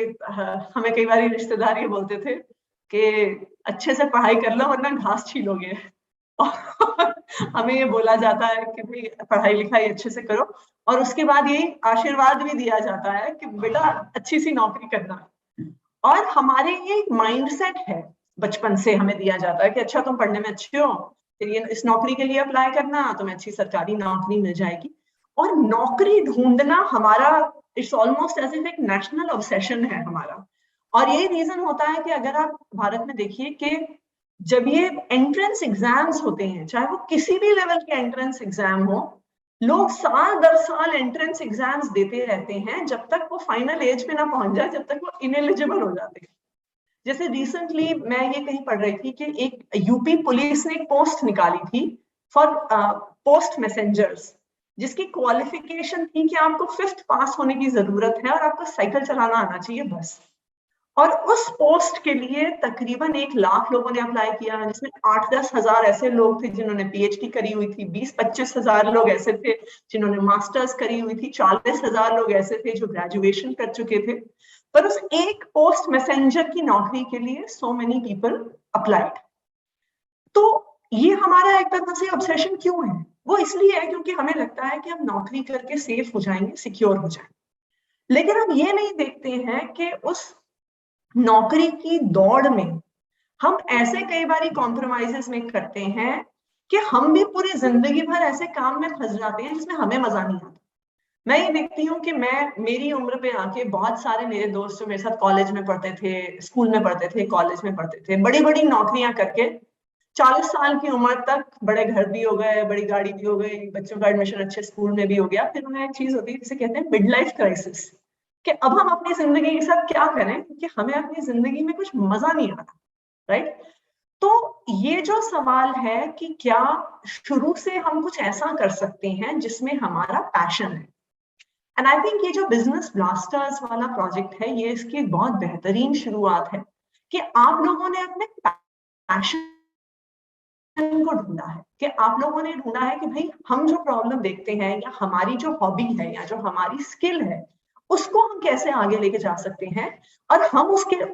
हमें कई बार रिश्तेदार ये बोलते थे कि अच्छे से पढ़ाई कर लो वरना घास छीलोगे। और हमें ये बोला जाता है कि भाई पढ़ाई लिखाई अच्छे से करो, और उसके बाद यही आशीर्वाद भी दिया जाता है कि बेटा अच्छी सी नौकरी करना। और हमारे ये माइंडसेट है, बचपन से हमें दिया जाता है कि अच्छा तुम पढ़ने में अच्छे हो, फिर ये इस नौकरी के लिए अप्लाई करना, तुम्हें अच्छी सरकारी नौकरी मिल जाएगी। और नौकरी ढूंढना हमारा इट्स ऑलमोस्ट एज एक नेशनल ऑब्सेशन है हमारा। और यही रीजन होता है कि अगर आप भारत में देखिए कि जब ये एंट्रेंस एग्जाम्स होते हैं, चाहे वो किसी भी लेवल के एंट्रेंस एग्जाम हो, लोग साल दर साल एंट्रेंस एग्जाम्स देते रहते हैं जब तक वो फाइनल एज पे ना पहुंच जाए, जब तक वो इनएलिजिबल हो जाते हैं। जैसे रिसेंटली मैं ये कहीं पढ़ रही थी कि एक यूपी पुलिस ने एक पोस्ट निकाली थी फॉर पोस्ट मैसेंजर्स, जिसकी क्वालिफिकेशन थी कि आपको 5th पास होने की जरूरत है और आपको साइकिल चलाना आना चाहिए बस। और उस पोस्ट के लिए तकरीबन 1 लाख लोगों ने अप्लाई किया, जिसमें 8-10 हजार ऐसे लोग थे जिन्होंने पीएचडी करी हुई थी, 20-25 हजार लोग ऐसे थे जिन्होंने मास्टर्स करी हुई थी, 40 हजार लोग ऐसे थे जो ग्रेजुएशन कर चुके थे। पर उस एक पोस्ट मैसेंजर की नौकरी के लिए सो मेनी पीपल अप्लाइड। तो ये हमारा एक तरह से ऑब्सेशन क्यों है? वो इसलिए है क्योंकि हमें लगता है कि हम नौकरी करके सेफ हो जाएंगे, सिक्योर हो जाएंगे। लेकिन हम ये नहीं देखते हैं कि उस नौकरी की दौड़ में हम ऐसे कई बार कॉम्प्रोमाइजेस में करते हैं कि हम भी पूरी जिंदगी भर ऐसे काम में फंस जाते हैं जिसमें हमें मजा नहीं आता। मैं ये देखती हूँ कि मेरी उम्र पे आके बहुत सारे मेरे दोस्त जो मेरे साथ कॉलेज में पढ़ते थे, स्कूल में पढ़ते थे, कॉलेज में पढ़ते थे, बड़ी बड़ी नौकरियां करके 40 साल की उम्र तक बड़े घर भी हो गए, बड़ी गाड़ी भी हो गई, बच्चों का एडमिशन अच्छे स्कूल में भी हो गया। फिर उन्हें एक चीज होती है जिसे कहते हैं मिड लाइफ क्राइसिस, कि अब हम अपनी जिंदगी के साथ क्या करें क्योंकि हमें अपनी जिंदगी में कुछ मजा नहीं आ रहा, राइट? तो ये जो सवाल है कि क्या शुरू से हम कुछ ऐसा कर सकते हैं जिसमें हमारा पैशन है। एंड आई थिंक ये जो बिजनेस ब्लास्टर्स वाला प्रोजेक्ट है, ये इसकी एक बहुत बेहतरीन शुरुआत है कि आप लोगों ने अपने पैशन को ढूंढा है, कि आप लोगों ने ढूंढा है कि भाई हम जो प्रॉब्लम देखते हैं या हमारी जो हॉबी है या जो हमारी स्किल है उसको हम कैसे आगे लेके जा सकते हैं, और हम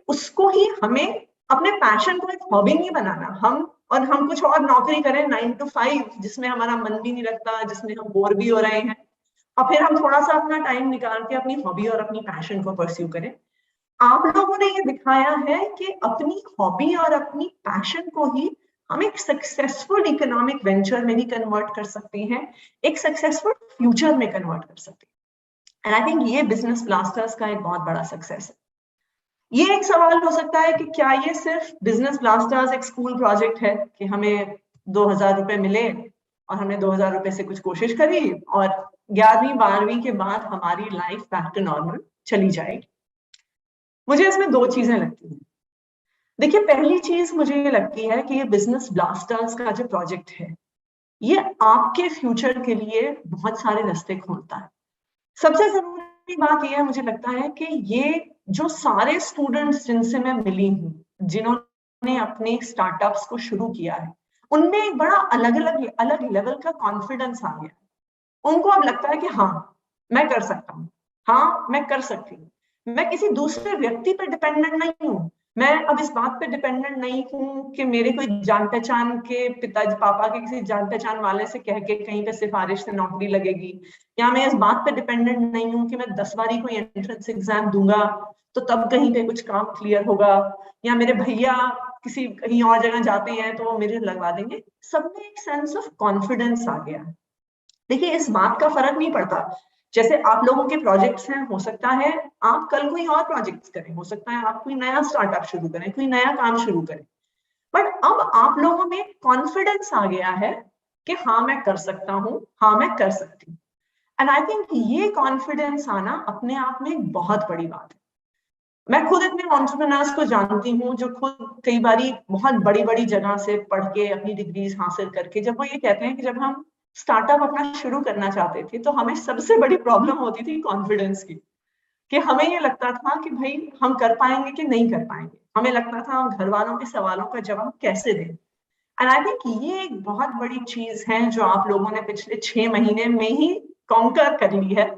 उसको ही हमें अपने पैशन को एक हॉबी नहीं बनाना, हम कुछ और नौकरी करें 9 to 5 जिसमें हमारा मन भी नहीं लगता, जिसमें हम बोर भी हो रहे हैं, और फिर हम थोड़ा सा अपना टाइम निकाल के अपनी हॉबी और अपनी पैशन को परस्यू करें। आप लोगों ने ये दिखाया है कि अपनी हॉबी और अपनी पैशन को ही हम एक सक्सेसफुल इकोनॉमिक वेंचर में भी कन्वर्ट कर सकते हैं, एक सक्सेसफुल फ्यूचर में कन्वर्ट कर सकते हैं। एंड आई थिंक ये बिजनेस ब्लास्टर्स का एक बहुत बड़ा सक्सेस है। ये एक सवाल हो सकता है कि क्या ये सिर्फ बिजनेस ब्लास्टर्स एक स्कूल प्रोजेक्ट है कि हमें 2000 रुपए मिले और हमने 2000 रुपए से कुछ कोशिश करी और 11वीं 12वीं के बाद हमारी लाइफ बैक टू नॉर्मल चली जाएगी। मुझे इसमें 2 चीजें लगती हैं। देखिए, पहली चीज मुझे ये लगती है कि ये बिजनेस ब्लास्टर्स का जो प्रोजेक्ट है, ये आपके फ्यूचर के लिए बहुत सारे रास्ते खोलता है। सबसे जरूरी बात यह है, मुझे लगता है कि ये जो सारे स्टूडेंट्स जिनसे मैं मिली हूँ, जिन्होंने अपने स्टार्टअप्स को शुरू किया है, उनमें एक बड़ा अलग लेवल का कॉन्फिडेंस आ गया। उनको अब लगता है कि हाँ मैं कर सकता हूँ, हाँ मैं कर सकती हूँ, मैं किसी दूसरे व्यक्ति पर डिपेंडेंट नहीं हूँ। मैं अब इस बात पे डिपेंडेंट नहीं हूँ कि मेरे कोई जान पहचान के पिताजी पापा के किसी जान पहचान वाले से कह के कहीं पे सिफारिश से नौकरी लगेगी, या मैं इस बात पे डिपेंडेंट नहीं हूँ कि मैं 10 बारी कोई एंट्रेंस एग्जाम दूंगा तो तब कहीं पे कुछ काम क्लियर होगा, या मेरे भैया किसी कहीं और जगह जाते हैं तो वो मिरर लगवा देंगे, सब में एक सेंस ऑफ कॉन्फिडेंस आ गया। देखिए इस बात का फर्क नहीं पड़ता, जैसे आप लोगों के प्रोजेक्ट्स हैं, हो सकता है आप कल कोई और प्रोजेक्ट्स करें, हो सकता है आप कोई नया स्टार्टअप शुरू करें, कोई नया काम शुरू करें, बट अब आप लोगों में कॉन्फिडेंस आ गया है कि हाँ मैं कर सकता हूँ, हाँ मैं कर सकती हूँ। एंड आई थिंक ये कॉन्फिडेंस आना अपने आप में एक बहुत बड़ी बात है। मैं खुद इतने एंटरप्रेन्योर्स को जानती हूँ जो खुद कई बारी बहुत बड़ी बड़ी जगह से पढ़ के अपनी डिग्रीज हासिल करके, जब वो ये कहते हैं कि जब हम स्टार्टअप अपना शुरू करना चाहते थे तो हमें सबसे बड़ी प्रॉब्लम होती थी कॉन्फिडेंस की, कि हमें ये लगता था कि भाई हम कर पाएंगे कि नहीं कर पाएंगे, हमें लगता था हम घर वालों के सवालों का जवाब कैसे दें। एंड आई थिंक ये एक बहुत बड़ी चीज है जो आप लोगों ने पिछले 6 महीने में ही कॉन्कर कर ली है।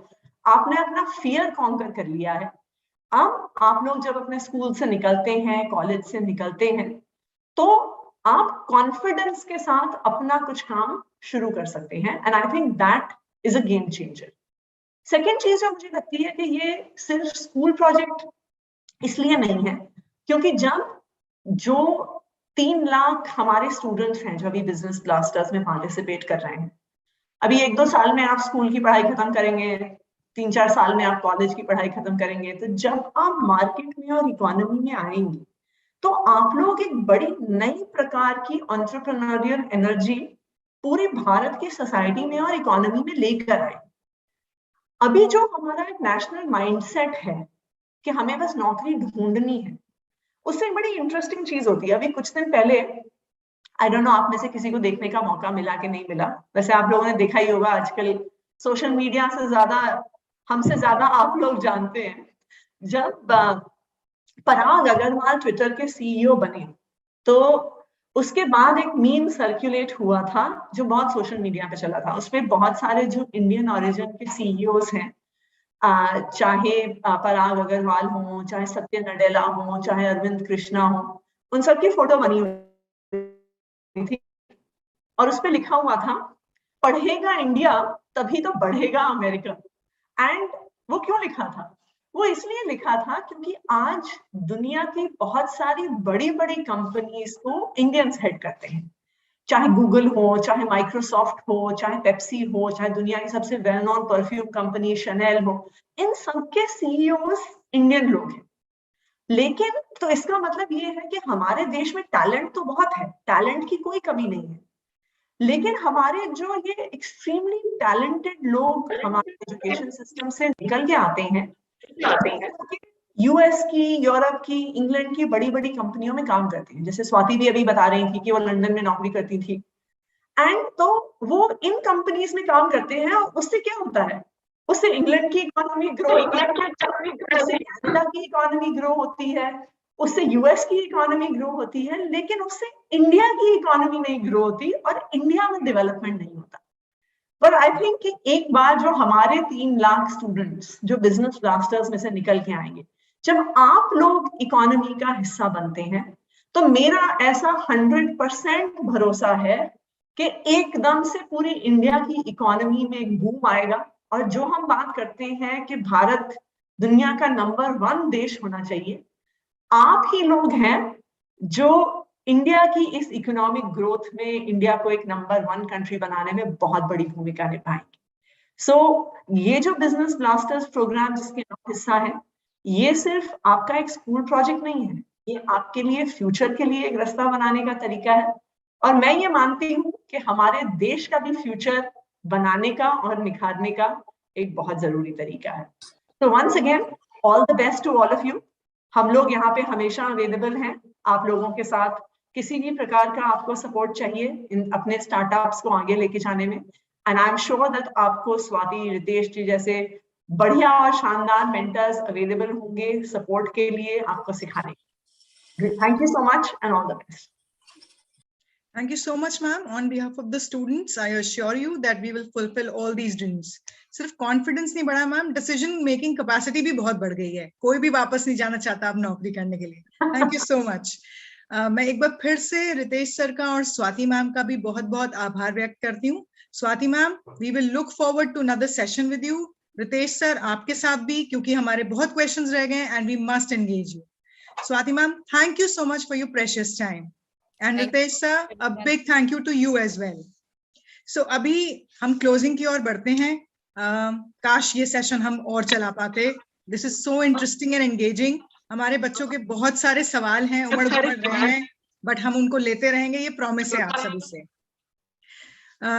आपने अपना फियर कॉन्कर कर लिया है। अब आप लोग जब अपने स्कूल से निकलते हैं, कॉलेज से निकलते हैं, तो आप कॉन्फिडेंस के साथ अपना कुछ काम शुरू कर सकते हैं। And I think that is a game changer. Second चीज जो मुझे लगती है कि ये सिर्फ स्कूल प्रोजेक्ट इसलिए नहीं है क्योंकि जब जो 3 लाख हमारे स्टूडेंट्स हैं जो अभी बिजनेस ब्लास्टर्स में पार्टिसिपेट कर रहे हैं, अभी 1-2 साल में आप स्कूल की पढ़ाई खत्म करेंगे, 3-4 साल में आप कॉलेज की पढ़ाई खत्म करेंगे, तो जब आप मार्केट में और इकोनॉमी में आएंगे तो आप लोग एक बड़ी नई प्रकार की एंटरप्रेन्योरियल एनर्जी पूरे भारत की सोसाइटी में और इकोनॉमी में लेकर आए। अभी जो हमारा एक नेशनल माइंडसेट है कि हमें बस नौकरी ढूंढनी है, उससे बड़ी इंटरेस्टिंग चीज होती है। अभी कुछ दिन पहले, आई डोंट नो आप में से किसी को देखने का मौका मिला कि नहीं मिला, वैसे आप लोगों ने देखा ही होगा, आजकल सोशल मीडिया से ज्यादा हमसे ज्यादा आप लोग जानते हैं, जब पराग अग्रवाल ट्विटर के सीईओ बने तो उसके बाद एक मीम सर्कुलेट हुआ था जो बहुत सोशल मीडिया पे चला था। उसमें बहुत सारे जो इंडियन ओरिजिन के सीईओज हैं, चाहे पराग अग्रवाल हो, चाहे सत्य नडेला हो, चाहे अरविंद कृष्णा हो, उन सबकी फोटो बनी हुई थी और उस पर लिखा हुआ था, पढ़ेगा इंडिया तभी तो बढ़ेगा अमेरिका। एंड वो क्यों लिखा था? वो इसलिए लिखा था क्योंकि आज दुनिया की बहुत सारी बड़ी बड़ी कंपनीज को इंडियंस हेड करते हैं, चाहे गूगल हो, चाहे माइक्रोसॉफ्ट हो, चाहे पेप्सी हो, चाहे दुनिया की सबसे well known perfume company Chanel हो, इन सबके सीईओज इंडियन लोग हैं। लेकिन तो इसका मतलब ये है कि हमारे देश में टैलेंट तो बहुत है, टैलेंट की कोई कमी नहीं है, लेकिन हमारे जो ये एक्सट्रीमली टैलेंटेड लोग हमारे एजुकेशन सिस्टम से निकल के आते हैं यूएस की, यूरोप की, इंग्लैंड की बड़ी बड़ी कंपनियों में काम करते हैं। जैसे स्वाति भी अभी बता रही थी कि वो लंदन में नौकरी करती थी, एंड तो वो इन कंपनीज में काम करते हैं और उससे क्या होता है, उससे इंग्लैंड की इकोनॉमी ग्रो होती है, उससे कनाडा की इकोनॉमी ग्रो होती है, उससे यूएस की इकोनॉमी ग्रो होती है, लेकिन उससे इंडिया की इकोनॉमी नहीं ग्रो होती और इंडिया में डेवलपमेंट नहीं होता। पर आई थिंक कि एक बार जो हमारे 3 लाख स्टूडेंट्स जो बिजनेस ब्लास्टर्स में से निकल के आएंगे, जब आप लोग इकोनॉमी का हिस्सा बनते हैं, तो मेरा ऐसा 100% भरोसा है कि एकदम से पूरी इंडिया की इकोनॉमी में एक बूम आएगा। और जो हम बात करते हैं कि भारत दुनिया का नंबर 1 देश होना चाहिए, आप ही लोग हैं जो इंडिया की इस इकोनॉमिक ग्रोथ में इंडिया को एक नंबर 1 कंट्री बनाने में बहुत बड़ी भूमिका निभाएंगे। सो ये जो बिजनेस ब्लास्टर्स प्रोग्राम जिसके आप हिस्सा है, ये सिर्फ आपका एक स्कूल प्रोजेक्ट नहीं है, ये आपके लिए फ्यूचर के लिए एक रास्ता बनाने का तरीका है। और मैं ये मानती हूँ कि हमारे देश का भी फ्यूचर बनाने का और निखारने का एक बहुत जरूरी तरीका है। तो once again all the best to all of you. हम लोग यहाँ पे हमेशा अवेलेबल हैं आप लोगों के साथ, किसी भी प्रकार का आपको सपोर्ट चाहिए इन अपने स्टार्टअप्स को आगे लेके जाने में। And I am sure that आपको स्वाति, रितेश जी जैसे बढ़िया और शानदार मेंटर्स अवेलेबल होंगे सपोर्ट के लिए, आपको सिखाने के। Thank you so much and all the best. Thank you so much, ma'am. On behalf of the students, I assure you that we will fulfill all these dreams. सिर्फ confidence नहीं बढ़ा ma'am, decision making capacity भी बहुत बढ़ गई है, कोई भी वापस नहीं जाना चाहता अब नौकरी करने के लिए। Thank you so much. मैं एक बार फिर से रितेश सर का और स्वाति मैम का भी बहुत बहुत आभार व्यक्त करती हूँ। Swati ma'am, we will look forward to another session with you. Ritesh sir आपके साथ भी, क्योंकि हमारे बहुत क्वेश्चंस रह गए and we must engage you. Swati ma'am, thank you so much for your precious time. And Ritesh sir, a big thank you to you as well. So अभी हम closing की ओर बढ़ते हैं. काश ये सेशन हम और चला पाते. This is so interesting and engaging. हमारे बच्चों के बहुत सारे सवाल हैं, उमड़ रहे हैं, बट हम उनको लेते रहेंगे, ये प्रॉमिस है आप सभी से.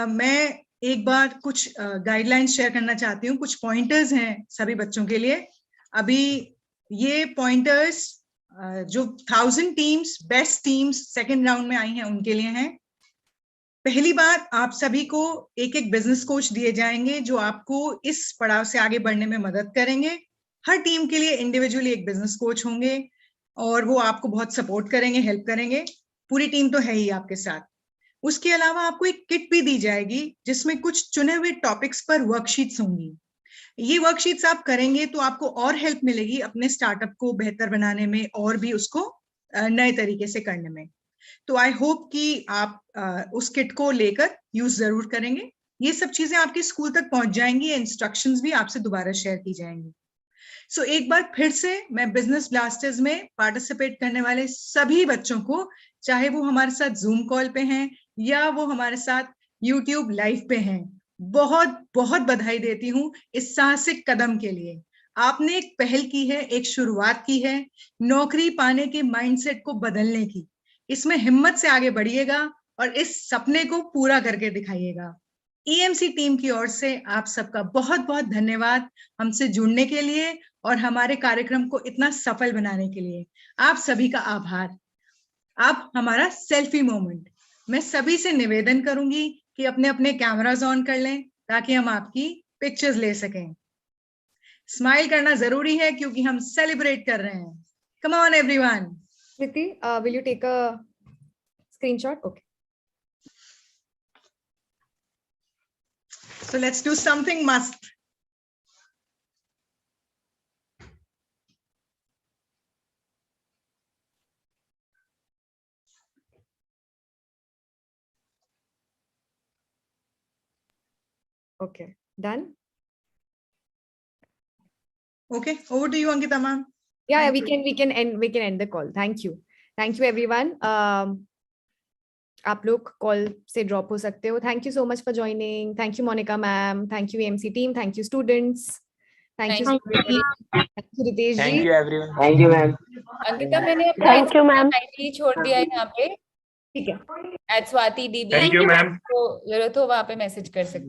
मैं एक बार कुछ गाइडलाइंस शेयर करना चाहती हूँ. कुछ पॉइंटर्स हैं सभी बच्चों के लिए. अभी ये पॉइंटर्स जो 1000 teams, best teams second round में आई हैं, उनके लिए हैं. पहली बात, आप सभी को एक एक बिजनेस कोच दिए जाएंगे जो आपको इस पड़ाव से आगे बढ़ने में मदद करेंगे. हर टीम के लिए इंडिविजुअली एक बिजनेस कोच होंगे और वो आपको बहुत सपोर्ट करेंगे, हेल्प करेंगे. पूरी टीम तो है ही आपके साथ. उसके अलावा आपको एक किट भी दी जाएगी जिसमें कुछ चुने हुए टॉपिक्स पर वर्कशीट्स होंगी. ये वर्कशीट्स आप करेंगे तो आपको और हेल्प मिलेगी अपने स्टार्टअप को बेहतर बनाने में और भी उसको नए तरीके से करने में. तो आई होप कि आप उस किट को लेकर यूज जरूर करेंगे. ये सब चीजें आपके स्कूल तक पहुंच जाएंगी. इंस्ट्रक्शंस भी आपसे दोबारा शेयर की जाएंगी. सो एक बार फिर से मैं बिजनेस ब्लास्टर्स में पार्टिसिपेट करने वाले सभी बच्चों को, चाहे वो हमारे साथ जूम कॉल पे हैं या वो हमारे साथ यूट्यूब लाइव पे हैं, बहुत बहुत बधाई देती हूँ इस साहसिक कदम के लिए. आपने एक पहल की है, एक शुरुआत की है नौकरी पाने के माइंडसेट को बदलने की. इसमें हिम्मत से आगे बढ़िएगा और इस सपने को पूरा करके दिखाइएगा. EMC टीम की ओर से आप सबका बहुत बहुत धन्यवाद हमसे जुड़ने के लिए और हमारे कार्यक्रम को इतना सफल बनाने के लिए. आप सभी का आभार. अब हमारा सेल्फी मोमेंट. मैं सभी से निवेदन करूंगी कि अपने अपने कैमरास ऑन कर लें ताकि हम आपकी पिक्चर्स ले सकें. स्माइल करना जरूरी है क्योंकि हम सेलिब्रेट कर रहे हैं. Come on everyone. Kriti, will you take a screenshot? Okay. So let's do something must. Okay, done. Okay, over to you, Ankita ma'am. Yeah, we can end the call. Thank you everyone. आप लोग call से drop हो सकते हो. Thank you so much for joining. Thank you Monica ma'am. Thank you EMC team. Thank you students. Thank you Ritesh ji. Thank you everyone. Thank you ma'am. Ankita, मैंने Thank you, ma'am. ID छोड़ दिया है यहाँ पे. ठीक है. @swati db. Thank you ma'am. तो जरूरत हो वहाँ पे मैसेज कर सकते.